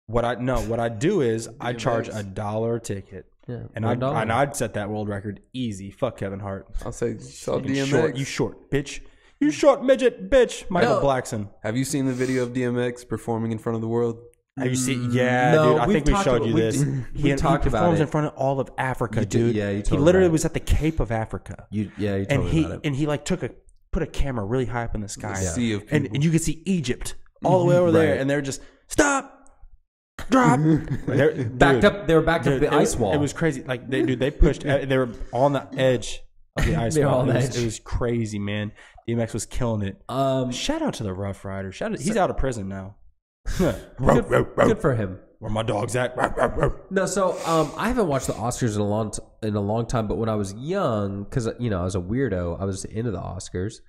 what I'd do is I'd charge $1 a ticket, and I'd set that world record easy. Fuck Kevin Hart. I'll say DMX. You short bitch. You short midget bitch. Michael Blackson. Have you seen the video of DMX performing in front of the world? Have you seen? Yeah, dude. I think we showed you this. He performs in front of all of Africa, dude. Yeah, he literally was at the Cape of Africa. You told me about it. And he like put a camera really high up in the sky, sea of people. And you could see Egypt all the way over there, and they're just stop, drop, backed up. They were backed up the ice wall. It was crazy. Like they pushed. They were on the edge of the ice wall. It was crazy, man. DMX was killing it. Shout out to the Rough Rider. He's out of prison now. Good for him. Where my dog's at? No, so I haven't watched the Oscars in a long time. But when I was young, because I was a weirdo, I was into the Oscars.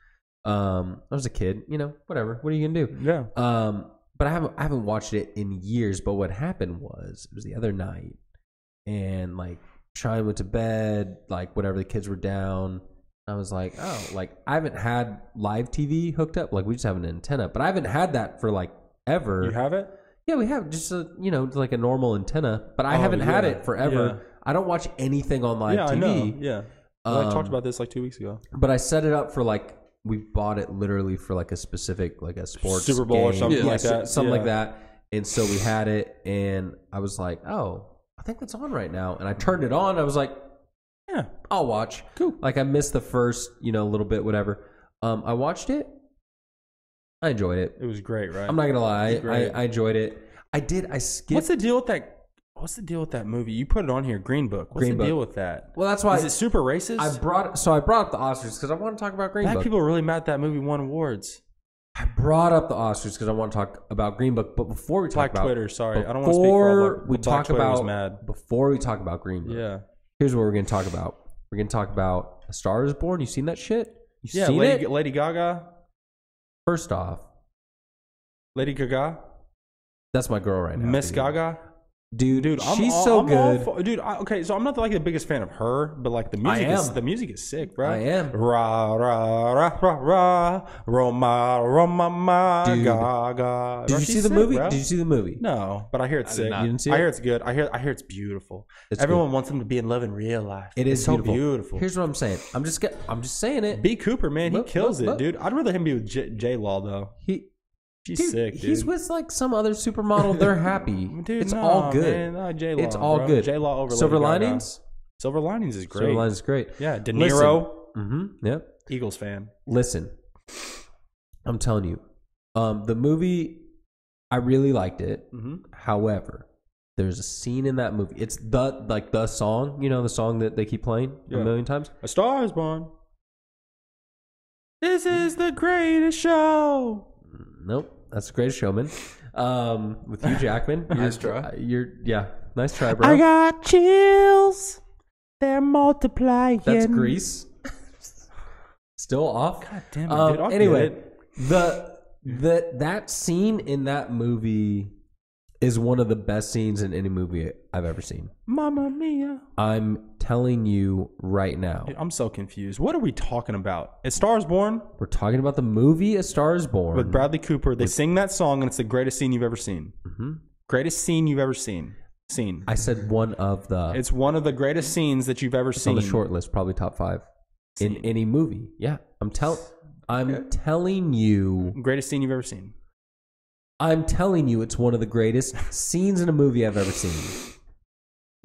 I was a kid, whatever. What are you gonna do? Yeah. But I haven't watched it in years. But what happened was it was the other night, and like Shine went to bed, like whatever, the kids were down. I was like, oh, like I haven't had live TV hooked up. Like we just have an antenna, but I haven't had that for like ever. You have it? Yeah, we have just like a normal antenna, but I haven't had it forever. Yeah. I don't watch anything on live TV. I know. Yeah. I talked about this like 2 weeks ago. But I set it up for like we bought it literally for like a specific like a sports Super Bowl game. or something like that. Something like that. And so we had it, and I was like, oh, I think that's on right now. And I turned it on. I was like, yeah, I'll watch. Cool. Like I missed the first, little bit, whatever. I watched it. I enjoyed it. It was great, right? I'm not gonna lie. I enjoyed it. I skipped. What's the deal with that movie? You put it on here, Green Book. What's the deal with that? Well, that's why. Is it super racist? I brought up the Oscars because I want to talk about Green Book. People are really mad that movie won awards. I brought up the Oscars because I want to talk about Green Book. But before we talk about Twitter, sorry, I don't want to speak for all Black Twitter was mad. Before we talk about Green Book, here's what we're going to talk about. We're going to talk about A Star Is Born. You seen that shit? You seen it? Lady Gaga. First off, Lady Gaga. That's my girl right now. Miss Gaga. Dude, she's so good. Okay, so I'm not like the biggest fan of her, but like the music is sick, bro. I am. Ra ra ra ra ra Roma Roma ma Gaga. Did you see the movie? Did you see the movie? No, but I hear it's sick. You didn't see it? I hear it's good. I hear it's beautiful. Everyone wants them to be in love in real life. It is so beautiful. Here's what I'm saying. I'm just saying it. B. Cooper, man, he kills it, dude. I'd rather him be with J Law though. She's sick, dude. He's with like some other supermodel. They're happy. Dude, all good. Man, J-Law, it's all good. J-Law over Silver Linings? Silver Linings is great. Silver Linings is great. Yeah, De Niro. Yep. Eagles fan. Listen, I'm telling you, the movie, I really liked it. However, there's a scene in that movie. It's the song, the song that they keep playing a million times. A Star Is Born. This is the greatest show. Nope, that's the Greatest Showman. With Hugh Jackman. Nice try. Nice try, bro. I got chills. They're multiplying. That's Grease. Still off. God damn it, dude. I'll Anyway, get it. that scene in that movie is one of the best scenes in any movie I've ever seen. Mamma mia. I'm telling you right now. Dude, I'm so confused. What are we talking about? Is Stars Born We're talking about the movie A Star Is Born. with Bradley Cooper? They sing that song, and it's the greatest scene you've ever seen. Mm-hmm. Greatest scene you've ever seen. I said one of the. It's one of the greatest scenes that you've ever It's seen. on the short list, probably top 5 in any movie. Yeah, I'm telling you. Greatest scene you've ever seen. I'm telling you, it's one of the greatest scenes in a movie I've ever seen.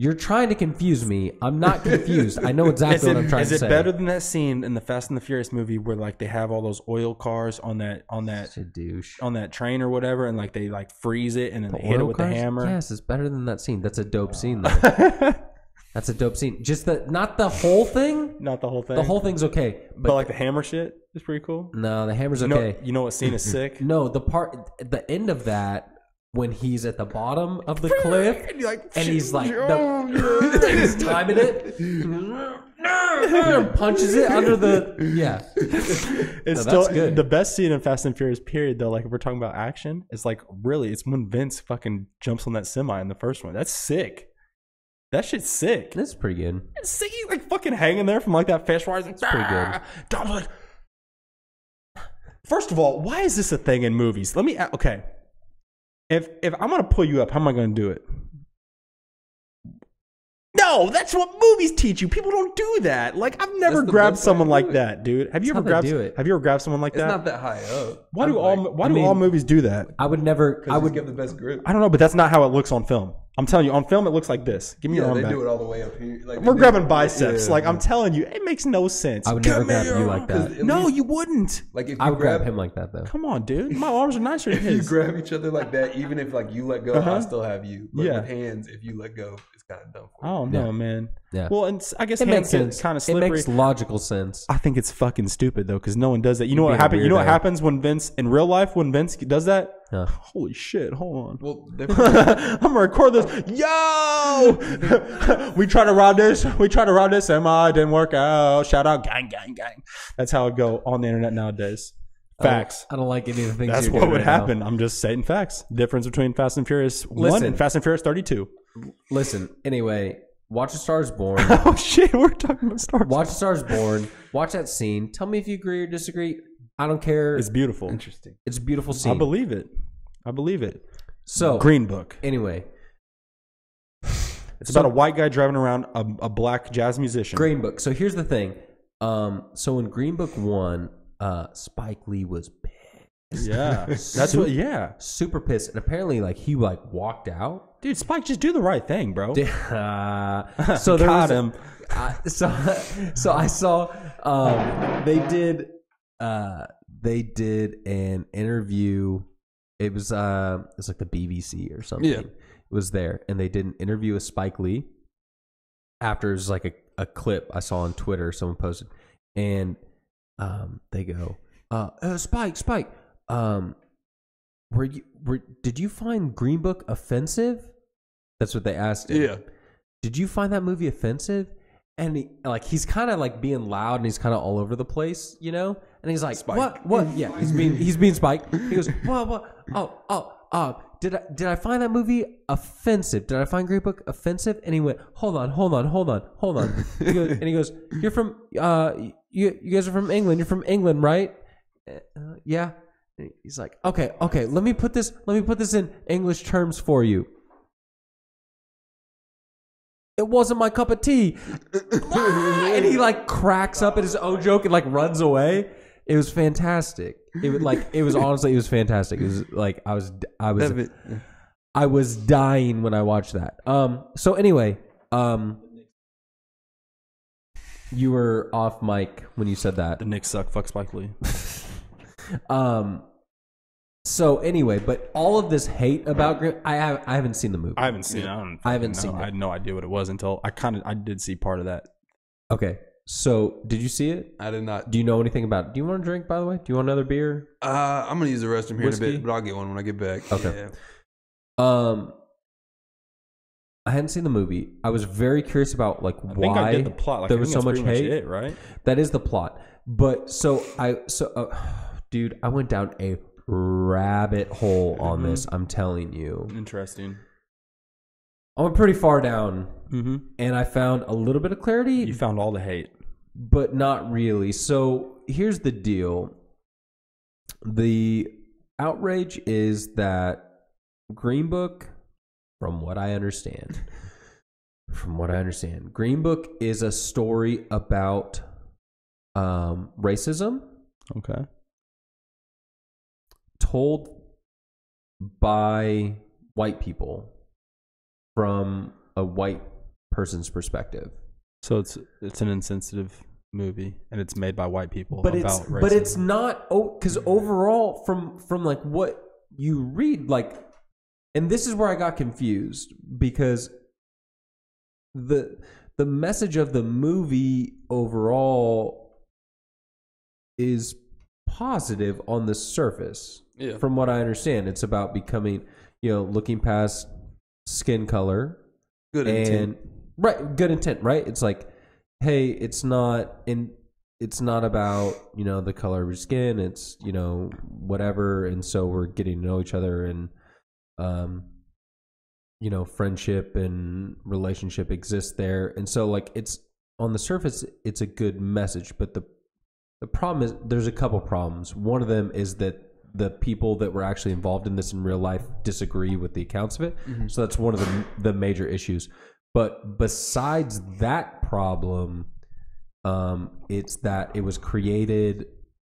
You're trying to confuse me. I'm not confused. I know exactly what I'm trying to say. Is it better than that scene in the Fast and the Furious movie where like they have all those oil cars on that Such a douche. on that train or whatever, and like they like freeze it and then they hit it Oil with cars? the hammer? Yes, it's better than that scene. That's a dope scene, though. That's a dope scene. Just not the whole thing. Not the whole thing. The whole thing's okay, but like the hammer shit is pretty cool. no, the hammer's okay. You know what scene is sick? No, the end of that when he's at the bottom of the cliff and he's like he's timing it, punches it under the It's No, that's still good. the best scene in Fast and Furious. Period. Though, like if we're talking about action, it's like really, it's when Vince fucking jumps on that semi in the first one. That's sick. That shit's sick. That's pretty good. It's sick. He's like fucking hanging there from like that fish rise. It's pretty good. Dom's like, first of all, why is this a thing in movies? Let me. Okay, if I'm gonna pull you up, how am I gonna do it? No, that's what movies teach you. People don't do that. Like I've never That's the grabbed best way someone to like do it. that, dude. Have you ever how they grabbed? do it. Have you ever grabbed someone like It's that? not that high up. Why do all movies do that? I would never. I would give the best grip. I don't know, but that's not how it looks on film. I'm telling you, on film it looks like this. Give me your Yeah, arm they back. do it all the way up here. Like, We're grabbing biceps. Yeah. Like I'm telling you, it makes no sense. I would never Give me grab your you arm. like that. No, you wouldn't. Like if you I would grab him like that though. Come on, dude. My arms are nicer than if you his. grab each other like that, even if like you let go, I still have you. But Yeah. with hands, if you let go, it's kind of dumb. For I don't know, man. Yeah. Well, and I guess It hands makes sense. kind of It slippery. makes logical sense. I think it's fucking stupid though, because no one does that. You know what being a happens? You know what weirdo. happens when Vince in real life when Vince does that? Yeah. Holy shit! Hold on. Well, I'm gonna record this. Yo, we tried to rob this. Semi didn't work out. Shout out, gang. That's how it go on the internet nowadays. Facts. I don't like any of the things. That's you're what doing would right now. happen. I'm just saying facts. Difference between Fast and Furious 1 Listen. and Fast and Furious 32. Listen. Anyway, watch A Star Is Born. Oh shit, we're talking about Star Wars. Watch A Star Is Born. Watch that scene. Tell me if you agree or disagree. I don't care. It's beautiful. interesting. It's a beautiful scene. I believe it. So Green Book. anyway, It's about a white guy driving around a black jazz musician. Green Book. So here's the thing. So in Green Book 1, Spike Lee was pissed. Yeah. That's what, yeah. Super pissed. And apparently like he like walked out. Dude, Spike, just do the right thing, bro. So there Got was him. so I saw they did an interview. It was like the BBC or something. Yeah. It was there, and they did an interview with Spike Lee. After it was like a clip I saw on Twitter, someone posted, and they go, Spike, did you find Green Book offensive? That's what they asked him. Yeah. Did you find that movie offensive? And he's kind of like being loud and he's kind of all over the place, you know? And he's like, Spike. What? Yeah, he's being Spike. He goes, what? Did I find that movie offensive? Did I find Green Book offensive? And he went, hold on. He goes, you're from you guys are from England. You're from England, right? Yeah. And he's like, okay. Let me put this in English terms for you. It wasn't my cup of tea. And he like cracks up at his own joke and like runs away. It was fantastic. It was honestly fantastic. It was like I was dying when I watched that. So anyway, you were off mic when you said that. The Knicks suck. Fuck Spike Lee. So anyway, but all of this hate about I haven't seen the movie. I haven't seen it. I haven't seen it. I had no idea what it was until I did see part of that. Okay. So, did you see it? I did not. Do you know anything about it? Do you want a drink, by the way? Do you want another beer? I'm gonna use the restroom here Whiskey? in a bit, but I'll get one when I get back. Okay. Yeah. I hadn't seen the movie. I was very curious about like I think I why get the plot. Like, there I was think so that's much pretty hate. It, right? That is the plot. But dude, I went down a rabbit hole on this. I'm telling you. Interesting. I went pretty far down, Mm-hmm. and I found a little bit of clarity. You found all the hate. But not really. So here's the deal. The outrage is that Green Book, from what I understand, Green Book is a story about racism Okay. told by white people from a white person's perspective. So it's an insensitive movie, and it's made by white people. But about racism. but it's not, because overall from like what you read, like, and this is where I got confused, because the message of the movie overall is positive on the surface. Yeah. From what I understand, it's about becoming, looking past skin color. Good intent. Right, good intent, right? It's like, hey, it's not about, the color of your skin, it's, whatever, and so we're getting to know each other, and friendship and relationship exists there. And so like, it's on the surface it's a good message, but the problem is there's a couple problems. One of them is that the people that were actually involved in this in real life disagree with the accounts of it. Mm-hmm. So that's one of the major issues. But besides that problem, it's that it was created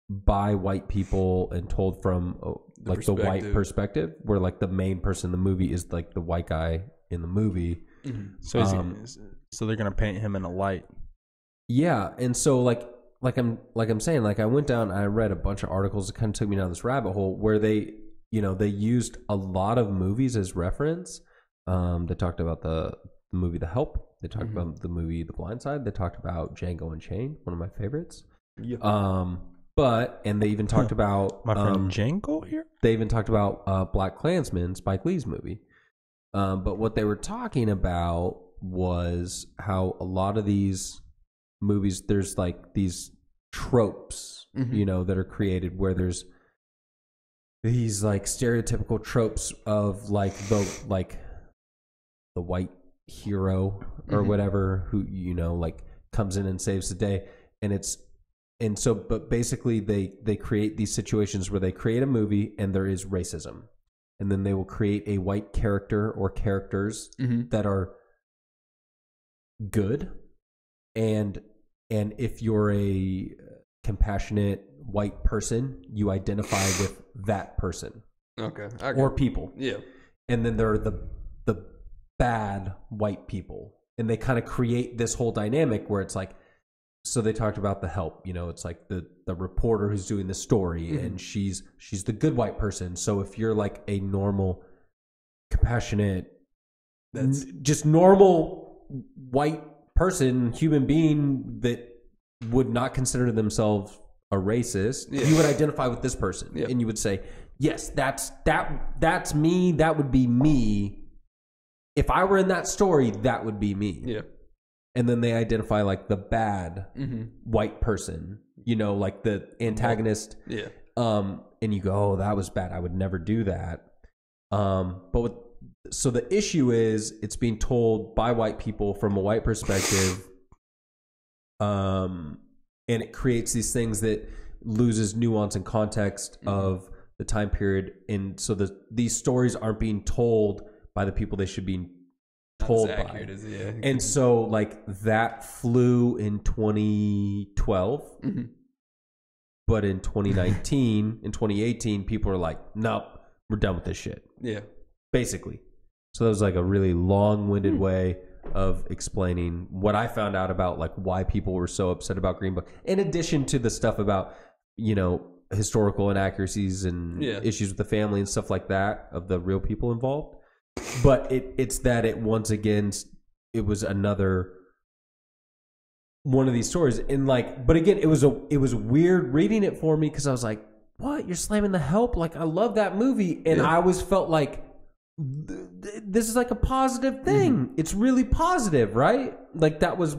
by white people and told from like the white perspective, where like the main person in the movie is like the white guy in the movie. Mm-hmm. So they're gonna paint him in a light. Yeah, and so like I'm saying, like I went down, I read a bunch of articles that kind of took me down this rabbit hole where they used a lot of movies as reference. They talked about the movie The Help. They talked Mm-hmm. about the movie The Blind Side. They talked about Django Unchained, one of my favorites. Yeah. And they even talked about my friend Django here. They even talked about Black Klansman, Spike Lee's movie. But what they were talking about was how a lot of these movies, there's like these tropes, Mm-hmm. that are created where there's these like stereotypical tropes of like the white hero or Mm-hmm. whatever who like comes in and saves the day, but basically they create these situations where they create a movie and there is racism, and then they will create a white character or characters Mm-hmm. that are good, and if you're a compassionate white person, you identify with that person Okay. or people. Yeah. And then there are the bad white people, and they kind of create this whole dynamic where it's like, so they talked about The Help, it's like the reporter who's doing the story, Mm-hmm. and she's the good white person. So if you're like a normal, compassionate, just normal white person, human being that would not consider themselves a racist, you would identify with this person, and you would say, yes, that's me, that would be me. If I were in that story, that would be me. Yeah. And then they identify like the bad white person, like the antagonist. Yeah. And you go, oh, that was bad, I would never do that. So the issue is it's being told by white people from a white perspective. And it creates these things that loses nuance and context of the time period. And so these stories aren't being told by the people they should be told Not as accurate by. as, yeah. And so like that flew in 2012, but in 2019, in 2018, people are like, nope, we're done with this shit. Yeah. Basically. So that was like a really long-winded way of explaining what I found out about like why people were so upset about Green Book, in addition to the stuff about, historical inaccuracies and issues with the family and stuff like that of the real people involved. But it's that it once again, it was another one of these stories, and like, but again, it was weird reading it for me because I was like, what? You're slamming The Help? Like, I love that movie, and I always felt like this is like a positive thing. It's really positive, right? Like, that was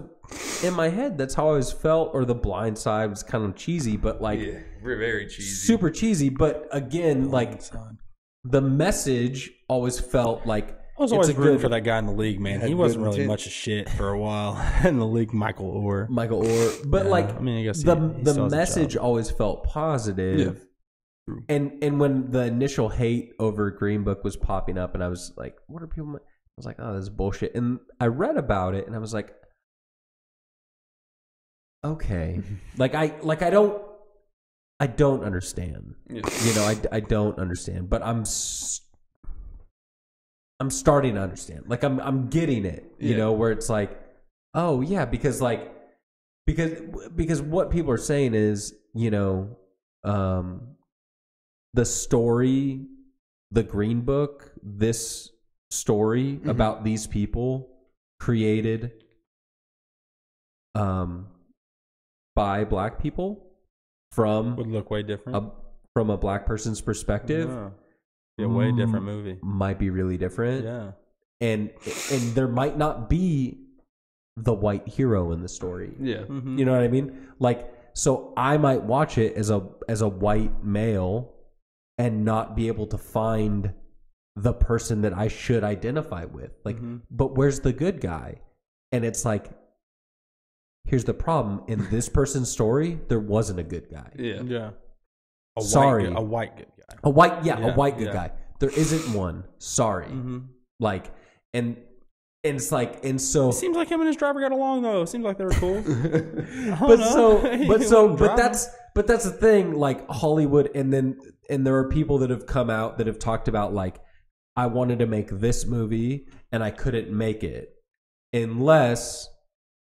in my head. That's how I always felt. Or The Blind Side was kind of cheesy, but like, very cheesy, super cheesy. But again, like, the message always felt like I was always rooting for that guy in the league, man. He wasn't really much of shit for a while in the league, Michael Orr. But like, I mean, I guess the message always felt positive. Yeah. And when the initial hate over Green Book was popping up, and I was like, what are people? I was like, oh, this is bullshit. And I read about it, and I was like, okay, I don't understand. Yeah. You know, I don't understand, but I'm starting to understand. Like, I'm getting it, you know, where it's like, oh yeah, because what people are saying is, you know, the story, the Green Book, this story about these people created by black people would look way different from a black person's perspective. Yeah. Be a way different movie. Might be really different. Yeah. And there might not be the white hero in the story. Yeah. You know what I mean? Like, so I might watch it as a white male and not be able to find the person that I should identify with. Like, but where's the good guy? And it's like, here's the problem. In this person's story, there wasn't a good guy. Yeah. Yeah. A white good guy. A white good guy. There isn't one. Sorry. Like, and it's like, and so it seems like him and his driver got along though. It seems like they were cool. but that's the thing. Like, Hollywood, and there are people that have come out that have talked about, like, I wanted to make this movie and I couldn't make it unless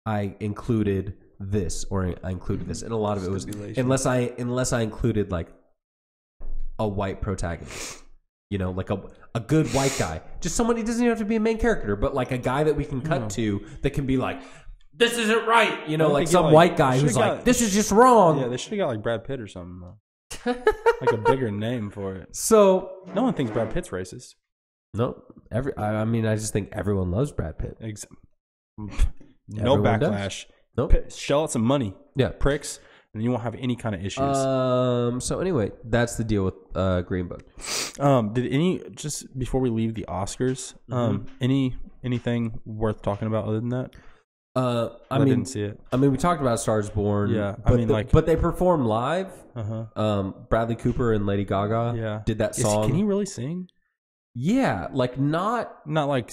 I included this, or I included this, and a lot of it was unless I included like a white protagonist, you know, like a good white guy, just someone. He doesn't even have to be a main character, but like a guy that we can cut to that can be like, this isn't right, you know, like some white guy who's like, this is just wrong. Yeah, they should have got like Brad Pitt or something though. Like a bigger name for it. So no one thinks Brad Pitt's racist. No, I mean, I just think everyone loves Brad Pitt. No backlash. Nope. Shell out some money. Yeah, pricks, and you won't have any kind of issues. So anyway, that's the deal with Green Book. Just before we leave the Oscars, anything worth talking about other than that? I didn't see it. I mean, we talked about Stars Born. Yeah, but they performed live. Bradley Cooper and Lady Gaga did that song. Can he really sing? Yeah, like not like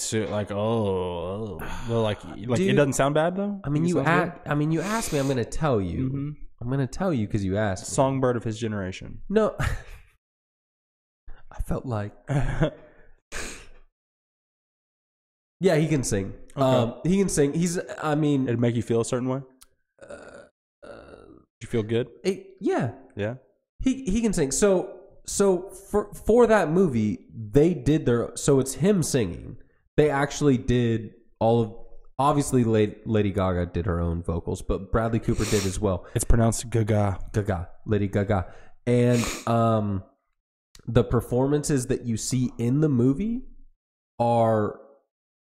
well, like dude, it doesn't sound bad though. I mean, you asked me. I'm going to tell you. I'm going to tell you because you asked. Songbird of his generation. No, I felt like. Yeah, he can sing. Okay. He can sing. I mean, it'd make you feel a certain way. Did you feel good? Yeah. Yeah. He can sing. So for that movie, they did so it's him singing. They actually did obviously Lady Gaga did her own vocals, but Bradley Cooper did as well. It's pronounced Gaga. Lady Gaga. And the performances that you see in the movie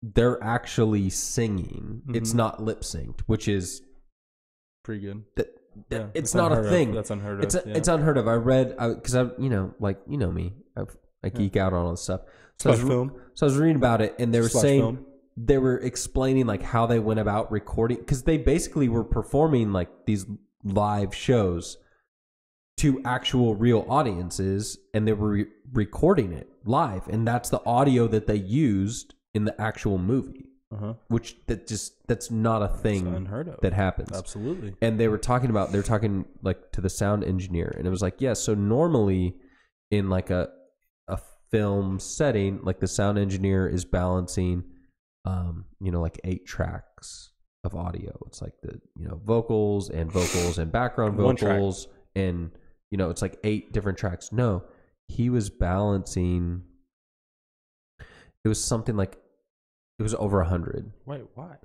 they're actually singing. It's not lip synced, which is pretty good. It's not a thing. That's unheard of. It's unheard of. I read because me. I geek out on all this stuff. So I was reading about it, and they were saying they were explaining like how they went about recording, because they basically were performing like these live shows to actual real audiences, and they were recording it live, and that's the audio that they used in the actual movie. Which that's not a thing unheard of. That happens. Absolutely. And they were talking like to the sound engineer, and it was like, yeah, so normally in like a film setting, like the sound engineer is balancing like 8 tracks of audio. It's like the vocals and background vocals, and it's like 8 different tracks. No, he was balancing, it was something like, it was over 100. Wait, why?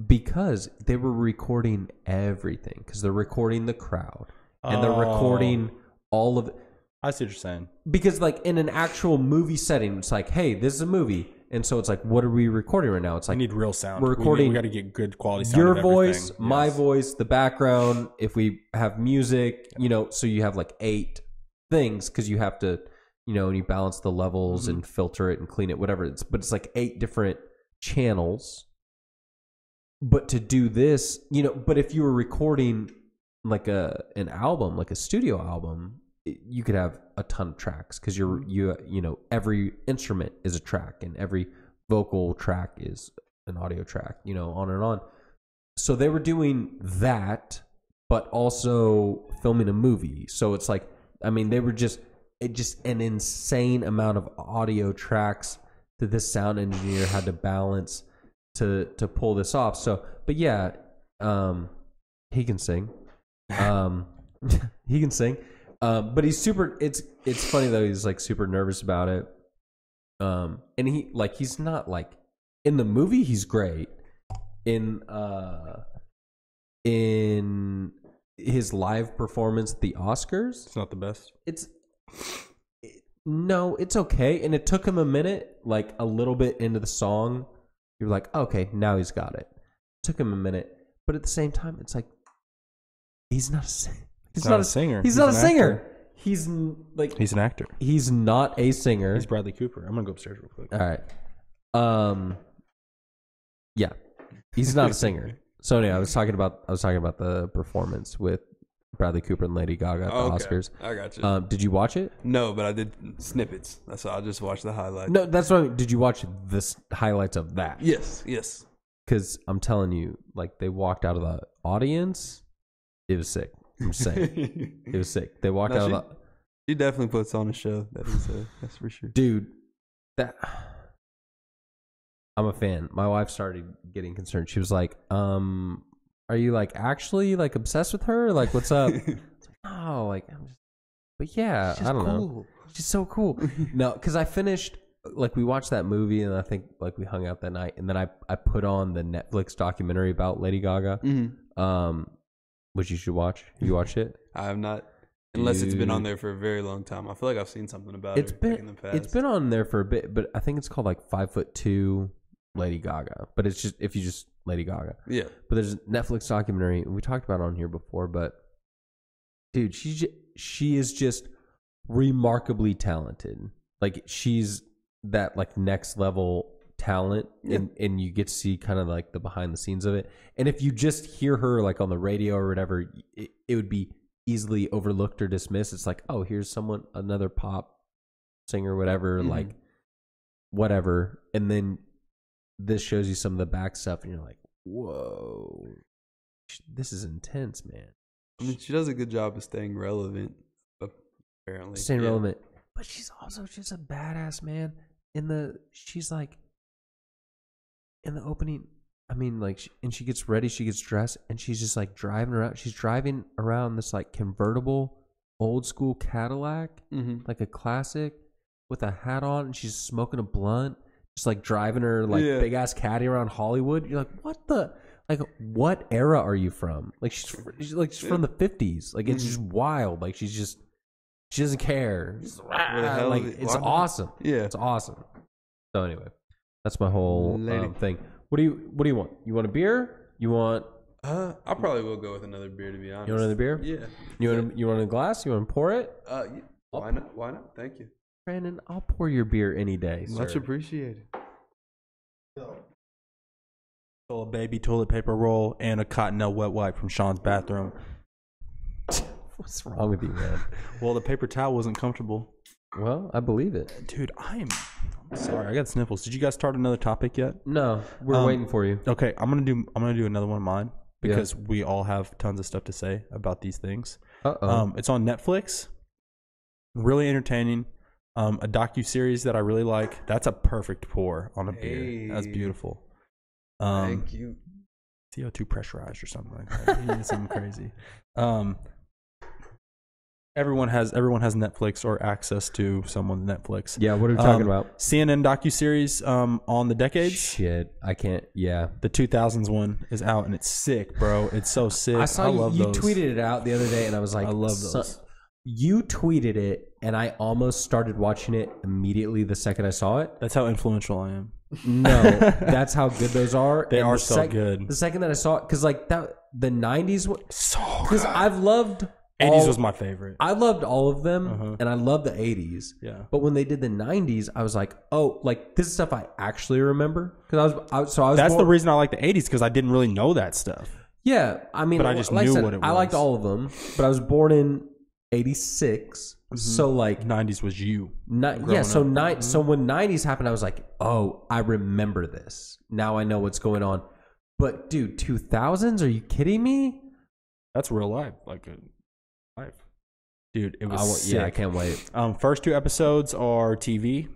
Because they were recording everything. Because they're recording the crowd. And they're recording all of it. I see what you're saying. Because, like, in an actual movie setting, it's like, hey, this is a movie. And so it's like, what are we recording right now? It's like, We need real sound. We're recording. We got to get good quality sound. Your of voice, everything. my Yes. voice, the background. If we have music, so you have like 8 things because you have to, and you balance the levels and filter it and clean it, whatever. But it's like 8 different channels. But to do this, but if you were recording like an album, like a studio album, you could have a ton of tracks because every instrument is a track and every vocal track is an audio track, on and on. So they were doing that, but also filming a movie. So it's like, they were just an insane amount of audio tracks that this sound engineer had to balance to pull this off. So, but yeah, he can sing. He can sing. But he's super. It's funny though. He's like super nervous about it. And he's not like in the movie. He's great. In his live performance at the Oscars, It's not the best. No, it's okay. And it took him a minute, like a little bit into the song. You're like, okay, now he's got it. Took him a minute, but at the same time, it's like he's not a singer. He's not a singer. He's not a an singer. actor. He's like He's an actor. he's not a singer. He's Bradley Cooper. I'm gonna go upstairs real quick. All right. Yeah, he's not a singer. So anyway, I was talking about the performance with Bradley Cooper and Lady Gaga at the Oscars. I got you. Did you watch it? No, but I did snippets. That's all. I just watched the highlights. No, that's what. Did you watch the highlights of that? Yes. Because I'm telling you, like they walked out of the audience. It was sick. I'm just saying, it was sick. They walked out of the. She definitely puts on a show. That's for sure. Dude, I'm a fan. My wife started getting concerned. She was like, are you like actually like obsessed with her? Like, what's up? It's like, no, like I'm just, but yeah, I don't know. She's so cool. No, because I finished, like we watched that movie and I think like we hung out that night and then I put on the Netflix documentary about Lady Gaga, which you should watch. Have you watched it? I have not, unless it's been on there for a very long time. I feel like I've seen something about It's it been in the past. it's been on there for a bit, but I think it's called like 5'2" Lady Gaga. But it's just if you just Lady Gaga. Yeah. But there's a Netflix documentary, and we talked about it on here before, but dude, she is just remarkably talented. Like she's that like next level talent, and you get to see kind of like the behind the scenes of it. And if you just hear her like on the radio or whatever, it would be easily overlooked or dismissed. It's like, oh, here's another pop singer, whatever, like whatever. And then this shows you some of the back stuff, and you're like, whoa, this is intense, man. I mean, she does a good job of staying relevant, apparently. Staying relevant. But she's also just a badass, man. She's like, in the opening, I mean, like, she gets ready, she gets dressed, and she's just like driving around. She's driving around this like convertible, old school Cadillac, like a classic, with a hat on, and she's smoking a blunt, just like driving her like big ass caddy around Hollywood. You're like, what era are you from? Like she's from the 50s. Like it's just wild. Like she doesn't care. Like it's awesome. Yeah, it's awesome. So anyway, that's my whole thing. What do you want? You want a beer? You want? I probably will go with another beer, to be honest. You want another beer? Yeah. You want a glass? You want to pour it? Why not? Why not? Thank you. Brandon, I'll pour your beer any day, sir. Much appreciated. A baby toilet paper roll and a cottonelle wet wipe from Sean's bathroom. What's wrong with you, man? Well, the paper towel wasn't comfortable. Well, I believe it. Dude, I'm sorry. I got sniffles. Did you guys start another topic yet? No, we're waiting for you. Okay, I'm gonna do another one of mine because we all have tons of stuff to say about these things. It's on Netflix. Really entertaining. A docu-series that I really like. That's a perfect pour on a beer. That's beautiful. Thank you. CO2 pressurized or something like that. Something crazy. Everyone has Netflix or access to someone's Netflix. Yeah, what are we talking about? CNN docuseries on the decades. Shit, I can't. Yeah, The 2000's one is out and it's sick, bro. It's so sick. I saw love you those. tweeted it out the other day, and I was like, I love those. You tweeted it, and I almost started watching it immediately the second I saw it. That's how influential I am. No, that's how good those are. They And are the so good. The second that I saw it, because like that, the '90s, So because I've loved 80s was my favorite. I loved all of them, and I love the '80s. Yeah. But when they did the '90s, I was like, oh, like this is stuff I actually remember because I was. That's born, the reason I like the 80s because I didn't really know that stuff. Yeah, I mean, But I just like knew said, what it I liked was. all of them, but I was born in '86, so like 90s was you. yeah. So so when '90s happened, I was like, oh, I remember this. Now I know what's going on. But dude, 2000s? Are you kidding me? That's real life, like life, dude. It was sick. Yeah, I can't wait. First 2 episodes are TV.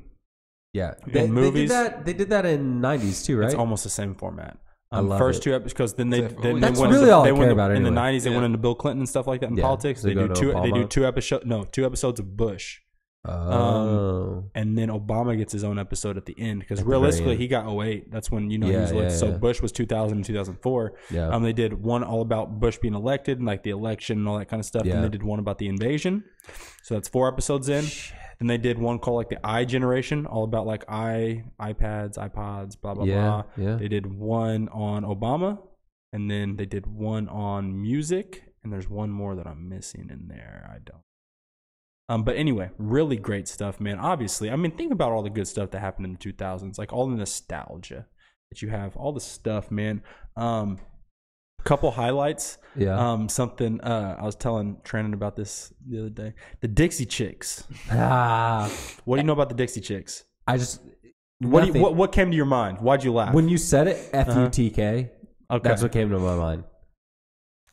Yeah, movies. They did that in '90s too, right? It's almost the same format. I love first it. 2 episodes because then That's they really went all into, I they care went about in the anyway. 90s. They went into Bill Clinton and stuff like that in Yeah, politics. they They go do to 2 Obama. 2 episodes of Bush. Oh, And then Obama gets his own episode at the end because At the very realistically end. he got 08. That's when he Yeah, was elected. yeah, So yeah. Bush was 2000 and 2004. Yeah. They did one all about Bush being elected and like the election and all that kind of stuff. Yeah. And they did one about the invasion. So that's 4 episodes in. Then they did one called like the I generation, all about like iPads, iPods, blah blah Yeah, blah. yeah. They did one on Obama, and then they did one on music, and there's one more that I'm missing in there. I don't. But anyway, really great stuff, man. Obviously, I mean, think about all the good stuff that happened in the 2000s, like all the nostalgia that you have, all the stuff, man. Couple highlights. yeah. Something I was telling Trandon about this the other day. The Dixie Chicks. What do you know about the Dixie Chicks? I just What nothing. what came to your mind? Why'd you laugh? When you said it, FUTK, Okay. that's what came to my mind.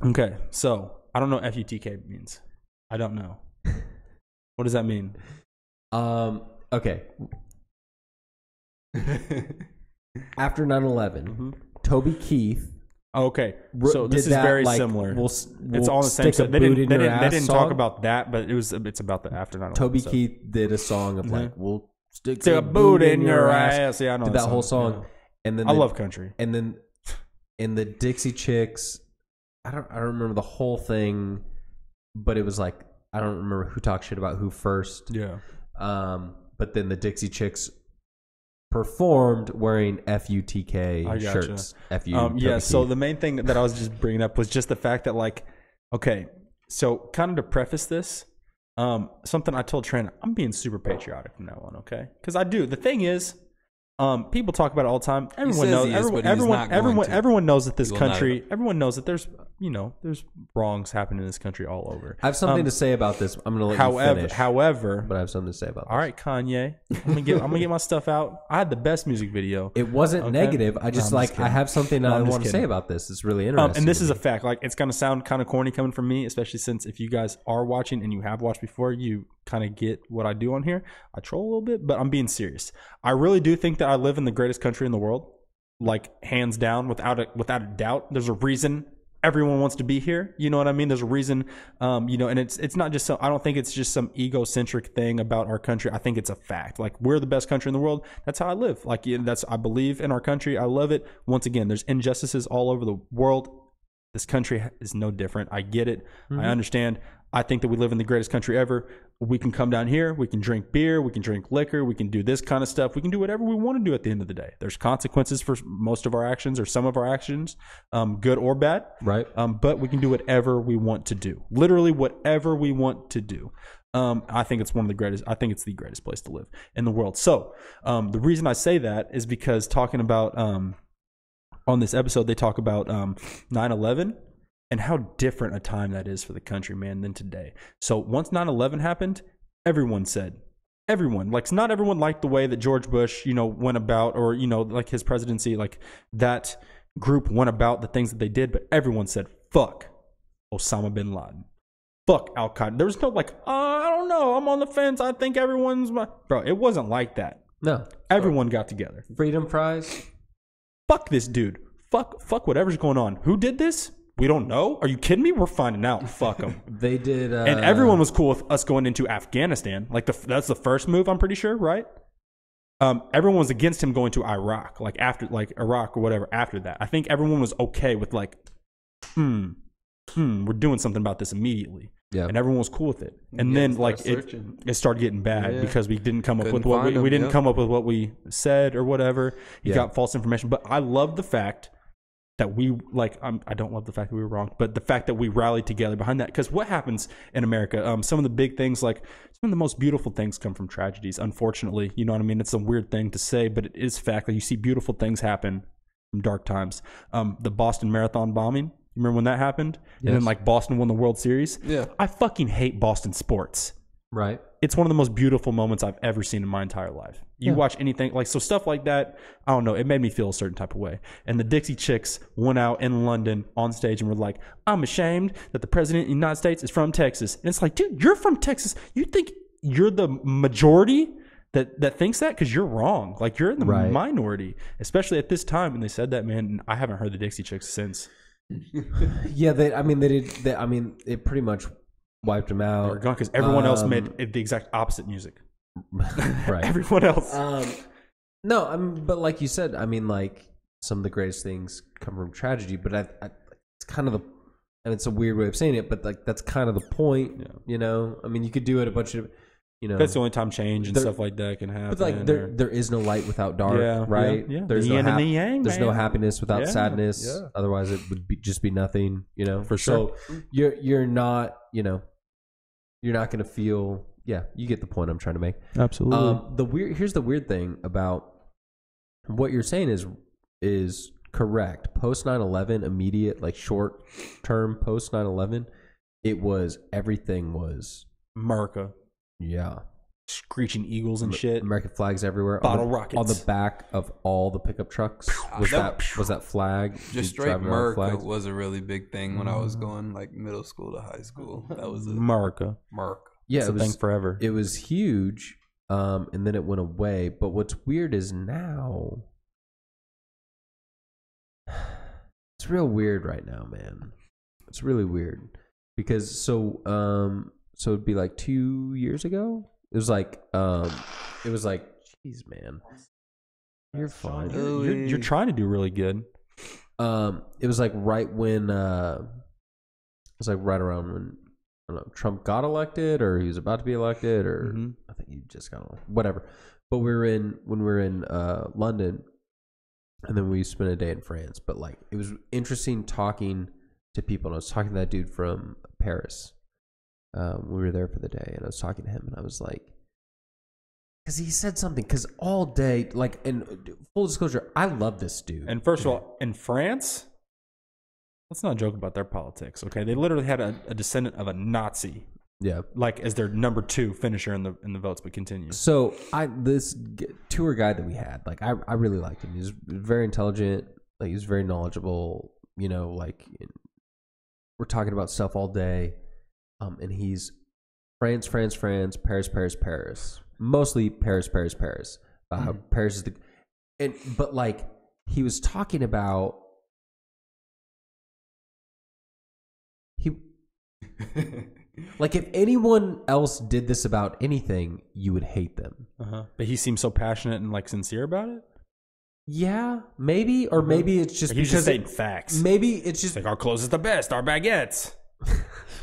Okay, so I don't know what FUTK means. I don't know. What does that mean? Okay. After 9/11, Mm-hmm. Toby Keith. Okay, so this did is that, very like, similar. we'll It's all the same. stick a Stuff. They boot didn't. in They your didn't, they ass didn't song. talk about that, but it's about the after 9/11. Toby stuff. Keith did a song of like, "We'll stick Stick a boot in your ass." Yeah, I know. Did that whole song, Yeah. and then I love country. And then in the Dixie Chicks, I don't remember the whole thing, but it was like I don't remember who talked shit about who first. Yeah. But then the Dixie Chicks performed wearing FUTK I gotcha. shirts. FU. Yeah. Toby So Keith. the main thing that I was just bringing up was just the fact that, like, okay, so kind of to preface this, something I told Trent, I'm being super patriotic from now on, okay? Because I do. The thing is, people talk about it all the time. Everyone says knows. he is, but he's Everyone, not going to. everyone knows that this He will not. country. Everyone knows that there's wrongs happening in this country all over. I have something to say about this. I'm going to let you finish. However, but I have something to say about this. all right, Kanye, I'm gonna get my stuff out. I had the best music video. It wasn't Okay. negative. I just No, I'm like just I kidding. have something No, I I'm just want to say kidding. about this. It's really interesting. And this to is a me. fact. Like, it's gonna sound kind of corny coming from me, especially since if you guys are watching and you have watched before, you kind of get what I do on here. I troll a little bit, but I'm being serious. I really do think that I live in the greatest country in the world, like hands down, without a doubt. There's a reason everyone wants to be here. You know what I mean? There's a reason, and it's not just I don't think it's just some egocentric thing about our country. I think it's a fact. Like, we're the best country in the world. That's how I live. Like, I believe in our country. I love it. Once again, there's injustices all over the world. This country is no different. I get it. I understand. I think that we live in the greatest country ever. We can come down here. We can drink beer. We can drink liquor. We can do this kind of stuff. We can do whatever we want to do at the end of the day. There's consequences for most of our actions or some of our actions, good or bad. Right. But we can do whatever we want to do. Literally whatever we want to do. I think it's one of the greatest. I think it's the greatest place to live in the world. So the reason I say that is because talking about on this episode, they talk about 9/11 and how different a time that is for the country, man, than today. So once 9/11 happened, everyone, like, not everyone liked the way that George Bush, went about, or, like his presidency, like that group went about the things that they did. But everyone said, fuck Osama bin Laden. Fuck Al Qaeda. There was no like, I don't know, I'm on the fence. I think everyone's bro. It wasn't like that. No. Everyone got together. Freedom fries. Fuck this dude. Fuck whatever's going on. Who did this? We don't know. Are you kidding me? We're finding out. Fuck them. They did, and everyone was cool with us going into Afghanistan. Like that's the first move. I'm pretty sure, right? Everyone was against him going to Iraq, like after, like Iraq or whatever. After that, I think everyone was okay with like, we're doing something about this immediately. Yeah, and everyone was cool with it. And then like it started getting bad because we didn't come up with what we didn't come up with what we said or whatever. He got false information. But I love the fact that we I don't love the fact that we were wrong, but the fact that we rallied together behind that. Because what happens in America, some of the big things, like some of the most beautiful things come from tragedies, unfortunately. You know what I mean? It's a weird thing to say, but it is fact that you see beautiful things happen from dark times. The Boston Marathon bombing, remember when that happened? Yes. And then like Boston won the World Series? Yeah. I fucking hate Boston sports. Right. It's one of the most beautiful moments I've ever seen in my entire life. You watch anything like, so stuff like that, I don't know, it made me feel a certain type of way. And the Dixie Chicks went out in London on stage and were like, I'm ashamed that the president of the United States is from Texas. And it's like, dude, you're from Texas. You think you're the majority that thinks that? Because you're wrong. Like, you're in the minority, especially at this time when they said that, man. And I haven't heard the Dixie Chicks since. Yeah, it pretty much wiped them out. They're gone because everyone else made the exact opposite music. Right. Everyone else. But like you said, I mean, like some of the greatest things come from tragedy. But it's kind of and it's a weird way of saying it, but like that's kind of the point. You know, I mean, you could do it a bunch of. You know, that's the only time change and stuff like that can happen. But like there is no light without dark, right? Yeah. There's the yin and the yang. There's no happiness without sadness. Yeah. Otherwise, it would just be nothing. You know, for sure. So you're not, you know, you're not going to feel. Yeah, you get the point I'm trying to make. Absolutely. Here's the weird thing about what you're saying is correct. Post 9/11, immediate, like short term post 9/11, everything was America. Yeah. Screeching eagles and shit. American flags everywhere. Bottle rockets. On the back of all the pickup trucks was that flag. Just straight America was a really big thing when I was going like middle school to high school. That was America. Yeah, it was a thing forever. It was huge, and then it went away. But what's weird is now it's real weird right now, man. It's really weird because so it'd be like 2 years ago. It was like, geez, man, you're fine. You're trying to do really good. It was like right when, it was like right around when, I don't know, Trump got elected or he was about to be elected or I think he just got elected, whatever. But when we were in London, and then we spent a day in France. But like, it was interesting talking to people. And I was talking to that dude from Paris. We were there for the day, and I was talking to him, and I was like, because he said something, because all day, like, and full disclosure, I love this dude. And first of all, in France, let's not joke about their politics, okay? They literally had a descendant of a Nazi, like as their number 2 finisher in the votes. But continue. So this tour guide that we had, like, I really liked him. He was very intelligent, like he was very knowledgeable. You know, like we're talking about stuff all day. And he's France, Paris. Mostly Paris. About how Paris is but like he was talking about like if anyone else did this about anything, you would hate them. But he seems so passionate and like sincere about it. Yeah, maybe, or maybe it's just he's just saying facts. Maybe it's just like our clothes is the best, our baguettes.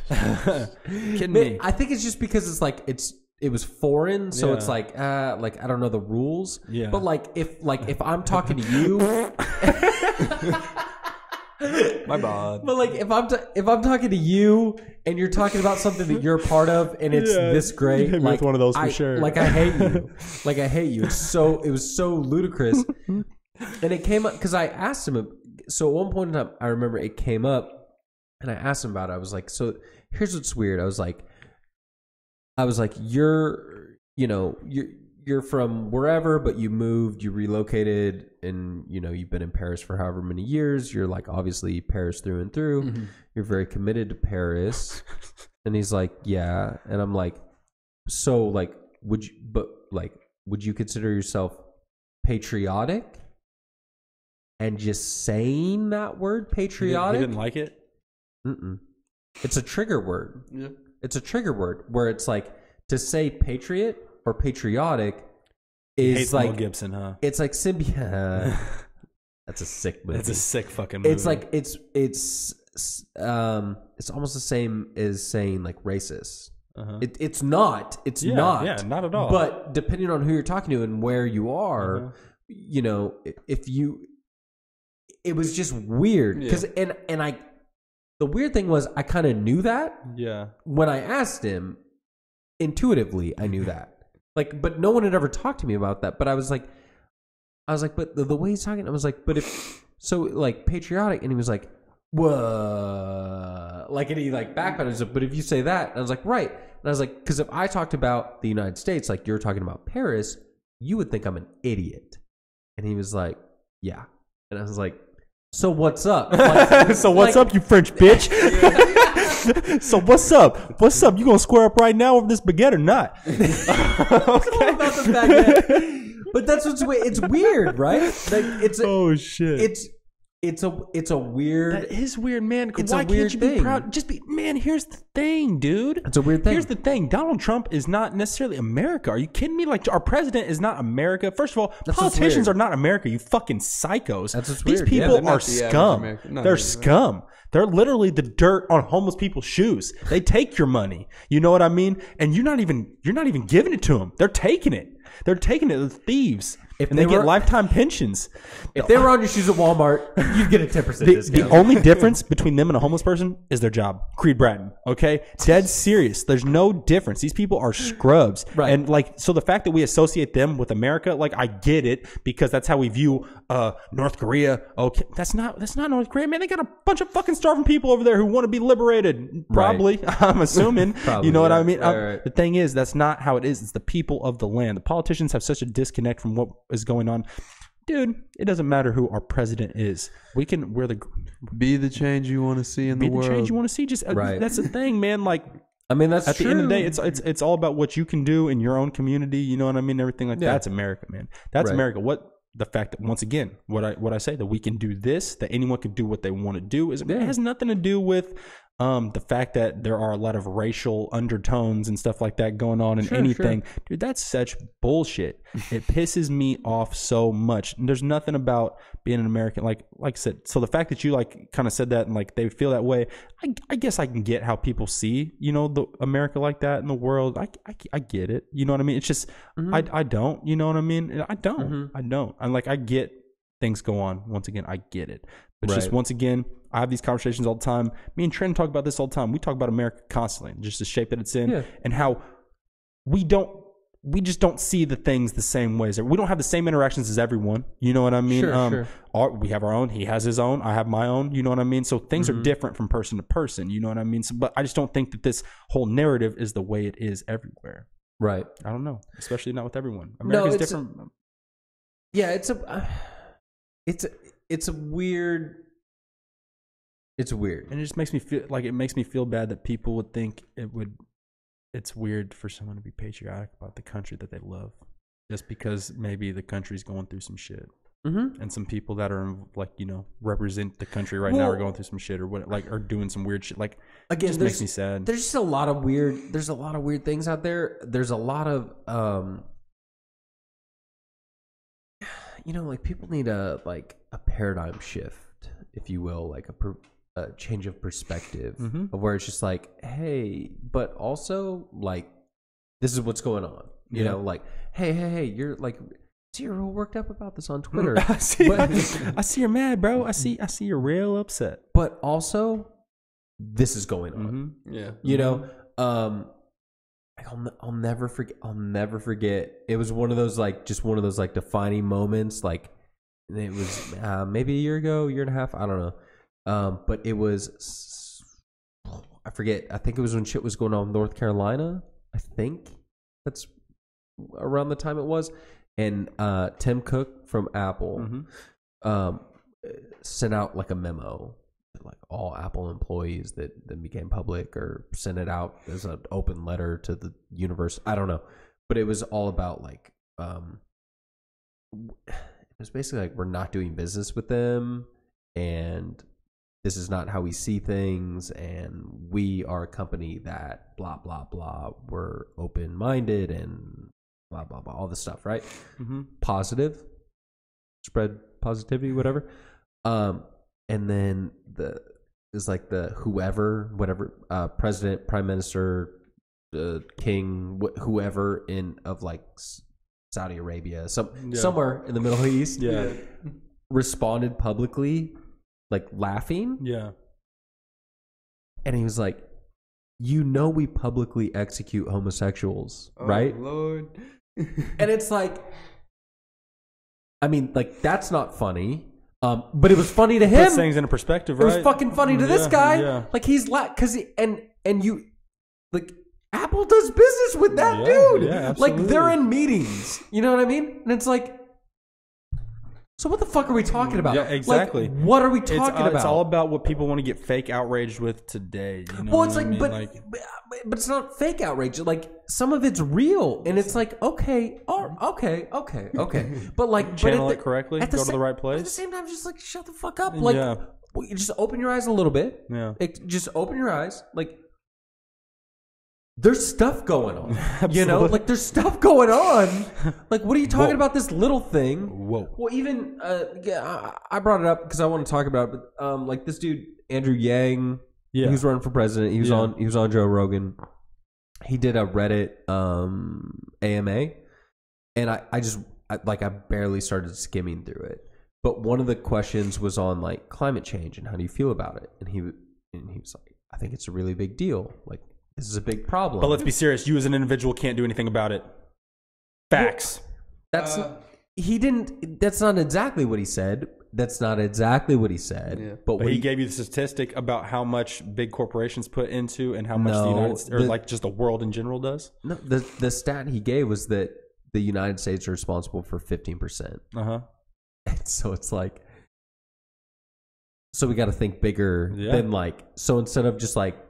Kidding me? I think it's just because it's like it was foreign, so it's like I don't know the rules. Yeah. But like if I'm talking to you, my bad. But like if I'm talking to you and you're talking about something that you're a part of and it's this great, you like with one of those for sure. Like I hate you. Like I hate you. It was so ludicrous, and it came up because I asked him. So at one point in time, I remember it came up. And I asked him about it. I was like, so here's what's weird. I was like, you're from wherever, but you moved, you relocated, and you know, you've been in Paris for however many years. You're like obviously Paris through and through. Mm-hmm. You're very committed to Paris. And he's like, yeah. And I'm like, so like, would you consider yourself patriotic? And just saying that word patriotic. He didn't like it. It's a trigger word. Yeah. It's a trigger word where it's like to say patriot or patriotic is like Mel Gibson, huh? It's like symbiote. That's a sick movie. It's a sick fucking movie. It's like it's almost the same as saying like racist. It's not. It's not. Yeah, not at all. But depending on who you're talking to and where you are, you know, if you, it was just weird because and I, the weird thing was I kind of knew that. Yeah. When I asked him, intuitively I knew that. Like, but no one had ever talked to me about that. But I was like, but the way he's talking, I was like, but if so, like patriotic, and he was like, whoa, like, and he like backpedaled. He's like, but if you say that, and I was like, right, and I was like, because if I talked about the United States, like you're talking about Paris, you would think I'm an idiot. And he was like, yeah, and I was like, so what's up? Like, so what's up, you French bitch? So what's up? What's up? You gonna square up right now over this baguette or not? Okay. About the baguette. But that's what's weird. It's weird, right? Like it's oh shit. It's a weird. That is weird, man. It's Why a weird can't you be thing. proud? Just be, man. Here's the thing, dude. It's a weird thing. Here's the thing. Donald Trump is not necessarily America. Are you kidding me? Like, our president is not America. First of all, politicians are not America. You fucking psychos. That's what's These weird. people they're not are the average scum. American. No, They're they're scum. They're literally the dirt on homeless people's shoes. They take your money. You know what I mean? And you're not even giving it to them. They're taking it. They're taking it. They're thieves. If and they they get were- lifetime pensions. If they were on your shoes at Walmart, you'd get a 10% discount. The only difference between them and a homeless person is their job. Creed Bratton, okay? Dead serious. There's no difference. These people are scrubs. Right. And like, so the fact that we associate them with America, like, I get it because that's how we view North Korea. Okay. That's not North Korea, man. They got a bunch of fucking starving people over there who want to be liberated. Probably. Right. I'm assuming. Probably, you know what yeah. I mean? Right. The thing is, that's not how it is. It's the people of the land. The politicians have such a disconnect from what is going on. Dude, it doesn't matter who our president is. We're the Be the change you want to see in the world. Be the change you want to see. Just Right. That's the thing, man. Like, I mean, that's at true. the end of the day, it's all about what you can do in your own community. You know what I mean? Everything like that's America, man. That's Right. America. What the fact that, once again, what I say, that we can do this, that anyone can do what they want to do, it has nothing to do with the fact that there are a lot of racial undertones and stuff like that going on in anything. Sure. Dude, that's such bullshit. It pisses me off so much. And there's nothing about being an American, like I said. So the fact that you like kind of said that and like they feel that way, I guess I can get how people see, you know, the America like that in the world. I get it. You know what I mean? It's just I don't. You know what I mean? I don't. I'm like, I get things go on. Once again, I get it. But just once again, I have these conversations all the time. Me and Trent talk about this all the time. We talk about America constantly, just the shape that it's in, and how we just don't see the things the same ways. We don't have the same interactions as everyone. You know what I mean? Sure. We have our own. He has his own. I have my own. You know what I mean? So things are different from person to person. You know what I mean? So, but I just don't think that this whole narrative is the way it is everywhere. Right. I don't know. Especially not with everyone. America's different. Yeah, it's a weird. It's weird. And it just makes me feel bad that people would think it's weird for someone to be patriotic about the country that they love, just because maybe the country's going through some shit. And some people that are like, you know, represent the country right now are going through some shit or what, like, are doing some weird shit. Like, again, it just makes me sad. There's just a lot of weird things out there. There's a lot of you know, like, people need a paradigm shift, if you will, like a change of perspective of where it's just like, hey, but also like, this is what's going on. You know, like, hey, you're like, see, you're real worked up about this on Twitter. I see you're mad, bro. I see you're real upset. But also, this is going on. Yeah, you know, I'll never forget. It was one of those like defining moments. Like, it was maybe a year ago, year and a half. I don't know. But it was, I forget. I think it was when shit was going on in North Carolina. I think that's around the time it was. And Tim Cook from Apple sent out like a memo to like all Apple employees that became public, or sent it out as an open letter to the universe. I don't know. But it was all about like, it was basically like, we're not doing business with them, and this is not how we see things, and we are a company that blah blah blah. We're open minded and blah blah blah. All this stuff, right? Positive, spread positivity, whatever. And then the whoever, president, prime minister, king, whoever of like Saudi Arabia, somewhere in the Middle East, responded publicly, like laughing. Yeah. And he was like, we publicly execute homosexuals, right? Lord. And it's like, I mean, like, that's not funny. But it was funny to him. Puts things into perspective, right? It was fucking funny to this guy. Yeah. Like, he's because you like, Apple does business with that dude. Yeah, like, they're in meetings. You know what I mean? And it's like, so what the fuck are we talking about? Yeah, exactly. Like, what are we talking about? It's all about what people want to get fake outraged with today. You know well, it's what like, I mean? but it's not fake outrage. Like, some of it's real, and it's like, okay. But like, channel it correctly. Go to the right place. At the same time, just like, shut the fuck up. Like, you just open your eyes a little bit. Yeah. Just open your eyes. Like, there's stuff going on. You know, like, there's stuff going on. Like, what are you talking about? This little thing. Whoa. Well, even I brought it up because I want to talk about it. But like, this dude Andrew Yang, he was running for president. He was on Joe Rogan. He did a Reddit AMA, and I barely started skimming through it. But one of the questions was on like climate change and how do you feel about it? And he was like, I think it's a really big deal. Like, this is a big problem. But let's be serious. You as an individual can't do anything about it. Facts. That's he didn't. That's not exactly what he said. Yeah. But he gave you the statistic about how much big corporations put into and how much the United States, or like just the world in general does. No, the stat he gave was that the United States are responsible for 15%. And so it's like, so we got to think bigger than like. So instead of just like,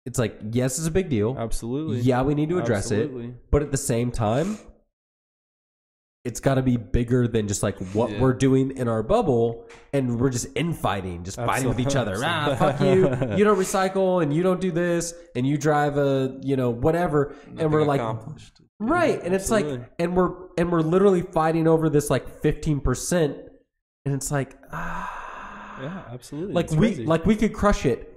it's like, yes, it's a big deal. Absolutely. Yeah, we need to address it. But at the same time, it's got to be bigger than just like what we're doing in our bubble, and we're just infighting, just fighting with each other. Fuck you. You don't recycle, and you don't do this, and you drive a, whatever. Nothing and we're like, right. And it's like, and we're literally fighting over this like 15%. And it's like, yeah, absolutely. Like we could crush it.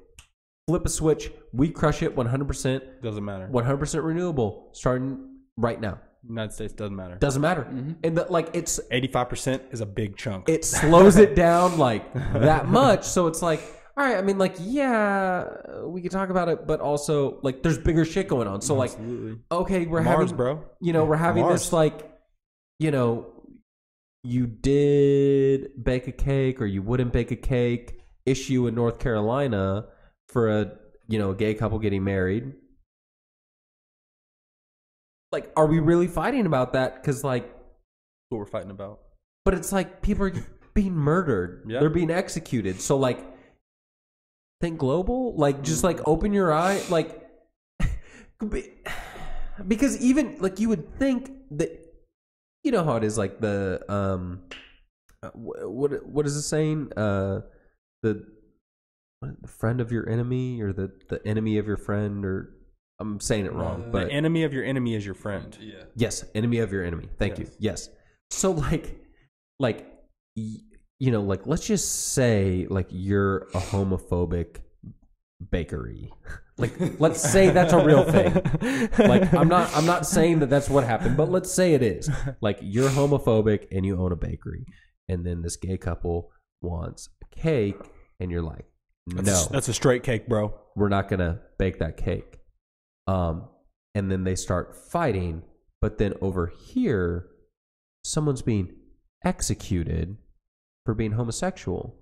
Flip a switch. We crush it 100%. Doesn't matter. 100% renewable starting right now. United States doesn't matter. Doesn't matter. And it's 85% is a big chunk. It slows it down like that much. So it's like, all right, I mean, like, yeah, we can talk about it, but also like there's bigger shit going on. So like, okay, we're having, bro. We're having this like, you did bake a cake or you wouldn't bake a cake issue in North Carolina for a gay couple getting married. Like, are we really fighting about that? Because like, that's what we're fighting about. But it's like people are being murdered. They're being executed. So like, think global. Like, just like open your eye. Like, because even like you would think that, you know how it is. Like the what is the saying? The friend of your enemy, or the enemy of your friend, or I'm saying it wrong, but the enemy of your enemy is your friend. Yeah. Yes, enemy of your enemy. Thank you. Yes. So like let's just say like you're a homophobic bakery. Like, let's say that's a real thing. Like, I'm not saying that that's what happened, but let's say it is. Like, you're homophobic and you own a bakery, and then this gay couple wants a cake, and you're like, no, that's a straight cake, bro. We're not gonna bake that cake. And then they start fighting, but then over here, someone's being executed for being homosexual.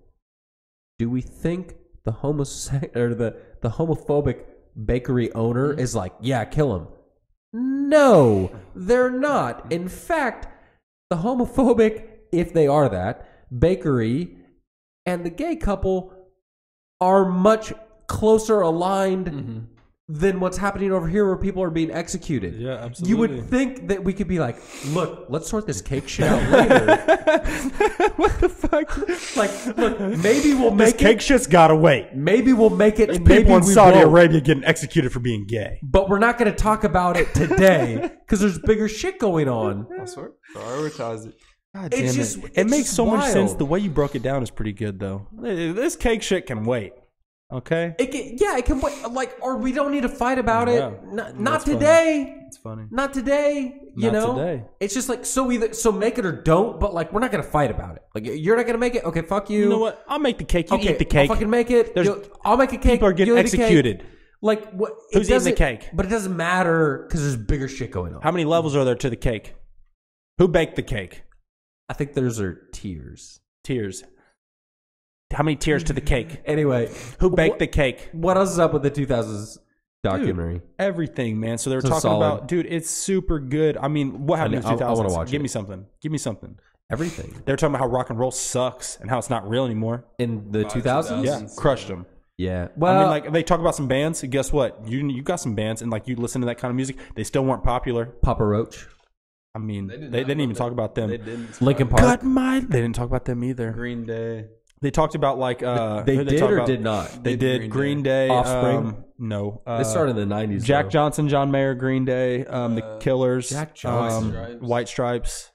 Do we think the homophobic bakery owner is like, yeah, kill him? No, they're not. In fact, the homophobic, if they are that, bakery and the gay couple are much closer aligned than what's happening over here where people are being executed. Yeah, absolutely. You would think that we could be like, look, let's sort this cake shit out later. What the fuck? Like, look, maybe we'll This make cake it. shit's gotta wait. Maybe we'll make it. There's And maybe people in we Saudi won't. Arabia getting executed for being gay. But we're not going to talk about it today because there's bigger shit going on. I swear. Prioritize it. God It's damn just- it. it's It makes just so much wild. sense. The way you broke it down is pretty good, though. This cake shit can wait. Okay? It can wait. Like, or we don't need to fight about it. Yeah. Not That's today. It's funny. Not today. You Not know. today. It's just like so make it or don't. But like, we're not gonna fight about it. Like, you're not gonna make it. Okay, fuck you. You know what? I'll make the cake. You Okay, eat the cake. I'll fucking make it. There's- I'll make a cake. People are getting you'll eat the cake. executed. Like what? Who's eating the doesn't- cake? But it doesn't matter because there's bigger shit going on. How many levels are there to the cake? Who baked the cake? I think those are tiers. Tiers. How many tiers to the cake? Anyway, Who baked the cake? what else is up with the 2000s documentary? Dude, everything, man. So they were So talking solid. about, dude, it's super good. I mean, what happened in the I 2000s? wanna watch Give it. me something. Give me something. Everything They were talking about how rock and roll sucks and how it's not real anymore. in the 2000s? 2000s. Yeah, crushed them. Yeah. Well, I mean, like they talk about some bands. And guess what? You got some bands, and like you listen to that kind of music, they still weren't popular. Papa Roach, I mean, They they didn't even that. talk about them. They didn't. Linkin Park. Cut my. They didn't talk about them either. Green Day. They talked about like they who did talk or about? did not. They did Green Day. Offspring? No, They started in the 90s. Jack though. Johnson, John Mayer, Green Day, the Killers, Jack Johnson. White Stripes,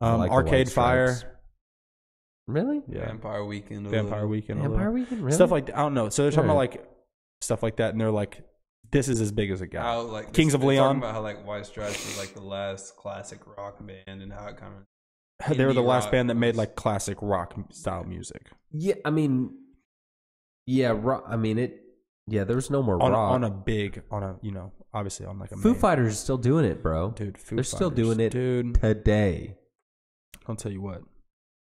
I like the Arcade White Fire, Stripes. Really? yeah, Vampire Weekend. a Vampire little. Weekend, a Vampire little. Weekend? Really? Stuff like that. I don't know. So they're talking Sure. about like stuff like that, and they're like, "This is as big as it got." How, like, Kings of they're Leon. talking about how like White Stripes was like the last classic rock band and how it kind of They were the indie last rock band that made was- like classic rock style music Yeah, I mean, yeah, I mean it. Yeah, there was no more on rock. obviously on like a Foo main- Fighters is still doing it, bro. dude. Foo They're still Fighters, doing it dude. today. I'll tell you what.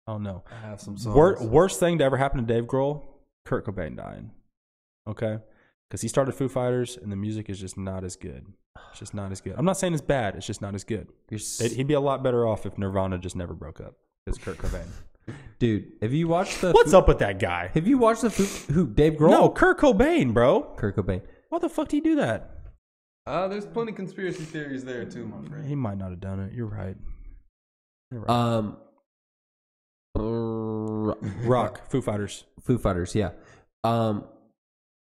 Oh no. I have some songs. Worst thing to ever happen to Dave Grohl, Kurt Cobain dying. Okay? Because he started Foo Fighters and the music is just not as good. It's just not as good. I'm not saying it's bad. It's just not as good. He'd be a lot better off if Nirvana just never broke up. Because Kurt Cobain. Dude, have you watched the? What's up with that guy? Have you watched the who Dave Grohl? No, Kurt Cobain, bro. Kurt Cobain. Why the fuck did he do that? There's plenty of conspiracy theories there too, my friend. He might not have done it. You're right. Rock, Foo Fighters. Foo Fighters. Yeah.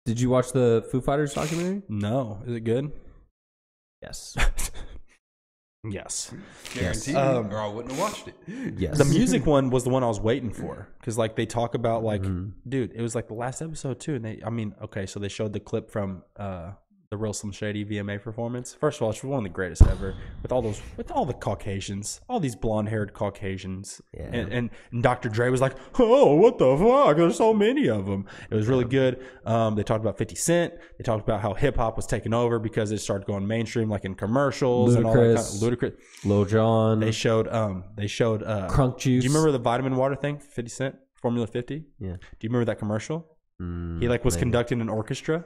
Did you watch the Foo Fighters documentary? No. Is it good? Yes. Yes. Guaranteed, Um, or I wouldn't have watched it. Yes. The music one was the one I was waiting for because like they talk about like Mm-hmm. dude, it was like the last episode too, and okay, so they showed the clip from the Real Slim Shady VMA performance. First of all, it's one of the greatest ever with all the Caucasians, all these blonde haired Caucasians, Yeah. and Dr. Dre was like, oh, what the fuck? There's so many of them. It was really good. They talked about 50 Cent. They talked about how hip hop was taking over because it started going mainstream, like in commercials and all that kind of ludicrous. Lil Jon. They showed Crunk Juice. Do you remember the vitamin water thing? 50 Cent, Formula 50. Yeah. Do you remember that commercial? He like was conducting an orchestra.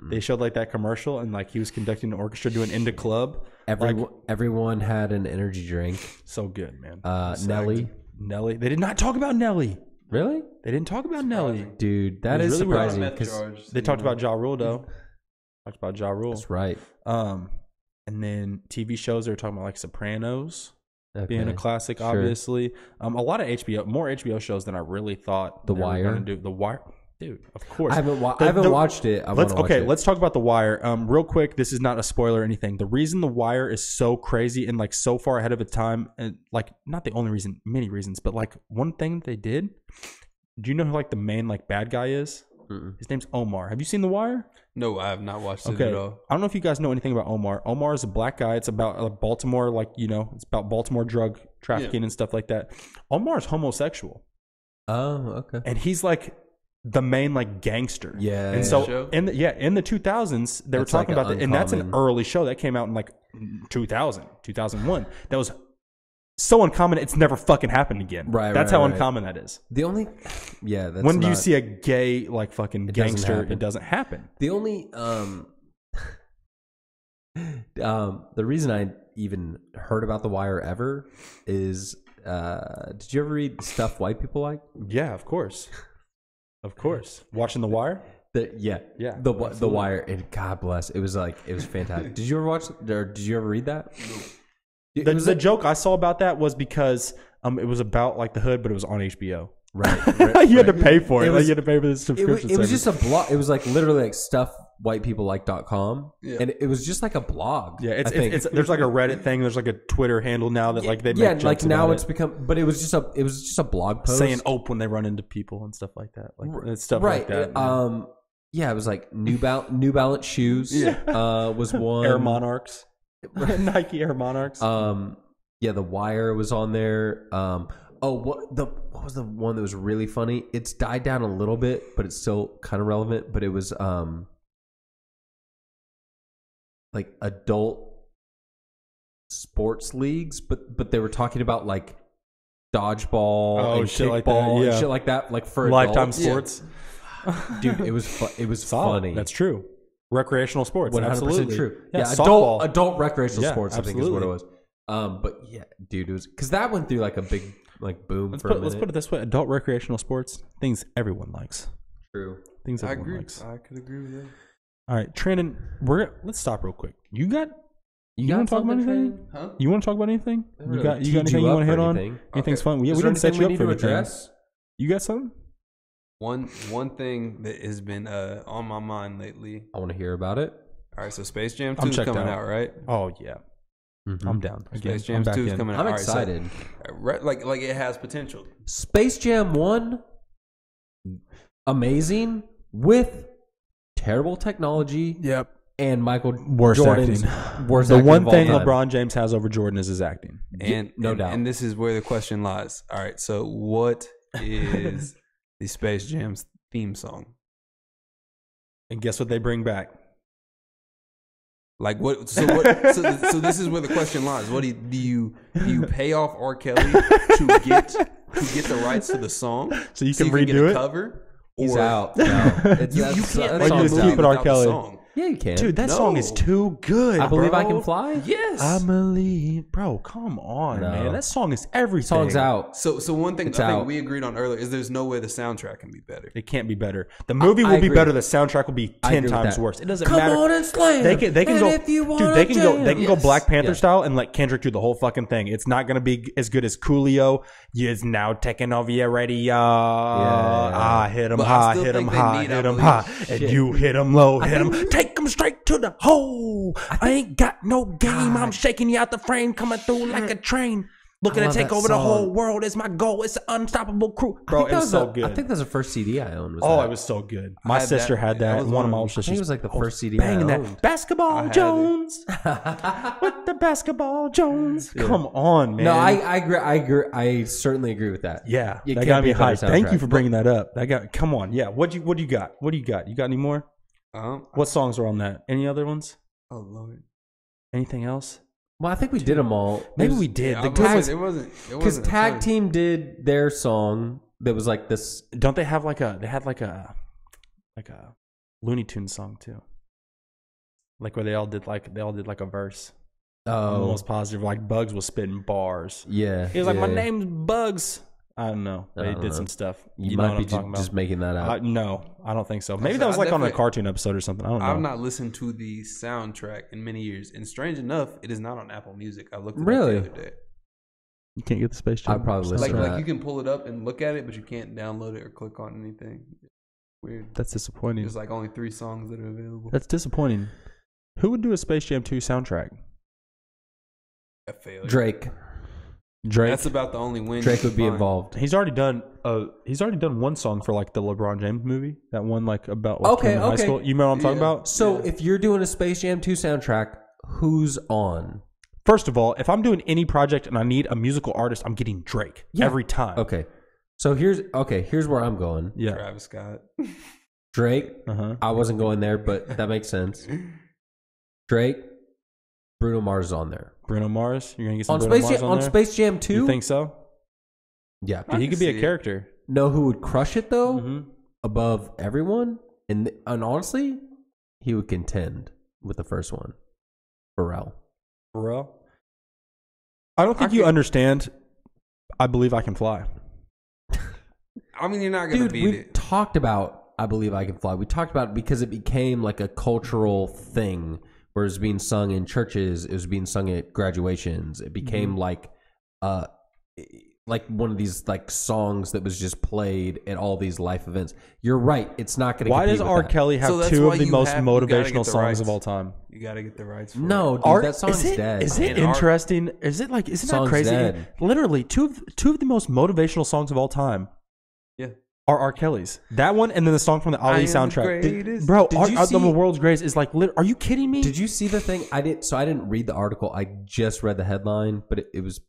They showed like that commercial, and like he was conducting an orchestra doing Into Club. Everyone had an energy drink. So good, man. Nelly. They did not talk about Nelly. Really? They didn't talk about Nelly. Dude, that It was is really weird. surprising because They talked about Ja Rule though. Talked about Ja Rule. that's right. And then TV shows they were talking about like Sopranos being a Okay. classic, Sure. obviously. A lot of more HBO shows than I really thought. The they were Wire? gonna do. The Wire, dude. Of course. I haven't watched it. Let's talk about The Wire. Real quick, this is not a spoiler or anything. The reason The Wire is so crazy and like so far ahead of its time, and like not the only reason, many reasons, but like one thing they did. Do you know who like the main like bad guy is? His name's Omar. Have you seen The Wire? No, I have not watched it Okay. at all. I don't know if you guys know anything about Omar. Omar is a black guy. It's about Baltimore, it's about Baltimore drug trafficking and stuff like that. Omar is homosexual. Oh, okay. And he's like the main like gangster. Yeah. And the so show? in the 2000s, they were That's talking like about that, and that's an uncommon. early show that came out in like 2000, 2001. That was so uncommon. It's never fucking happened again. Right, That's right, how right. uncommon that is. The only, yeah, that's When do you not- see a gay like fucking It doesn't gangster? happen. It doesn't happen. The only the reason I even heard about The Wire ever is did you ever read Stuff White People Like? Yeah, of course. Of course. Watching The Wire? Yeah. The Wire. And God bless. It was fantastic. Did you ever watch? Or did you ever read that? The joke I saw about that was because it was about like the hood, but it was on HBO. Right. You had to pay for it. You had to pay for the subscription. It was just a blog. It was like literally like stuffwhitepleplike.com. Yeah. And it was just like a blog. Yeah, it's there's like a Reddit thing. There's like a Twitter handle now that like they make like now it's become. But it was just a blog post saying "ope" when they run into people and stuff like that. Like stuff like that. Yeah, it was like New Balance shoes. Was one. Air Monarchs. Nike Air Monarchs. Yeah, The Wire was on there. What was the one that was really funny? It's died down a little bit, but it's still kind of relevant. But it was like adult sports leagues, but they were talking about like dodgeball and shit kickball like that. Yeah. And shit like that, like for Lifetime adults. Sports. Dude, it was funny. That's true. Recreational sports, 100% absolutely true. Yeah, adult recreational sports. Absolutely. I think is what it was. But yeah, dude, it was because that went through like a big like boom. Let's put it this way: adult recreational sports, things everyone likes. True. Things everyone likes. I could agree with that. All right, Trandon, let's stop real quick. You want to talk about anything? Huh? You want to talk about anything? You got anything you want to hit on? Anything's fun? We didn't set you up for anything. You got something? One thing that has been on my mind lately. I want to hear about it. All right, so Space Jam 2 is coming out, right? Oh yeah, I'm down. Space Jam 2 is coming out. I'm excited. Like it has potential. Space Jam 1, amazing with terrible technology. Yep. And Michael Worst Jordan's acting. Worst the acting one of all thing time. LeBron James has over Jordan is his acting. And no doubt. And this is where the question lies. All right, so what is the Space Jam's theme song? And guess what they bring back? Like what? So what? So this is where the question lies. What do you pay off R. Kelly to get the rights to the song so you can get redo a it? cover? He's or out. No. You can't Why make you a just movie keep it R. without the Kelly? song. Yeah, you can. Dude, that song is too good. I believe bro. I can fly. Yes. I believe, bro. Come on, No. man. That song is everything. Song's out. So one thing It's I think out. we agreed on earlier is there's no way the soundtrack can be better. It can't be better. The movie I will be agree. better. The soundtrack will be 10 agree with times that. worse. It doesn't Come matter. on and slam. They can And go. if you Dude, wanna they can go jam. Black Panther Yes. style and let Kendrick do the whole fucking thing. It's not gonna be as good as Coolio. Is now taking over your radio. I hit him But I high, still hit him think they high, need, hit I him believe, high, and shit. you hit him low, hit him. Take him straight to the hole. I ain't got no game. I'm shaking you out the frame, coming through like a train. Looking to love take that over the whole song. world is my goal. It's an unstoppable crew, I bro. think It that was so I good. think that's the first CD I owned. Oh, that. it was so good. My had sister that. had That that. was One of my one older I think sisters. it was like the first CD banging I that owned. basketball had it. Jones with the basketball Jones. Come on, man. No, I agree. I certainly agree with that. yeah, It that can't got be me a better hyped. Thank you soundtrack. for bringing that up. That got. Come on, yeah. What you got? What do you got? You got any more? What songs are on that? Any other ones? Oh Lord. Anything else? Well, I think we did them all. Maybe we did. Yeah, The I'm good gonna ones. say it wasn't Because a Tag ton. Team did their song that was like this. Don't they have like a? They had like a Looney Tunes song too. Like where they all did like a verse. I'm Oh, almost positive. Like Bugs was spitting bars. yeah. He was like, yeah. "My name's Bugs." I don't know. I They don't did know. some stuff. You know might what be I'm talking just about. making that up. No, I don't think so. Maybe So that was I like on a definitely- cartoon episode or something. I don't know. I've not listened to the soundtrack in many years, and strange enough, it is not on Apple Music. I looked at Really? it the other day. You can't get the Space Jam. I'd probably listen Like to like that. you can pull it up and look at it, but you can't download it or click on anything. Weird. That's disappointing. There's like only 3 songs that are available. That's disappointing. Who would do a Space Jam 2 soundtrack? A failure. Drake. Drake. That's about the only win. Drake you would be can find. involved. He's already done. He's already done one song for like the LeBron James movie. That one like about like Okay, him in high okay. school. You know what I'm talking Yeah. about? So Yeah. if you're doing a Space Jam 2 soundtrack, who's on? First of all, if I'm doing any project and I need a musical artist, I'm getting Drake every time. Okay. So here's where I'm going. Yeah. Travis Scott. Drake. Uh-huh. I wasn't going there, but that makes sense. Drake. Bruno Mars is on there. Bruno Mars. You're gonna get some On Bruno Space Mars Jam, on on there? Space Jam 2? You think so? Yeah. Dude, he can could be see a it. character. Know who would crush it though? Mm-hmm. Above everyone? And honestly, he would contend with the first one. Pharrell. Pharrell. I don't think you understand. I believe I can fly. I mean, you're not gonna Dude, beat we've it. talked about I Believe I Can Fly. We talked about it because it became like a cultural thing where it was being sung in churches. It was being sung at graduations. It became like one of these like songs that was just played at all these life events. You're right. It's not going to. Why does R. Kelly have two of the most motivational songs of all time? You got to get the rights. No, dude, that song's dead. Is it interesting? Isn't that crazy? Dead. Literally, two of the most motivational songs of all time. Yeah. Are R. Kelly's. That one and then the song from the Ali soundtrack. The world's greatest is like. Are you kidding me? Did you see the thing? I didn't read the article. I just read the headline, but it was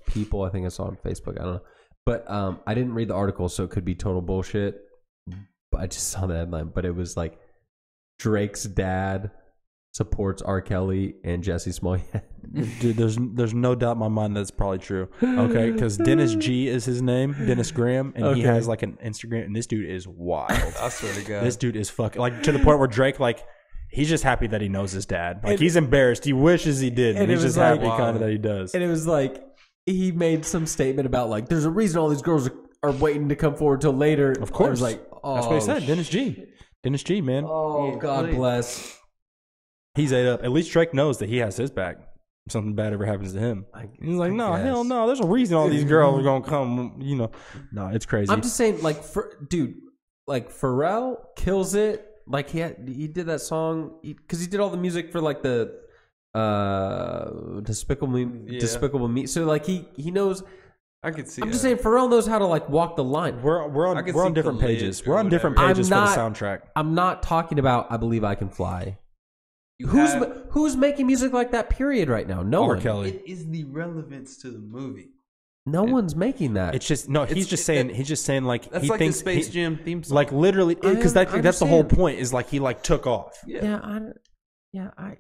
People. I think I saw on Facebook. I don't know, but I didn't read the article, so it could be total bullshit. But I just saw the headline. But it was like Drake's dad supports R. Kelly and Jesse Smollett. Dude, there's no doubt in my mind that's probably true. Okay, because Dennis G is his name, Dennis Graham, and he has like an Instagram, and this dude is wild. I swear to God, this dude is fucking like to the point where Drake like. He's just happy that he knows his dad. Like, he's embarrassed. He wishes he did. And he's just happy kind of that he does. And it was like, he made some statement about, like, there's a reason all these girls are waiting to come forward till later. Of course. I was like, oh. That's what he said. Dennis G. Dennis G, man. Oh, God bless. He's ate up. At least Drake knows that he has his back. If something bad ever happens to him. He's like, no, hell no. There's a reason all these girls are going to come, you know. No, it's crazy. I'm just saying, like, dude, like, Pharrell kills it. Like he did that song because he did all the music for like the Despicable Me. So like he knows. I could see. I'm just saying Pharrell knows how to like walk the line. We're on different pages. We're on different pages for the soundtrack. I'm not talking about I Believe I Can Fly. Who's making music like that? Period. Right now, no one. Kelly. It is the relevance to the movie. No one's making that. It's just he's just saying like that's he like thinks the Space Jam theme song. Like literally because that's the whole point is like he like took off.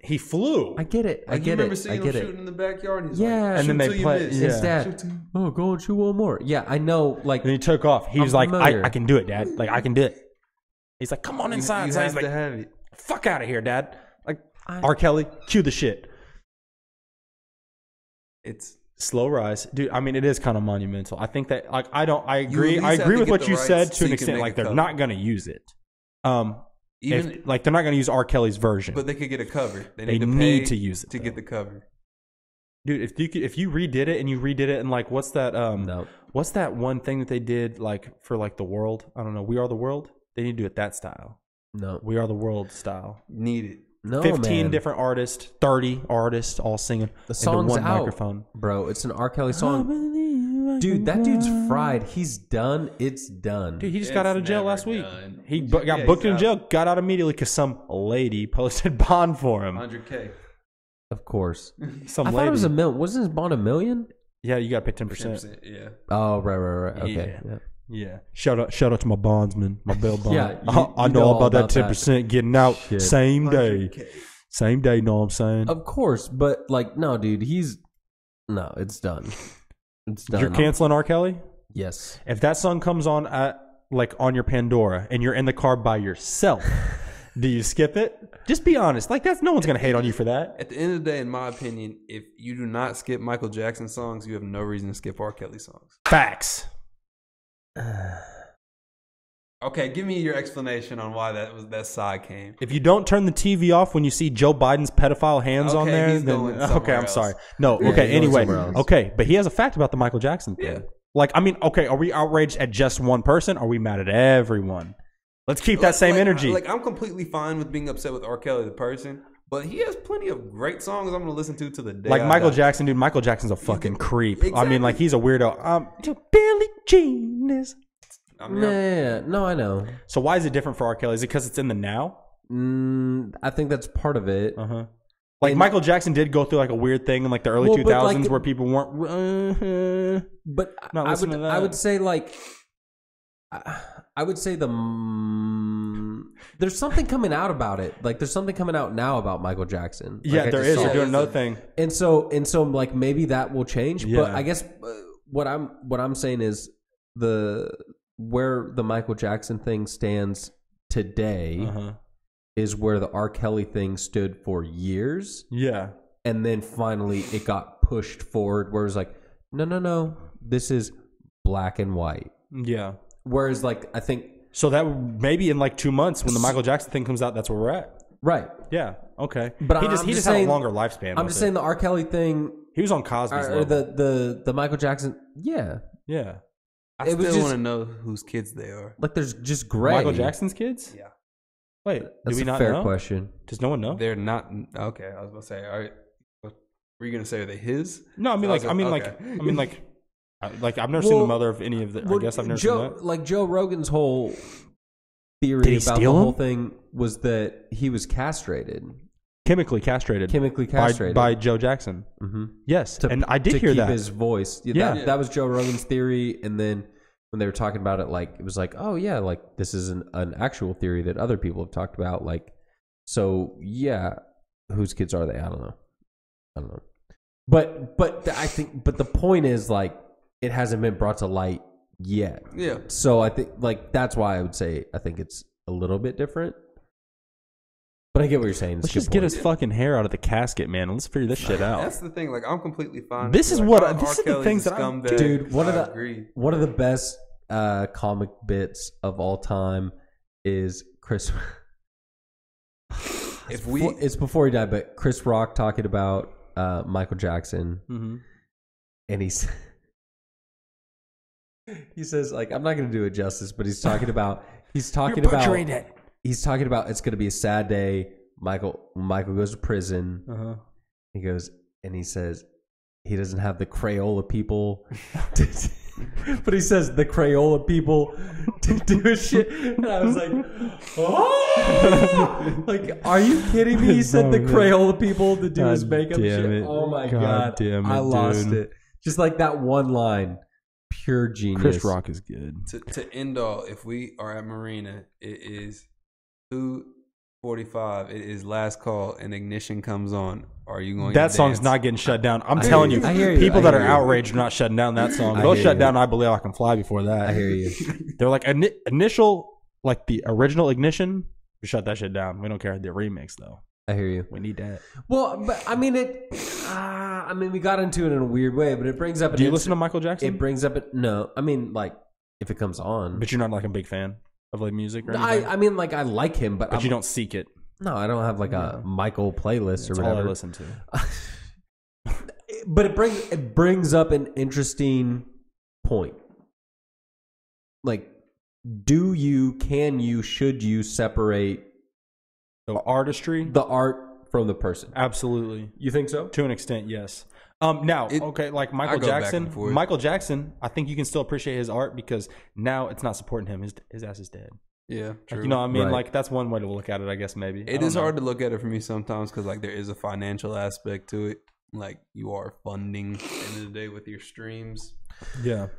He flew. I get it. I remember seeing him shooting in the backyard. And he's and then they play his dad. Oh, go and shoot one more. Yeah, I know. Like and he took off. He was like, I can do it, Dad. Like I can do it. He's like, come on inside. You he's like, have it. fuck out of here, Dad. Like R. Kelly, cue the shit. It's slow rise, dude. I mean, it is kind of monumental. I think that, like, I agree with what you said to an extent. Like, they're not going to use it. They're not going to use R. Kelly's version, but they could get a cover. They need to use it to get the cover. Dude, if you redid it and you redid it and like, what's that? What's that one thing that they did like for like the world? I don't know. We Are the World. They need to do it that style. No, We Are the World style. Need it. No, 15 different artists, 30 artists, all singing. The song's into one out, microphone. Bro. It's an R. Kelly song. Dude, that dude's fried. He's done. It's done. Dude, he just got out of jail last week. He got booked in jail, got out immediately because some lady posted bond for him. $100K. Of course. I thought it was $1 million. Wasn't his bond $1 million? Yeah, you got to pay 10%. Yeah. Oh, right. Okay. Yeah. Shout out to my bondsman, my bail bond. Yeah, I know all about that 10% getting out same day. 100K. Same day, know what I'm saying? Of course, but like, no, dude, it's done. It's done. You're canceling R. Kelly? Yes. If that song comes on on your Pandora and you're in the car by yourself, do you skip it? Just be honest. Like, no one's going to hate on you for that. At the end of the day, in my opinion, if you do not skip Michael Jackson songs, you have no reason to skip R. Kelly songs. Facts. Okay, give me your explanation on why that side came. If you don't turn the TV off when you see Joe Biden's pedophile hands on there, then I'm sorry. No, anyway. Okay, but he has a fact about the Michael Jackson thing. Yeah. Like, I mean, okay, are we outraged at just one person? Or are we mad at everyone? Let's keep that same energy. Like, I'm completely fine with being upset with R. Kelly the person, but he has plenty of great songs I'm going to listen to the day. Like Michael Jackson, dude. Michael Jackson's a fucking creep. Exactly. I mean, like, he's a weirdo. Billie Jean is. No, I know. So why is it different for R. Kelly? Is it because it's in the now? I think that's part of it. Like Michael Jackson did go through like a weird thing in like the early 2000s where people weren't. But I would say like. I would say there's something coming out about it. Like there's something coming out now about Michael Jackson. Like, yeah, there is. They're doing another thing. And so like maybe that will change. Yeah. But I guess what I'm saying is where the Michael Jackson thing stands today is where the R. Kelly thing stood for years. Yeah. And then finally it got pushed forward where it was like, no, this is black and white. Yeah. Whereas, like, I think So that maybe in like 2 months when the Michael Jackson thing comes out, that's where we're at. Right. Yeah. Okay. But he just had a longer lifespan. I'm just saying the R. Kelly thing. He was on Cosby's Or level. the Michael Jackson. Yeah. Yeah. I still want to know whose kids they are. Like there's just gray. Michael Jackson's kids? Yeah. Wait, That's do we a not fair know? question. Does no one know? They're not. Okay, I was about to say. Were you gonna say are they his? No, I mean like I've never seen the mother of any of the. I guess I've never seen that. Like Joe Rogan's whole theory Did he about the steal whole him? thing was that he was castrated. Chemically castrated by Joe Jackson. Mm-hmm. Yes, and I did to hear keep that. his voice. Yeah, that was Joe Rogan's theory. And then when they were talking about it, like it was like, oh yeah, like this is an actual theory that other people have talked about. Like, so yeah, whose kids are they? I don't know. But I think, but the point is like it hasn't been brought to light yet. Yeah. So I think like that's why I would say I think it's a little bit different. But I get what you're saying. Let's just get his fucking hair out of the casket, man. Let's figure this shit out. That's the thing. Like I'm completely fine. This is like, what this is the things that I'm dude. One agree. of the best comic bits of all time is Chris. It's before he died, but Chris Rock talking about Michael Jackson, and he says like I'm not going to do it justice, but he's talking about He's talking about it's going to be a sad day. Michael goes to prison. He goes and he says he doesn't have the Crayola people, but he says the Crayola people to do his shit. And I was like, oh! Like, are you kidding me? He said the Crayola people to do his makeup shit. Oh my god, I lost it. Just like that one line. Pure genius. Chris Rock is good. To end all, if we are at Marina, it is 2:45. It is last call, and ignition comes on. Are you going? That to song's dance? not getting shut down. I'm telling you, I hear you. people that are outraged are not shutting down that song. They'll shut down I Believe I Can Fly before that. I hear you. They're like initial, like the original ignition. We shut that shit down. We don't care the remix though. I hear you. We need that. Well, but I mean we got into it in a weird way, but it brings up. Do you listen to Michael Jackson? It brings up. No, I mean, like if it comes on. But you're not like a big fan of like music or anything? I mean, like I like him, but you don't seek it. No, I don't have like a Michael playlist or whatever. All I listen to. But it brings up an interesting point. Like, should you separate The artistry? the art from the person? Absolutely. You think so? To an extent, yes. Now, like Michael go back and Jackson. forth. Michael Jackson, I think you can still appreciate his art because now it's not supporting him. His ass is dead. Yeah, true. Like, you know what I mean? Right. Like, that's one way to look at it, I guess, maybe. It is hard to look at it for me sometimes because like there is a financial aspect to it. Like you are funding at the end of the day with your streams. Yeah.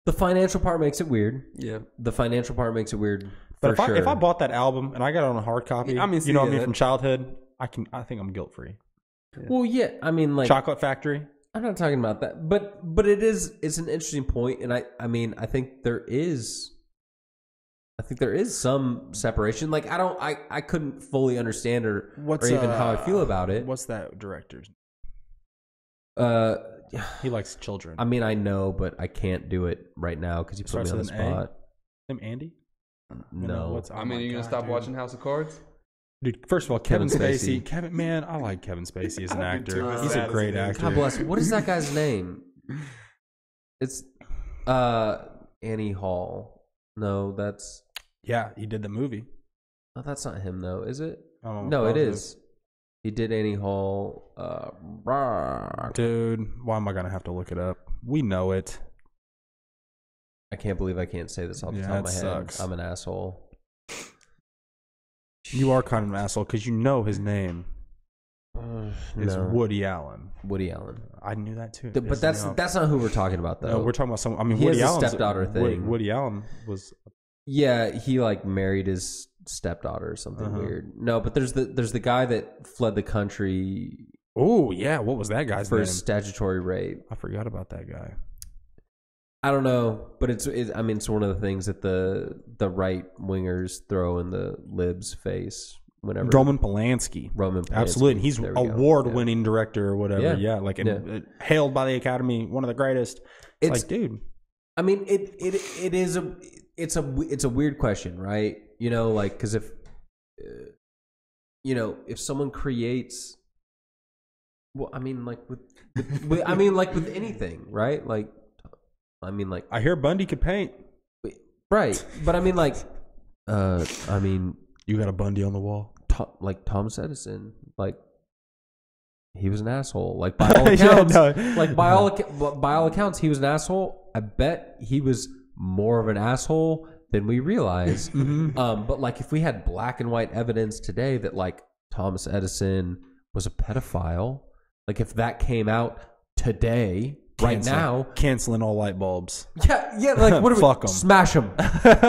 The financial part makes it weird. Yeah. The financial part makes it weird. But for if I bought that album and I got it on a hard copy, I mean, you know what I mean, from childhood, I think I'm guilt free. Yeah. Well, yeah, I mean, like Chocolate Factory. I'm not talking about that, but it's an interesting point, and I think there is some separation. Like I couldn't fully understand or even how I feel about it. What's that director's? He likes children. I mean, I know, but I can't do it right now because you put me on the spot. Him Andy? No. I mean, are you gonna stop watching House of Cards? Dude, first of all, Kevin Spacey. Spacey. Man, I like Kevin Spacey as an actor. He's a great actor. God bless. What is that guy's name? It's Annie Hall. No, that's Yeah, he did the movie. no, that's not him though, is it? Oh, No, it positive. is. He did Annie Hall. Dude, why am I gonna have to look it up? We know it. I can't believe I can't say this off the top of my head. sucks. I'm an asshole. You are kind of an asshole because you know his name is No. Woody Allen. Woody Allen. I knew that too. But that's not who we're talking about though. No, we're talking about some. I mean, He Woody has a Allen's stepdaughter thing. Woody Allen was. Yeah, he like married his stepdaughter or something weird. No, but there's the guy that fled the country Oh yeah, what was that guy's for name? statutory rape. I forgot about that guy. I don't know, but it's one of the things that the right wingers throw in the libs' face whenever Roman Polanski. Absolutely. He's There we go. award-winning director or whatever. Yeah. Yeah, hailed by the Academy, one of the greatest. It's like, dude. I mean, it it's a weird question, right? You know, like, because if you know, if someone creates, well, I mean, like with I mean, like with anything, right? Like, I mean, like, I hear Bundy could paint. right, but I mean, like, I mean, You got a Bundy on the wall. like Thomas Edison, like, he was an asshole. Like, by all accounts, like by all accounts, he was an asshole. I bet he was more of an asshole than we realize. But like, if we had black and white evidence today that like Thomas Edison was a pedophile, like if that came out today, right now, canceling all light bulbs. yeah, like what? Fuck 'em. Smash them,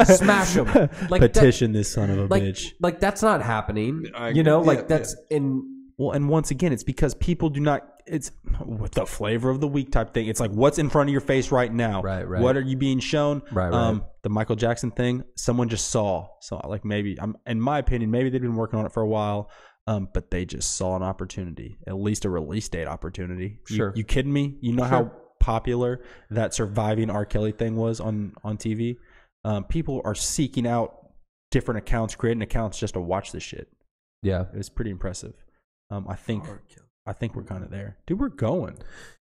smash them. Like Petition this son of a bitch. Like that's not happening. You know, like that's in. Well, and once again, it's because people do not. It's with the flavor of the week type thing. It's like what's in front of your face right now. Right. What are you being shown? Right. The Michael Jackson thing. Someone just saw. So like maybe, in my opinion, maybe they've been working on it for a while. But they just saw an opportunity, at least a release date opportunity. Sure. You kidding me? You know how popular that surviving R. Kelly thing was on TV? People are seeking out different accounts, creating accounts just to watch this shit. Yeah, it was pretty impressive. I think we're kind of there, dude. We're going.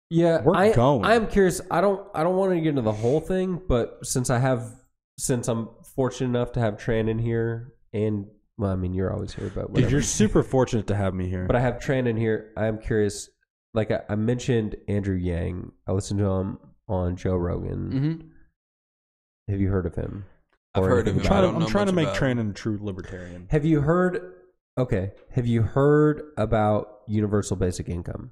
Yeah, we're going. I'm curious. I don't want to get into the whole thing, but since I'm fortunate enough to have Tran in here, and well, I mean, you're always here, but whatever. Dude, you're super fortunate to have me here. But I have Tran in here. I'm curious. Like I mentioned Andrew Yang. I listened to him on Joe Rogan. Mm-hmm. Have you heard of him? I've heard of him. I'm trying to make Trandon a true libertarian. Have you heard? Okay. Have you heard about universal basic income?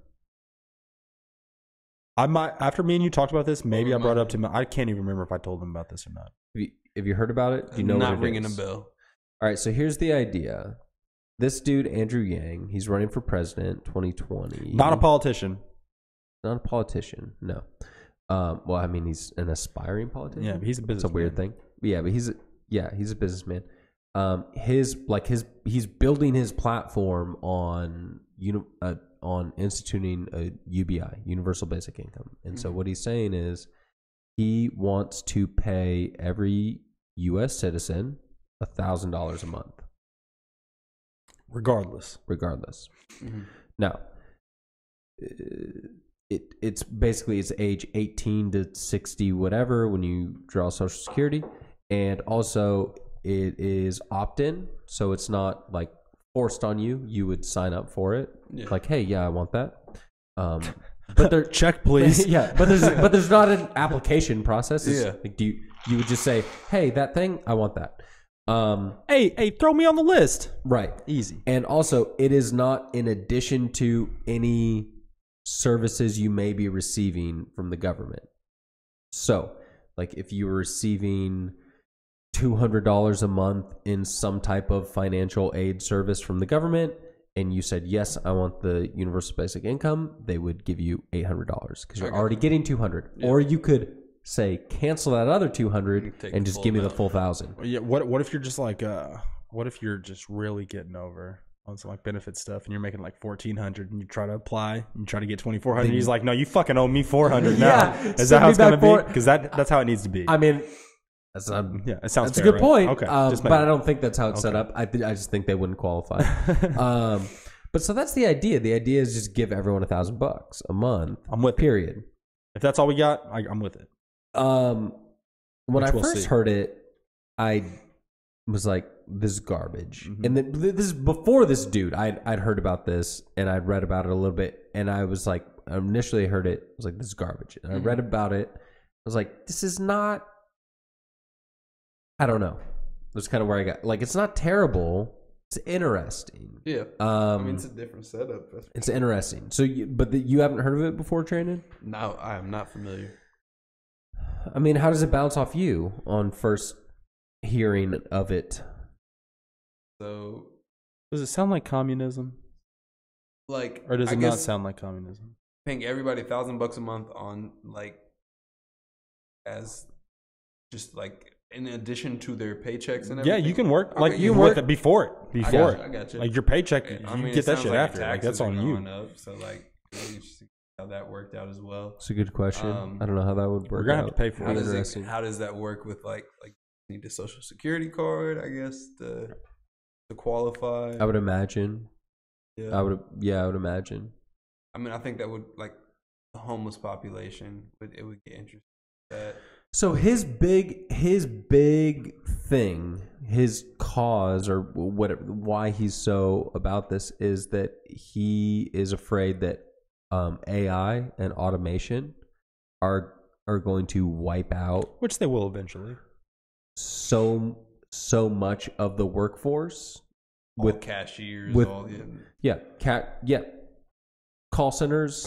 I might, after me and you talked about this, maybe I brought it up to him. I can't even remember if I told him about this or not. Have you heard about it? Do you know not what it ringing is? a bell. All right, so here's the idea. This dude, Andrew Yang, he's running for president 2020. Not a politician. Not a politician, no. Well, I mean, he's an aspiring politician. Yeah, but he's a businessman. It's a weird thing. Yeah, but he's a businessman. He's building his platform on instituting a UBI, universal basic income. And so what he's saying is he wants to pay every U.S. citizen $1,000 a month, regardless. Mm-hmm. Now, it's basically it's age 18 to 60, whatever, when you draw Social Security, and also it is opt-in, so it's not like forced on you. You would sign up for it, like, hey, yeah, I want that. But there, check, please. Yeah, but there's not an application process. Like, you would just say, hey, that thing, I want that. Hey, throw me on the list. Right. Easy. And also, it is not in addition to any services you may be receiving from the government. So, like, if you were receiving $200 a month in some type of financial aid service from the government, and you said, yes, I want the universal basic income, they would give you $800 because you're already getting $200. Yeah. Or you could say, cancel that other $200 and just give me the full $1,000. Yeah. What if you're just like, what if you're just really getting over on some like benefit stuff and you're making like $1,400 and you try to apply and you try to get $2,400? He's like, no, you fucking owe me $400 now. Yeah, is that how it's going to be? Because that's how it needs to be. I mean, it sounds that's fair, a good point. Okay, but I don't think that's how it's set up. I just think they wouldn't qualify. But so that's the idea. The idea is just give everyone $1,000 a month. I'm with period. It. If that's all we got, I'm with it. When I first heard it, I was like, "This is garbage." Mm-hmm. And then, this is before this dude. I'd heard about this and I'd read about it a little bit, and I was like, I initially heard it, I was like, "This is garbage." And I read about it. I was like, "This is not." I don't know. That's kind of where I got. Like, it's not terrible. It's interesting. Yeah. I mean, it's a different setup. It's interesting. So, you haven't heard of it before, Trandon? No, I am not familiar. I mean, how does it bounce off you on first hearing of it? So, does it sound like communism? Like, or does it not sound like communism? Paying everybody $1,000 a month on like, as just like, in addition to their paychecks and everything. Yeah, you can work like you work it before it. I got you. Like your paycheck, I mean, you get that shit like after. Like that's on you. Up, so like, maybe just how that worked out as well. It's a good question. I don't know how that would work. We're gonna have to pay for it. How does that work with like need a social security card, I guess, to qualify. I would imagine. Yeah. I would imagine. I mean, I think that would like the homeless population would get interested in that. So his big thing, his cause or whatever, why he's so about this is that he is afraid that AI and automation are going to wipe out, which they will eventually, so much of the workforce With cashiers, call centers,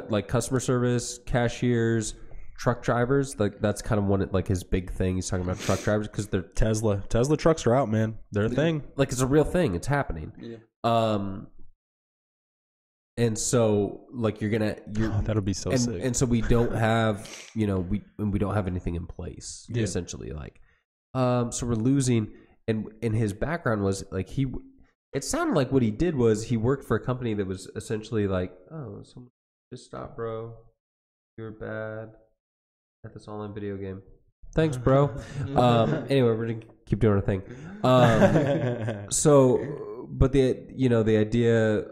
like customer service, cashiers, truck drivers. Like that's kind of one like his big thing. He's talking about truck drivers because they're Tesla trucks are out, man. They're a thing. Like it's a real thing. It's happening. Yeah. And so like that'll be so sick. And so we don't have we don't have anything in place essentially. Like so we're losing. And his background was like it sounded like what he did was he worked for a company that was essentially like, oh, someone just stop, bro. You're bad at this online video game. Thanks, bro. Anyway, we're gonna keep doing our thing. So, but the idea,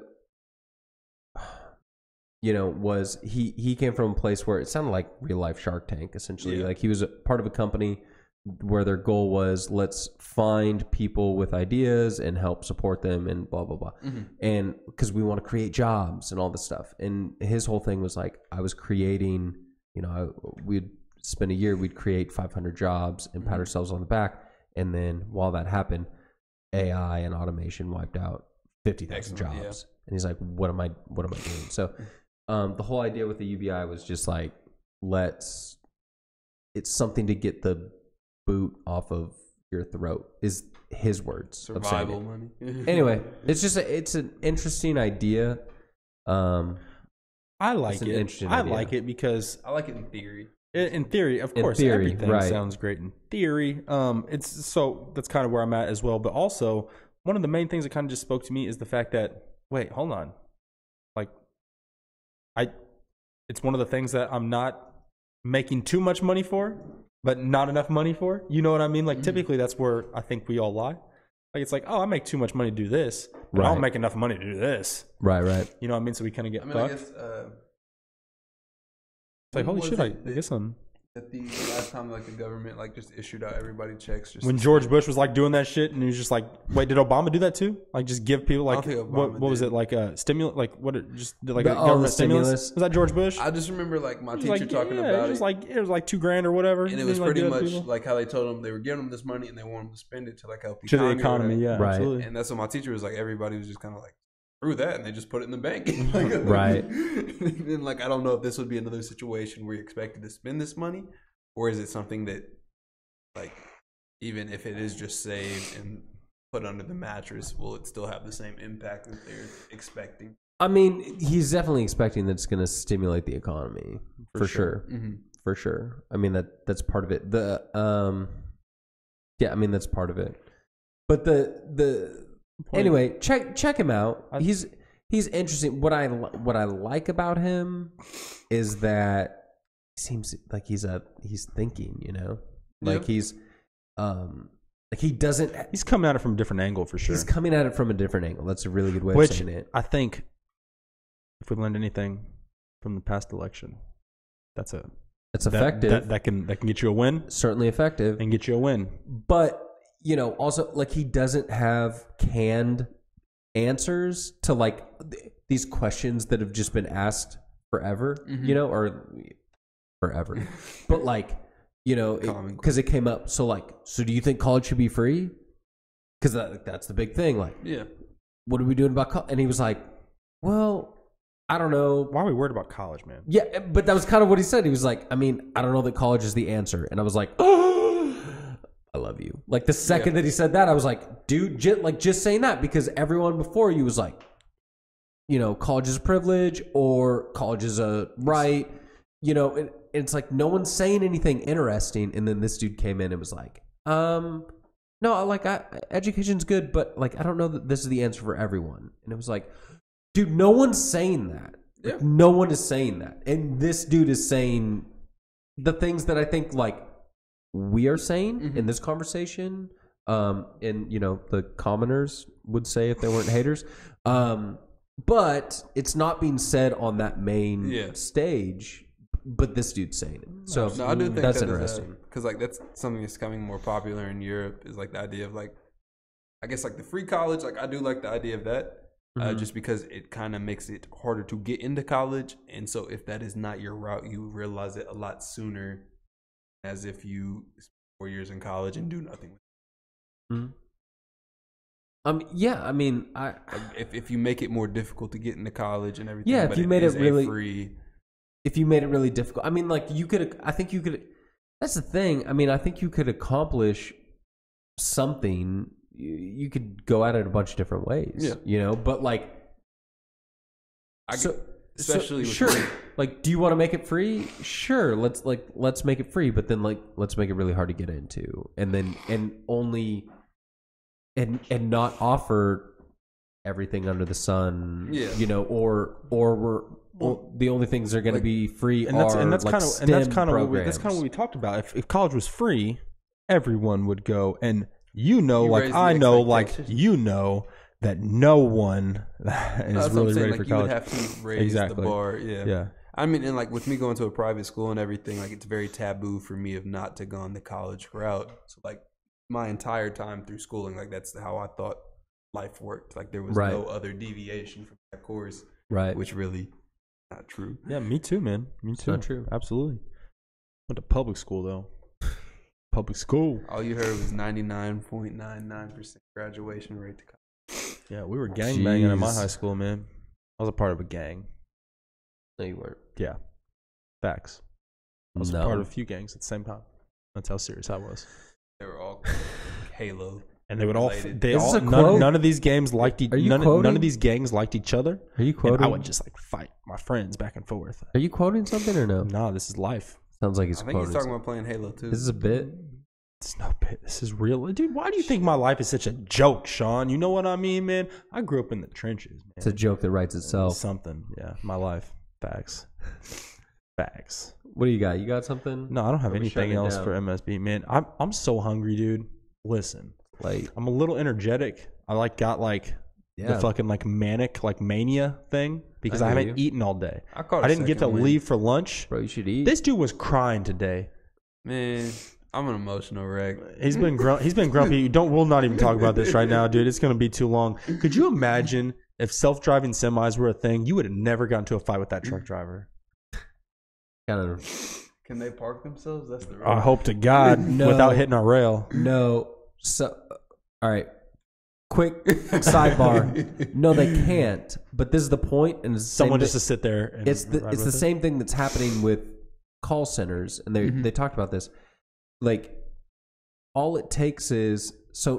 was he came from a place where it sounded like real life Shark Tank, essentially. Like he was a part of a company where their goal was let's find people with ideas and help support them and blah blah blah, and because we want to create jobs and all this stuff. And his whole thing was like, I was creating, we'd spend a year, we'd create 500 jobs and pat ourselves on the back, and then while that happened, AI and automation wiped out 50,000 jobs. And he's like, what am I doing? So the whole idea with the UBI was just like, it's something to get the boot off of your throat, is his words. Survival money. Anyway, it's an interesting idea. I like it. I like it because I like it in theory. In theory, of course, everything sounds great in theory. It's so that's kind of where I'm at as well. But also, one of the main things that kind of just spoke to me is the fact that hold on, like it's one of the things that I'm not making too much money for, but not enough money for. You know what I mean? Like typically that's where I think we all lie. Like it's like, oh, I make too much money to do this, but I don't make enough money to do this. Right. You know what I mean? So we kind of get fucked. I guess, it's like, holy shit, I guess I'm... That the last time like the government like just issued out everybody checks. Just when George Bush was like doing that shit, and he was just like, wait, did Obama do that too? Like just give people like what was it, like a stimulus, like what it just like a government stimulus? Was that George Bush? I just remember like my teacher talking about it. It was like $2,000 or whatever, and it was pretty much like how they told them they were giving them this money and they wanted them to spend it to like help the economy. Yeah, right. Absolutely. And that's what my teacher was like. Everybody was just kind of like through that, and they just put it in the bank. Right. And like I don't know if this would be another situation where you're expected to spend this money. Or is it something that, like, even if it is just saved and put under the mattress, will it still have the same impact that they're expecting? I mean, he's definitely expecting that it's going to stimulate the economy for sure. Mm-hmm. For sure. I mean that's part of it. I mean that's part of it. But anyway, check him out. He's interesting. What I like about him is that. Seems like he's thinking, like he's like he doesn't. He's coming at it from a different angle for sure. He's coming at it from a different angle. That's a really good way of saying it. I think if we learned anything from the past election, it's effective. That can get you a win. Certainly effective and get you a win. But also like he doesn't have canned answers to like these questions that have just been asked forever, or. Forever, but like because it came up. So do you think college should be free? Because that's the big thing. Like, what are we doing about college? And he was like, well, I don't know. Why are we worried about college, man? Yeah, but that was kind of what he said. He was like, I mean, I don't know that college is the answer. And I was like, oh, I love you. Like the second that he said that, I was like, dude, just saying that because everyone before you was like, college is a privilege or college is a right. It's like no one's saying anything interesting, and then this dude came in and was like, no, like education's good, but like I don't know that this is the answer for everyone. And it was like, dude, no one's saying that. Like, no one is saying that, and this dude is saying the things that I think like we are saying in this conversation, and you know the commoners would say if they weren't haters, but it's not being said on that main stage. But this dude's saying it, so No, I do think that's that interesting. Because like that's something that's becoming more popular in Europe. Is like the idea of like, I guess like the free college. Like I do like the idea of that, just because it kind of makes it harder to get into college. And so if that is not your route, you realize it a lot sooner, as if you spend 4 years in college and do nothing. Yeah, I mean, if you make it more difficult to get into college and everything, yeah, but if you made it really free. If you made it really difficult, I mean, like you could. I think you could. That's the thing. I mean, I think you could accomplish something. You could go at it a bunch of different ways. You know, but like, especially sure. Like, do you want to make it free? Sure. Let's make it free, but then let's make it really hard to get into, and not offer everything under the sun. Yeah. You know, or the only things that are going to be free and that's kind of programs. what we talked about. If college was free, everyone would go, and I know that no one is really ready for college. You would have to raise the bar. Yeah. I mean, and like with me going to a private school and everything, like it's very taboo for me of not to go on the college route. So like my entire time through schooling, like that's how I thought life worked. Like there was no other deviation from that course. Right. Which really not true. Yeah, me too, man. Me too. It's not true. Absolutely. Went to public school though. Public school. All you heard was 99.99% graduation rate to college. Yeah, we were gangbanging in my high school, man. I was a part of a gang. No, you weren't. Yeah. Facts. I was a part of a few gangs at the same time. That's how serious I was. They were all Halo. And they would all. None of these games liked none of these gangs liked each other. Are you quoting? And I would just like fight my friends back and forth. Are you quoting something or no? No, this is life. Sounds like he's I think quoting. he's talking about playing Halo too. This is a bit. It's no bit. This is real, dude. Why do you think my life is such a joke, Sean? You know what I mean, man. I grew up in the trenches, man. It's a joke that writes itself. Something, yeah. My life. Facts. Facts. What do you got? You got something? No, I don't have anything else for MSB, man. I'm so hungry, dude. Listen, like I'm a little energetic. I got the fucking manic mania thing because I haven't eaten all day. I didn't get to leave for lunch. Bro, you should eat. This dude was crying today. Man, I'm an emotional wreck. He's been grumpy. We'll not even talk about this right now, dude. It's gonna be too long. Could you imagine if self-driving semis were a thing? You would have never gotten into a fight with that truck driver. Can they park themselves? That's the. I hope to God without hitting our rail. No. So, all right. Quick sidebar. No, they can't. But this is the point, and it's someone just to sit there. And it's the same thing that's happening with call centers, and they talked about this. Like, all it takes is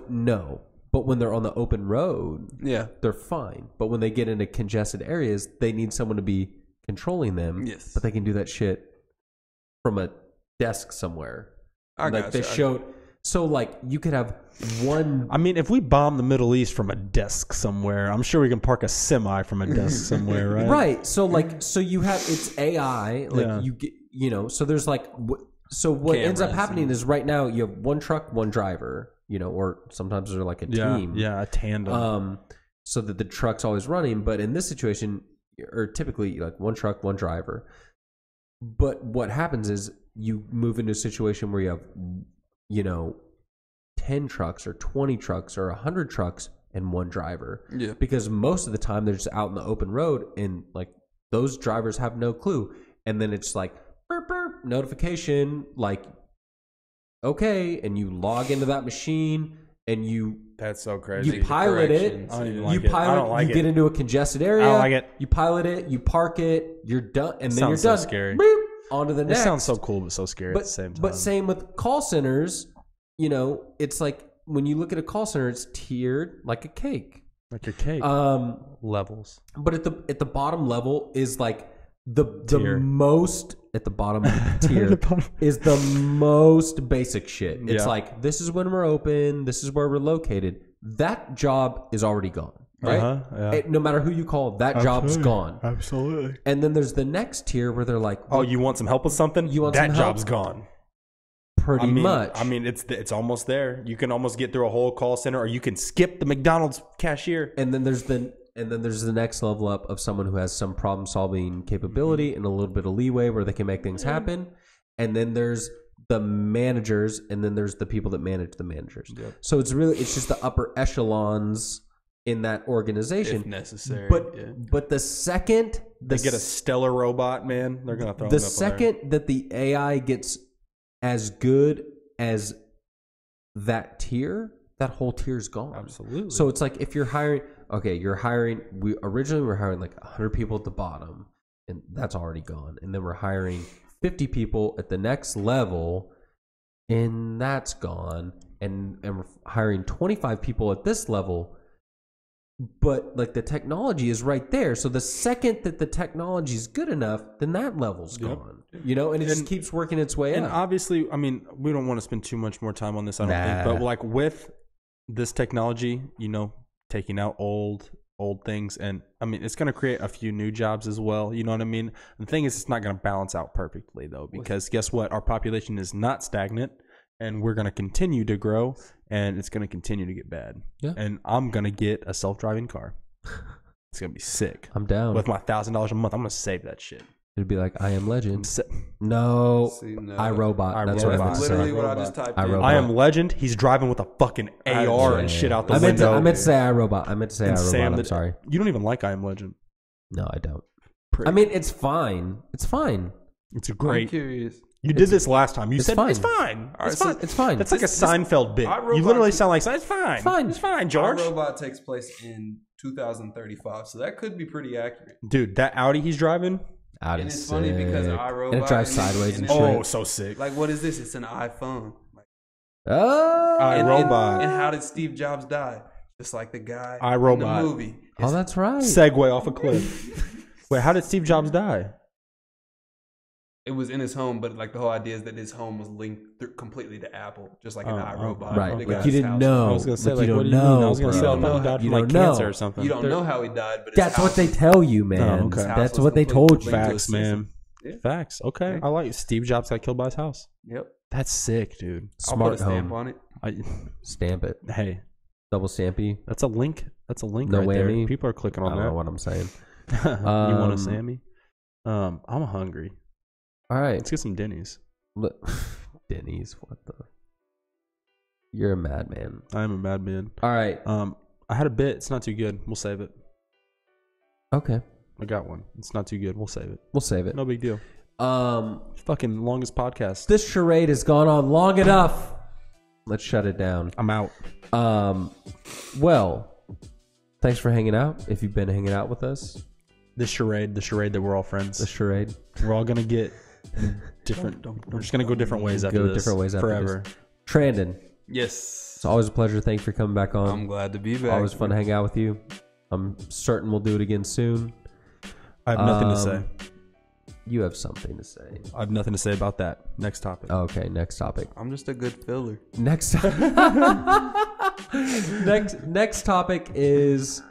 no. But when they're on the open road, they're fine. But when they get into congested areas, they need someone to be controlling them. Yes. But they can do that shit from a desk somewhere. They showed. So, you could have one. I mean, if we bomb the Middle East from a desk somewhere, I'm sure we can park a semi from a desk somewhere, right? Right. So, so you have it's AI. You get, so there's so what ends up happening is right now you have one truck, one driver, or sometimes they're like a team. Yeah, a tandem. So that the truck's always running. But in this situation, or typically one truck, one driver. But what happens is you move into a situation where you have 10 trucks or 20 trucks or 100 trucks and one driver. Yeah. Because most of the time they're just out in the open road and those drivers have no clue. And then it's burp, burp, notification, okay. And you log into that machine and that's so crazy. You pilot it. I don't even like it. I don't like you get into a congested area. I don't like it. You pilot it. You park it. You're done. And then you're done. So scary. Boop, on to the next. It sounds so cool, but so scary at the same time. But same with call centers. It's when you look at a call center, it's tiered like a cake. Like your cake. Levels. But at the bottom level is the most at the bottom tier is the most basic shit. It's this is when we're open, this is where we're located. That job is already gone. Right? No matter who you call, that job's gone. Absolutely. And then there's the next tier where they're oh, you want some help with something? That job's gone. pretty much. I mean, it's almost there. You can almost get through a whole call center, or you can skip the McDonald's cashier. And then there's the next level up of someone who has some problem solving capability and a little bit of leeway where they can make things happen. And then there's the managers, and then there's the people that manage the managers. Yep. So it's just the upper echelons in that organization, if necessary. But the second They get a stellar robot, man, they're gonna throw the them up second that the AI gets as good as that tier, that whole tier's gone. Absolutely. So it's like if you're hiring, we originally were hiring like 100 people at the bottom, and that's already gone. And then we're hiring 50 people at the next level, and that's gone. And we're hiring 25 people at this level, but like the technology is right there. So the second that the technology is good enough, then that level's gone. You know, and it just keeps working its way up. And obviously, I mean, we don't want to spend too much more time on this, I don't think. But like with this technology, you know, taking out old things, and I mean, it's going to create a few new jobs as well. You know what I mean? The thing is, it's not going to balance out perfectly though, because guess what? Our population is not stagnant, and we're going to continue to grow, and it's going to continue to get bad. Yeah. And I'm going to get a self-driving car. It's going to be sick. I'm down. With my $1,000 a month, I'm going to save that shit. It'd be like, I am legend. No, iRobot. That's what I meant to say. Literally what I just typed in. I am legend. He's driving with a fucking AR and shit out the window. I meant to say iRobot. I'm sorry. You don't even like I Am Legend. No, I don't. I mean, it's fine. It's fine. It's great. I'm curious. You did this last time. You said fine. it's fine. It's fine. It's fine. That's like a Seinfeld bit. You literally sound like it's fine. It's fine, George. iRobot takes place in 2035, so that could be pretty accurate. Dude, that Audi he's driving. And it's funny because iRobot and it drives sideways and shit. Oh, so sick. Like, what is this? It's an iPhone. iRobot. And how did Steve Jobs die? Just like the guy iRobot. in the movie. Oh, that's right. Segway off a cliff. Wait, how did Steve Jobs die? It was in his home, but like the whole idea is that his home was linked completely to Apple, just like an iRobot. Right. Like you didn't know. I was going to say, like, you don't don't know. I was going to say, he died from like cancer or something. You don't know how he died, but that's what they tell you, man. Oh, okay. That's what they told you. Facts, man. Yeah. Facts. Okay. I like it. Steve Jobs got killed by his house. Yep. That's sick, dude. I'll put a stamp on it. Stamp it. Hey. Double stampy. That's a link. That's a link no right whammy. there. People are clicking on that. I don't know what I'm saying. You want a Sammy? I'm hungry. All right. Let's get some Denny's. Denny's? What the? You're a madman. I am a madman. All right. I had a bit. It's not too good. We'll save it. Okay. I got one. It's not too good. We'll save it. We'll save it. No big deal. Fucking longest podcast. This charade has gone on long enough. Let's shut it down. I'm out. Well, thanks for hanging out. If you've been hanging out with us. The charade that we're all friends. The charade. We're all going to get different. We're just going to go different ways after this. Different ways after forever. This. Trandon. Yes. It's always a pleasure. Thanks for coming back on. I'm glad to be back. Always fun to hang out with you. I'm certain we'll do it again soon. I have nothing to say. You have something to say. I have nothing to say about that. Next topic. Okay, next topic. I'm just a good filler. Next topic is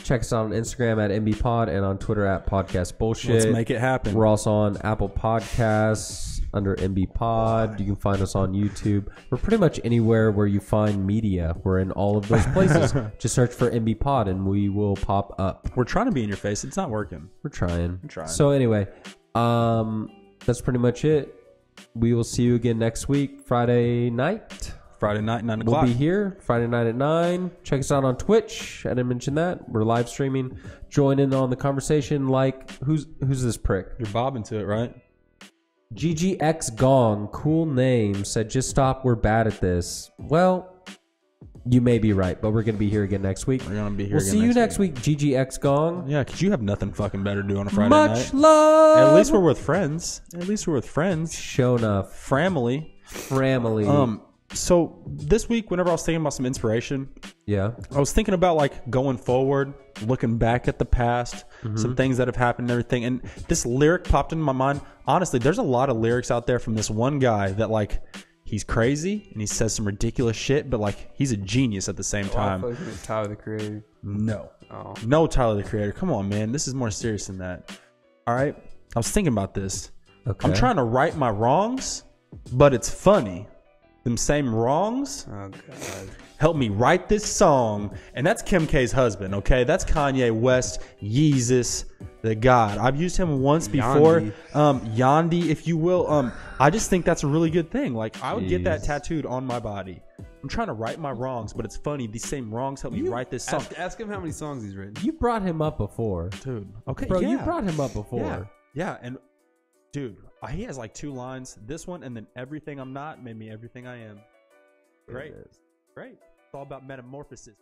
check us out on Instagram at MbPod and on Twitter at Podcast Bullshit. Let's make it happen. We're also on Apple Podcasts under MbPod. You can find us on YouTube. We're pretty much anywhere where you find media. We're in all of those places. Just search for MbPod and we will pop up. We're trying to be in your face. It's not working. We're trying. We're trying. So anyway, that's pretty much it. We will see you again next week, Friday night. Friday night, 9 o'clock. We'll be here Friday night at 9. Check us out on Twitch. I didn't mention that. We're live streaming. Join in on the conversation. Like, who's this prick? You're bobbing to it, right? GGX Gong, cool name, said, just stop. We're bad at this. Well, you may be right, but we're going to be here again next week. We're going to be here We'll see you next week, GGX Gong. Yeah, because you have nothing fucking better to do on a Friday night. Much love. At least we're with friends. Show enough. Family. So this week, whenever I was thinking about some inspiration, I was thinking about like going forward, looking back at the past, some things that have happened and everything. And this lyric popped into my mind. Honestly, there's a lot of lyrics out there from this one guy that like he's crazy and he says some ridiculous shit, but like he's a genius at the same time. Tyler the Creator. No, Tyler the Creator. Come on, man. This is more serious than that. All right. I was thinking about this. Okay. I'm trying to right my wrongs but it's funny. Them same wrongs Oh God. helped me write this song. And that's Kim K's husband, okay? That's Kanye West, Yeezus, the God. I've used him once before. Yandi, if you will. I just think that's a really good thing. Like, I would get that tattooed on my body. I'm trying to right my wrongs, but it's funny. These same wrongs help me write this song. Ask him how many songs he's written. You brought him up before. Dude. Okay, Bro, yeah. you brought him up before. Yeah, and dude, he has like 2 lines. This one and then Everything I'm Not made me everything I am. Great. Great. It's all about metamorphosis.